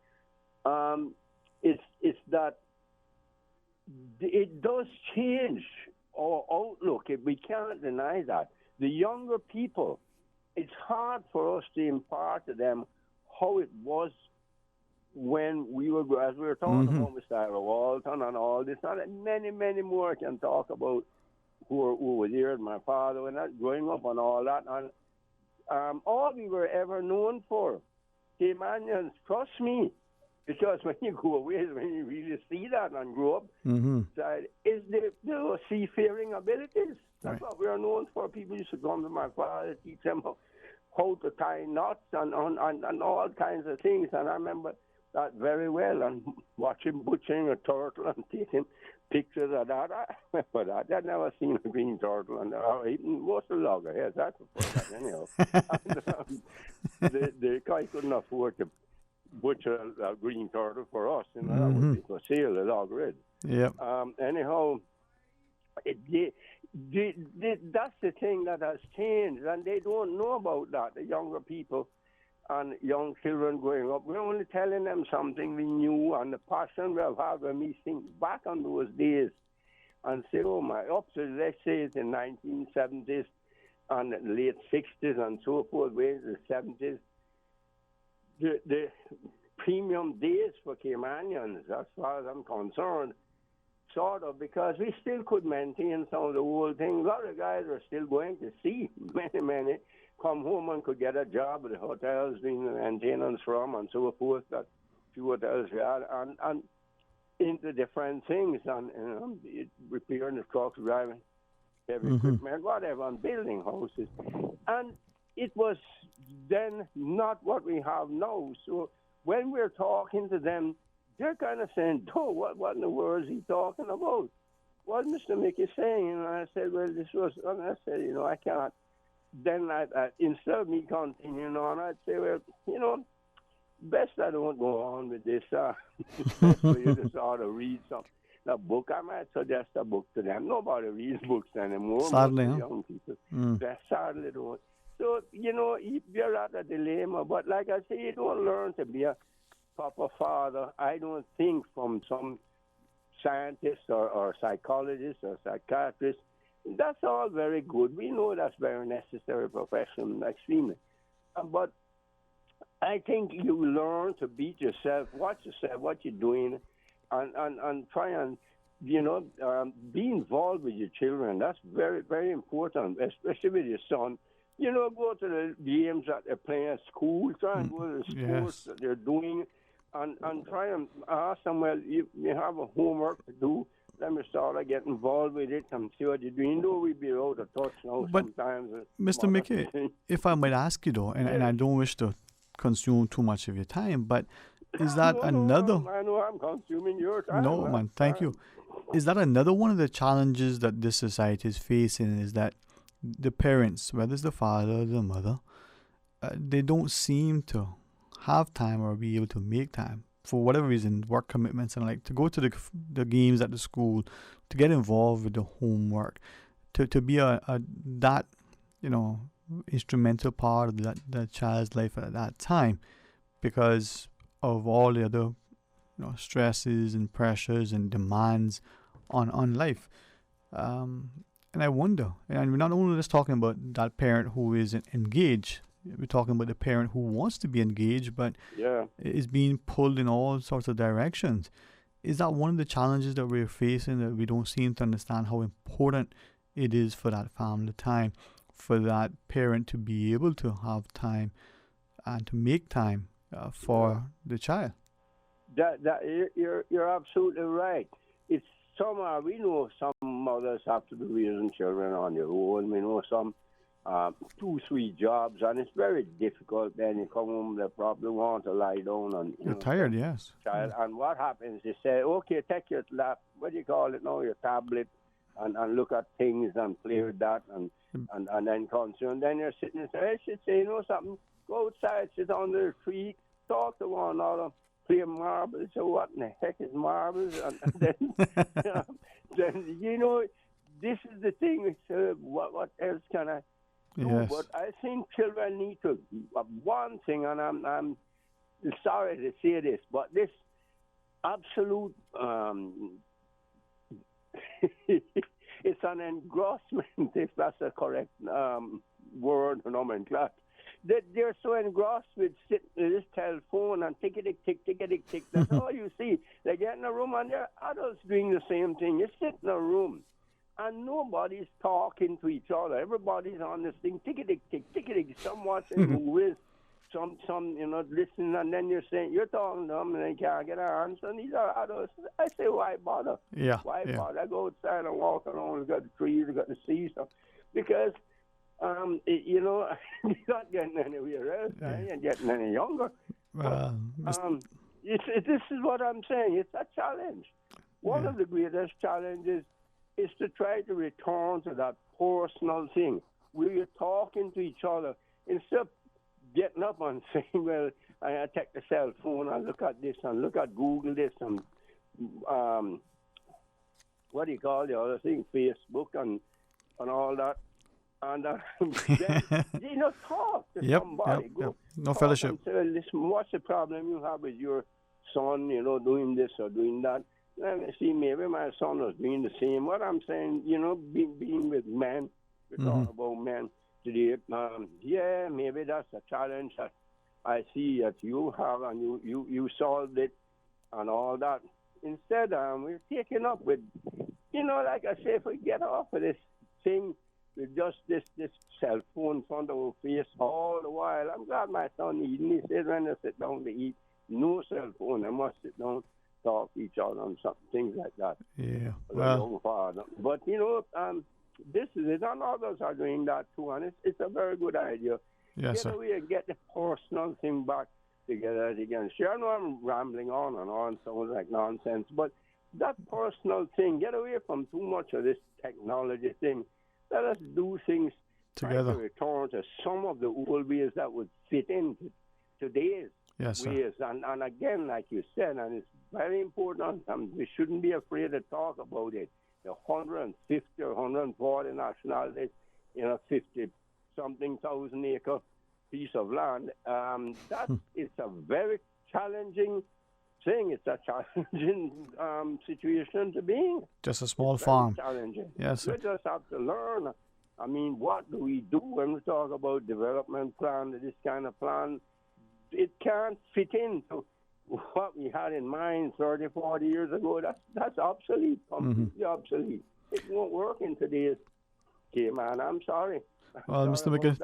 It's that it does change our outlook. We can't deny that. The younger people, it's hard for us to impart to them how it was when we were, as we were talking about Mr. Walton and all this, and many, many more can talk about who were there, my father, and that growing up and all that. And all we were ever known for, Caymanians, trust me, because when you go away, when you really see that and grow up, is the seafaring abilities. That's what we are known for. People used to come to my father to teach them how to tie knots and all kinds of things. And I remember that very well, and watching butchering a turtle and taking pictures of that. I remember that. I'd never seen a green turtle, and even most of the loggerheads, that's that anyhow. And, the guy couldn't afford to butcher a green turtle for us, that would be for sale, the loggerhead. Yep. Anyhow, that's the thing that has changed, and they don't know about that, the younger people and young children growing up. We're only telling them something we knew, and the passion we have had when we think back on those days and say, oh my, up to, let's say, the 1970s and the late 60s and so forth, way the 70s, the premium days for Caymanians, as far as I'm concerned, sort of, because we still could maintain some of the old things. A lot of guys are still going to sea. Many come home and could get a job at the hotels, doing the maintenance from and so forth, that few hotels we had, and into different things, and repairing the trucks, driving heavy equipment, whatever, and building houses. And it was then not what we have now. So when we're talking to them, they're kind of saying, oh, what in the world is he talking about? What Mr. Mickey saying? And I said, well, this was, and I said, I can't. Then I instead of me continuing on, I'd say, well, best I don't go on with this. Best for you to sort of read a book. I might suggest a book to them. Nobody reads books anymore. Sadly, young people. They sadly don't. So, you're at a dilemma. But like I say, you don't learn to be a proper father, I don't think, from some scientists or psychologists or psychiatrists. That's all very good. We know that's very necessary profession, extremely. But I think you learn to beat yourself, watch yourself, what you're doing, and try and, be involved with your children. That's very, very important, especially with your son. Go to the games that they're playing at school, try and go to the sports that they're doing, and try and ask them, well, you have a homework to do. Let me start to get involved with it and see what you're doing. Though we be out of touch now sometimes. Mr. Mickey, if I might ask you though, and I don't wish to consume too much of your time, but is that another... I know I'm consuming your time. No, man, thank you. Is that another one of the challenges that this society is facing, is that the parents, whether it's the father or the mother, they don't seem to have time or be able to make time for whatever reason, work commitments and like to go to the games at the school, to get involved with the homework, to be that instrumental part of that child's life at that time, because of all the other stresses and pressures and demands on life. And I wonder, and we're not only just talking about that parent who is engaged, we're talking about the parent who wants to be engaged but is being pulled in all sorts of directions. Is that one of the challenges that we're facing, that we don't seem to understand how important it is for that family time, for that parent to be able to have time and to make time for the child? You're absolutely right. It's we know some mothers have to be raising children on their own. We know some 2-3 jobs, and it's very difficult. Then you come home, they probably want to lie down and you're tired, yes. Child, and what happens? They say, "Okay, take your what do you call it now? Your tablet, and look at things and play with that, and then concern. Then you're sitting and say, I should say, something. Go outside, sit under the tree, talk to one another." Play marbles. So what in the heck is marbles? And then, then this is the thing. What else can I do? Yes. But I think children need to one thing, and I'm sorry to say this, but this absolute it's an engrossment, if that's a correct word or nomenclature. They're so engrossed with sitting with this telephone and tick. That's all you see. They get in a room and they're adults doing the same thing. You sit in a room and nobody's talking to each other. Everybody's on this thing, tick. Some watching movies, some listening, and then you're talking to them and they can't get an answer. And these are adults. I say, why bother? Why bother? Go outside and walk around. We've got the trees, we've got the sea stuff. Because you're not getting anywhere else. I ain't getting any younger. This is what I'm saying. It's a challenge. One of the greatest challenges is to try to return to that personal thing where you're talking to each other instead of getting up and saying, well, I take the cell phone and look at this and look at Google this and what do you call the other thing, Facebook and all that. And then, talk to somebody. Go no fellowship. And say, listen, what's the problem you have with your son, doing this or doing that? Let me see, maybe my son was doing the same. What I'm saying, being with men, we're talking about men today. Maybe that's a challenge that I see that you have and you solved it and all that. Instead, we're taking up with, like I say, if we get off of this thing, with just this cell phone in front of our face all the while. I'm glad my son eating. He said when they sit down to eat, no cell phone. They must sit down, talk to each other and something, things like that. Yeah. Well. Father. But, this is it. And others are doing that too. And it's a very good idea. Yes, Get away and get the personal thing back together again. Sure, I know I'm rambling on and on, sounds like nonsense. But that personal thing, get away from too much of this technology thing. Let us do things together. To return to some of the old ways that would fit into today's ways. And again, like you said, and it's very important, we shouldn't be afraid to talk about it. The 150 or 140 nationalities, 50 something 1,000-acre piece of land. That is a very challenging thing. It's a challenging situation to be in. Just a small It's farm. very challenging. Yes, sir. We just have to learn. I mean, what do we do when we talk about development plan, this kind of plan? It can't fit into what we had in mind 30, 40 years ago. That's obsolete, completely obsolete. It won't work in today's Cayman. I'm sorry. Well, Mr. McGill,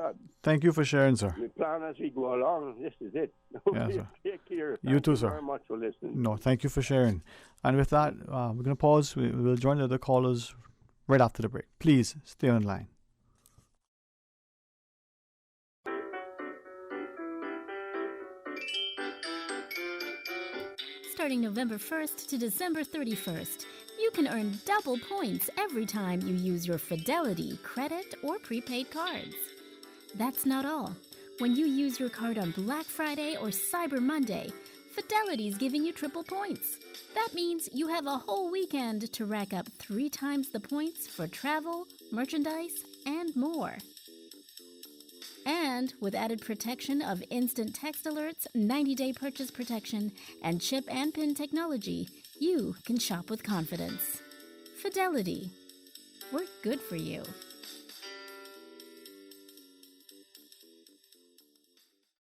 thank you for sharing, sir. We plan as we go along. This is it. Yes, sir. Take care. You too, sir. Thank you very much for listening. No, thank you for sharing. And with that, we're going to pause. We'll join the other callers right after the break. Please stay on line. Starting November 1st to December 31st, you can earn double points every time you use your Fidelity credit or prepaid cards. That's not all. When you use your card on Black Friday or Cyber Monday, Fidelity's giving you triple points. That means you have a whole weekend to rack up 3 times the points for travel, merchandise, and more. And with added protection of instant text alerts, 90-day purchase protection, and chip and PIN technology, you can shop with confidence. Fidelity. We're good for you.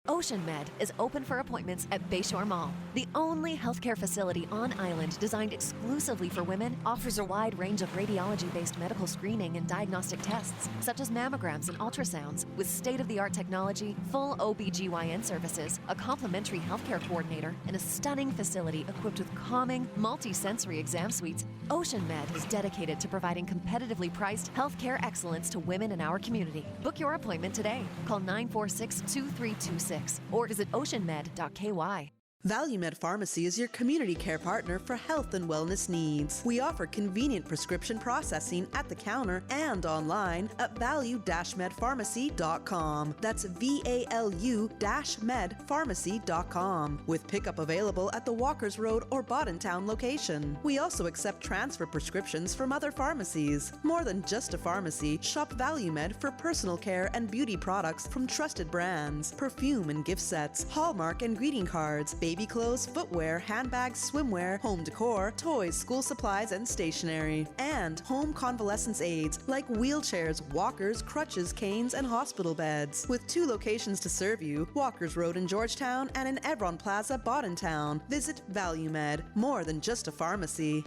Ocean Med is open for appointments at Bayshore Mall. The only healthcare facility on island designed exclusively for women offers a wide range of radiology-based medical screening and diagnostic tests, such as mammograms and ultrasounds, with state-of-the-art technology, full OBGYN services, a complimentary healthcare coordinator, and a stunning facility equipped with calming, multi-sensory exam suites. Ocean Med is dedicated to providing competitively priced healthcare excellence to women in our community. Book your appointment today. Call 946-2326. Or visit oceanmed.ky. ValueMed Pharmacy is your community care partner for health and wellness needs. We offer convenient prescription processing at the counter and online at value-medpharmacy.com. That's VALU-medpharmacy.com. With pickup available at the Walkers Road or Boddentown location. We also accept transfer prescriptions from other pharmacies. More than just a pharmacy, shop ValueMed for personal care and beauty products from trusted brands, perfume and gift sets, Hallmark and greeting cards, baby clothes, footwear, handbags, swimwear, home decor, toys, school supplies, and stationery. And home convalescence aids like wheelchairs, walkers, crutches, canes, and hospital beds. With 2 locations to serve you, Walkers Road in Georgetown and in Evron Plaza, Boddentown. Visit ValueMed, more than just a pharmacy.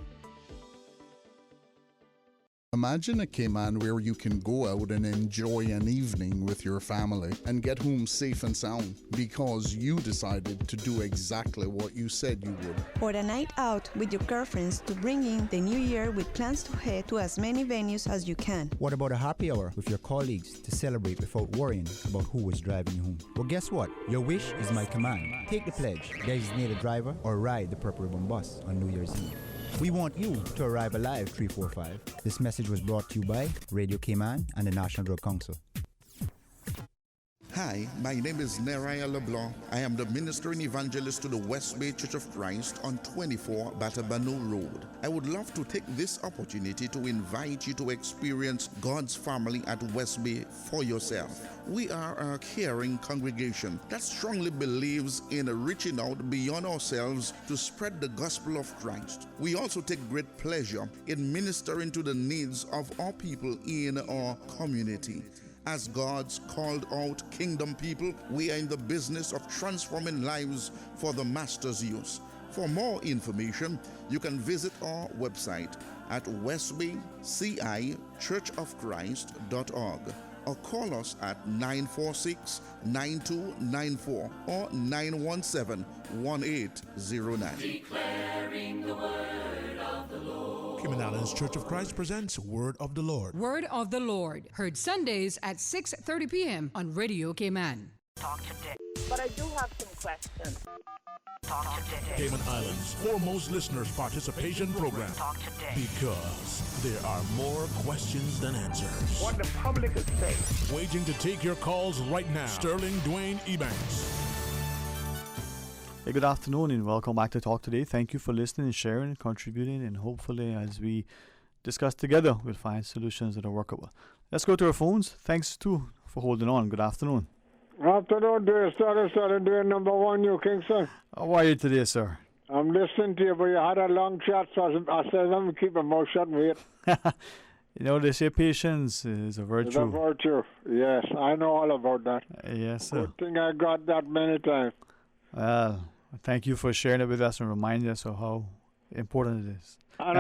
Imagine a Cayman where you can go out and enjoy an evening with your family and get home safe and sound because you decided to do exactly what you said you would. Or a night out with your girlfriends to bring in the new year with plans to head to as many venues as you can. What about a happy hour with your colleagues to celebrate without worrying about who was driving you home? Well, guess what? Your wish is my command. Take the pledge, designate a driver, or ride the Purple Ribbon bus on New Year's Eve. We want you to arrive alive, 345. This message was brought to you by Radio Cayman and the National Drug Council. Hi, my name is Neraya LeBlanc. I am the minister and evangelist to the West Bay Church of Christ on 24 Batabano Road. I would love to take this opportunity to invite you to experience God's family at West Bay for yourself. We are a caring congregation that strongly believes in reaching out beyond ourselves to spread the gospel of Christ. We also take great pleasure in ministering to the needs of our people in our community. As God's called out kingdom people, we are in the business of transforming lives for the Master's use. For more information, you can visit our website at westbaycichurchofchrist.org or call us at 946-9294 or 917-1809. Declaring the word of the Lord. Cayman Islands Church of Christ presents Word of the Lord. Word of the Lord, heard Sundays at 6:30 p.m. on Radio Cayman. Talk today. But I do have some questions. Talk today. Cayman Islands' foremost listeners participation program. Talk today. Because there are more questions than answers. What the public is saying. Waging to take your calls right now. Sterling Dwayne Ebanks. Hey, good afternoon and welcome back to Talk Today. Thank you for listening, sharing, contributing, and hopefully as we discuss together, we'll find solutions that are workable. Let's go to our phones. Thanks to for holding on. Good afternoon. Afternoon, dear sir, doing number one, you Kingston. How are you today, sir? I'm listening to you, but you had a long chat, so I said, let me keep my mouth shut and wait. You know, they say patience is a virtue. It's a virtue, yes. I know all about that. Yes, sir. Good thing I got that many times. Well, thank you for sharing it with us and reminding us of how important it is. And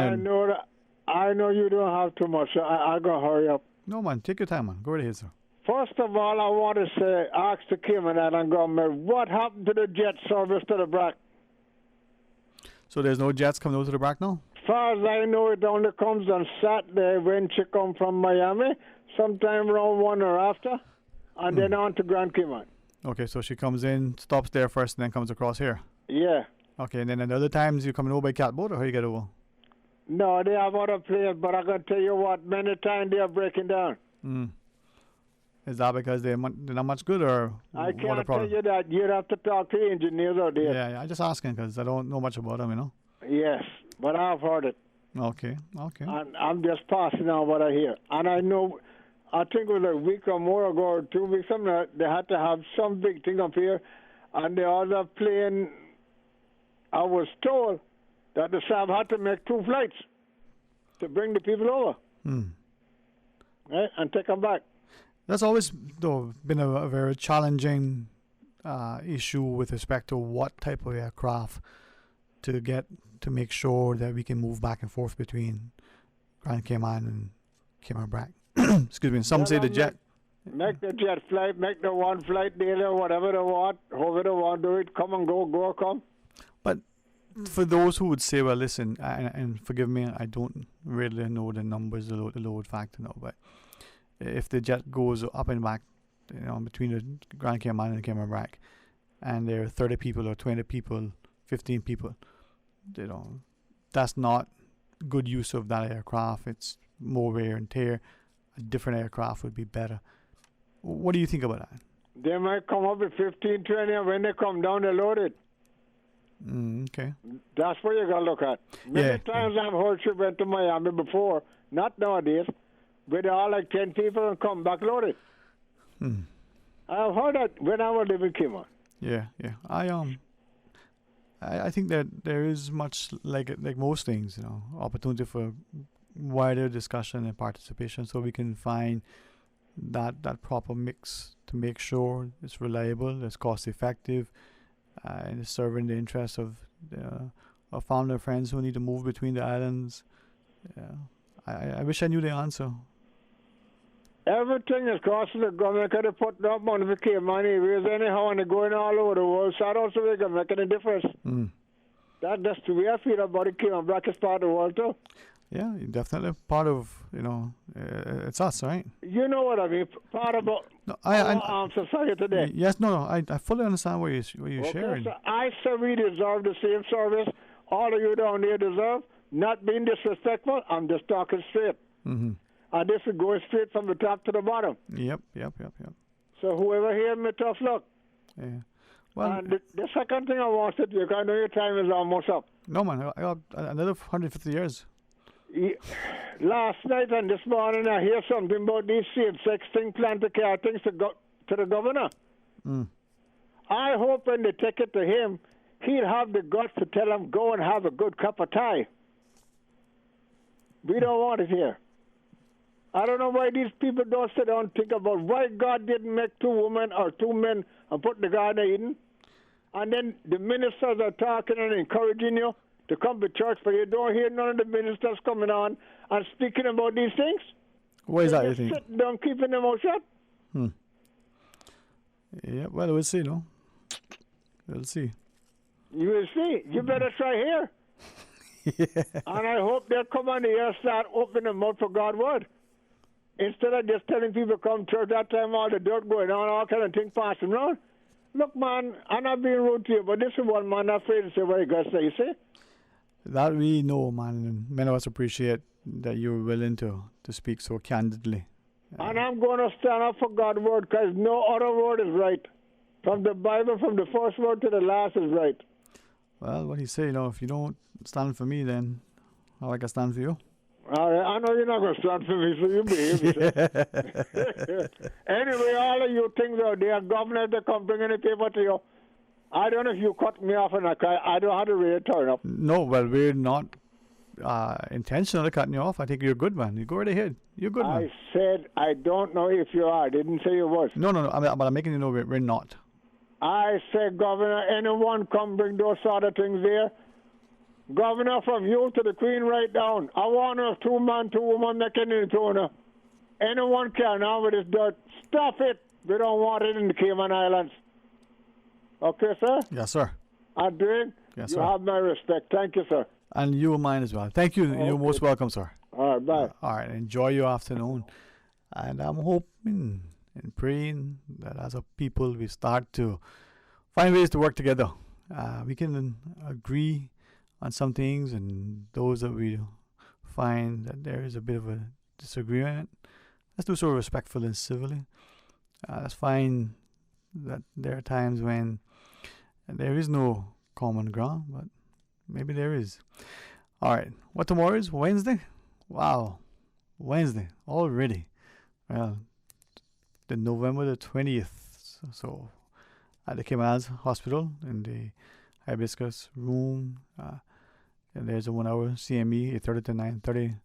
I know you don't have too much, so I'm going to hurry up. No, man, take your time, man. Go right ahead, sir. First of all, I want to say, ask the Cayman Island government, what happened to the jet service to the BRAC? So there's no jets coming out to the BRAC now? As far as I know, it only comes on Saturday when she comes from Miami, sometime around 1 or after, and then on to Grand Cayman. Okay, so she comes in, stops there first, and then comes across here? Yeah. Okay, and then at other times you coming over by catboat, or how you get over? No, they have other planes, but I can tell you what, many times they are breaking down. Is that because they're not much good, or I what can't the tell problem? you that. You'd have to talk to the engineers out there. Yeah, I'm just asking because I don't know much about them, you know? Yes, but I've heard it. Okay. And I'm just passing on what I hear. And I know, I think it was a week or more ago, or 2 weeks, something, they had to have some big thing up here, and the other plane, I was told that the SAB had to make 2 flights to bring the people over. Right, and take them back. That's always, though, been a very challenging issue with respect to what type of aircraft to make sure that we can move back and forth between Grand Cayman and Cayman Brac. Excuse me. And some say the jet. Make the jet flight, make the one flight daily, whatever they want, however they want to do it, come and go, come. But for those who would say, well, listen, and forgive me, I don't really know the numbers, the load factor now, but if the jet goes up and back, you know, between the Grand Cayman and Cayman Brac, and there are 30 people or 20 people, 15 people, you know, that's not good use of that aircraft. It's more wear and tear. A different aircraft would be better. What do you think about that? They might come up with 15, 20, and when they come down, they load it. Okay. That's what you got to look at. Many times I've heard she went to Miami before, not nowadays, with all like 10 people and come back loaded. I've heard that when I was living in Cayman. Yeah. I think that there is much like most things, you know, opportunity for wider discussion and participation, so we can find that proper mix to make sure it's reliable, it's cost effective, and it's serving the interests of our family and friends who need to move between the islands. I wish I knew the answer. Everything is costing the government. Could have put up money for Cayman anyways anyhow, and they're going all over the world, so I don't see they're making a difference. That's the way I feel about it. Cayman Brac is part of the world too. Yeah, definitely part of, you know, it's us, right? You know what I mean? Part of our society today. Yes, I fully understand what you're sharing. So I say we deserve the same service all of you down there deserve. Not being disrespectful, I'm just talking straight. And this is going straight from the top to the bottom. Yep. So whoever hears me, tough luck. Yeah. Well, and the second thing I want to do, I know your time is almost up. No, man, I got another 150 years. Last night and this morning I hear something about these same-sex thing plan to carry things to the governor. I hope when they take it to him, he'll have the guts to tell him, go and have a good cup of tea. We don't want it here. I don't know why these people don't sit down and think about why God didn't make 2 women or 2 men and put the Garden of Eden. And then the ministers are talking and encouraging you to come to church, but you don't hear none of the ministers coming on and speaking about these things. What is that, you think? Sitting down, keeping them mouth shut. Yeah, well, we'll see, no? We'll see. You will see. You better try here. And I hope they'll come on the air and start opening them up for God's word. Instead of just telling people come to church that time, all the dirt going on, all kind of things passing around. Look, man, I'm not being rude to you, but this is one man not afraid to say what he got to say, you see? That we know, man, and many of us appreciate that you're willing to speak so candidly. And I'm going to stand up for God's word, because no other word is right. From the Bible, from the first word to the last is right. Well, what do you say, if you don't stand for me, then how I can stand for you? All right, I know you're not going to stand for me, so you behave yourself. Anyway, all of you things out there, governor, they come bring any paper to you. I don't know if you cut me off and I don't have to really turn up. No, well, we're not intentionally cutting you off. I think you're a good man. You go right ahead. You're a good man. I said I don't know if you are. I didn't say you was. No. But I'm making you know we're not. I said, Governor, anyone come bring those sort of things there. Governor, from you to the Queen right down. I want a 2-man, 2-woman making it to anyone can now with this dirt. Stop it. We don't want it in the Cayman Islands. Okay, sir? Yes, sir. Adrian, yes, you sir. have my respect. Thank you, sir. And you mine as well. Thank you. Okay. You're most welcome, sir. All right, bye. All right, enjoy your afternoon. And I'm hoping and praying that as a people we start to find ways to work together. We can agree on some things, and those that we find that there is a bit of a disagreement, let's do so respectfully and civilly. Let's find that there are times when there is no common ground, but maybe there is. All right, what tomorrow is? Wednesday? Wow, Wednesday already. Well, the November the 20th. So at the Cayman Islands Hospital in the Hibiscus room, and there's a 1-hour CME, 8:30 to 9:30.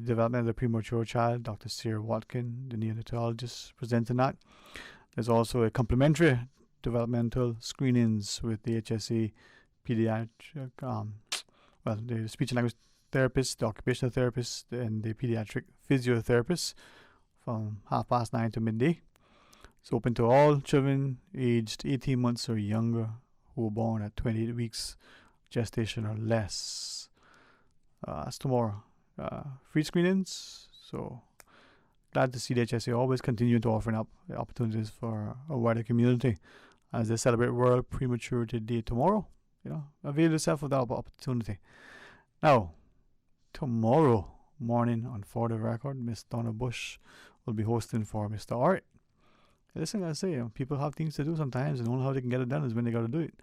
Development of the premature child, Dr. Sarah Watkin, the neonatologist, presenting that. There's also a complimentary developmental screenings with the HSA pediatric, the speech and language therapist, the occupational therapist, and the pediatric physiotherapist from 9:30 to midday. It's open to all children aged 18 months or younger who were born at 28 weeks gestation or less. That's tomorrow. Free screenings. So glad to see the HSA always continue to offering up opportunities for a wider community as they celebrate World Prematurity Day tomorrow. Avail yourself of that opportunity. Now, tomorrow morning on For the Record, Miss Donna Bush will be hosting for Mr. Art. Listen, I say, people have things to do sometimes, and the only how they can get it done is when they got to do it.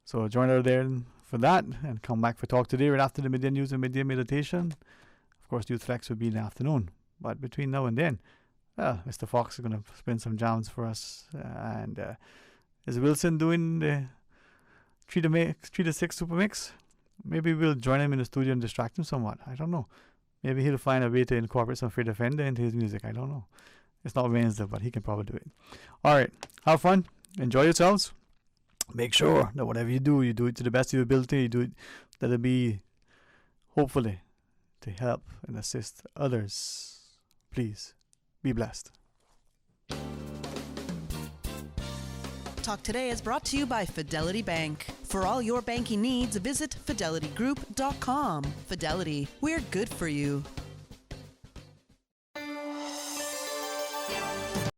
So join her there for that, and come back for Talk Today right after the midday news and midday meditation. Of course, Youth Flex will be in the afternoon. But between now and then, Mr. Fox is going to spin some jams for us. And is Wilson doing the 3 to 6 Super Mix? Maybe we'll join him in the studio and distract him somewhat. I don't know. Maybe he'll find a way to incorporate some Fred Defender into his music. I don't know. It's not Wednesday, but he can probably do it. All right. Have fun. Enjoy yourselves. Make sure that whatever you do it to the best of your ability. You do it that it'll be, hopefully, to help and assist others. Please, be blessed. Talk Today is brought to you by Fidelity Bank. For all your banking needs, visit fidelitygroup.com. Fidelity, we're good for you.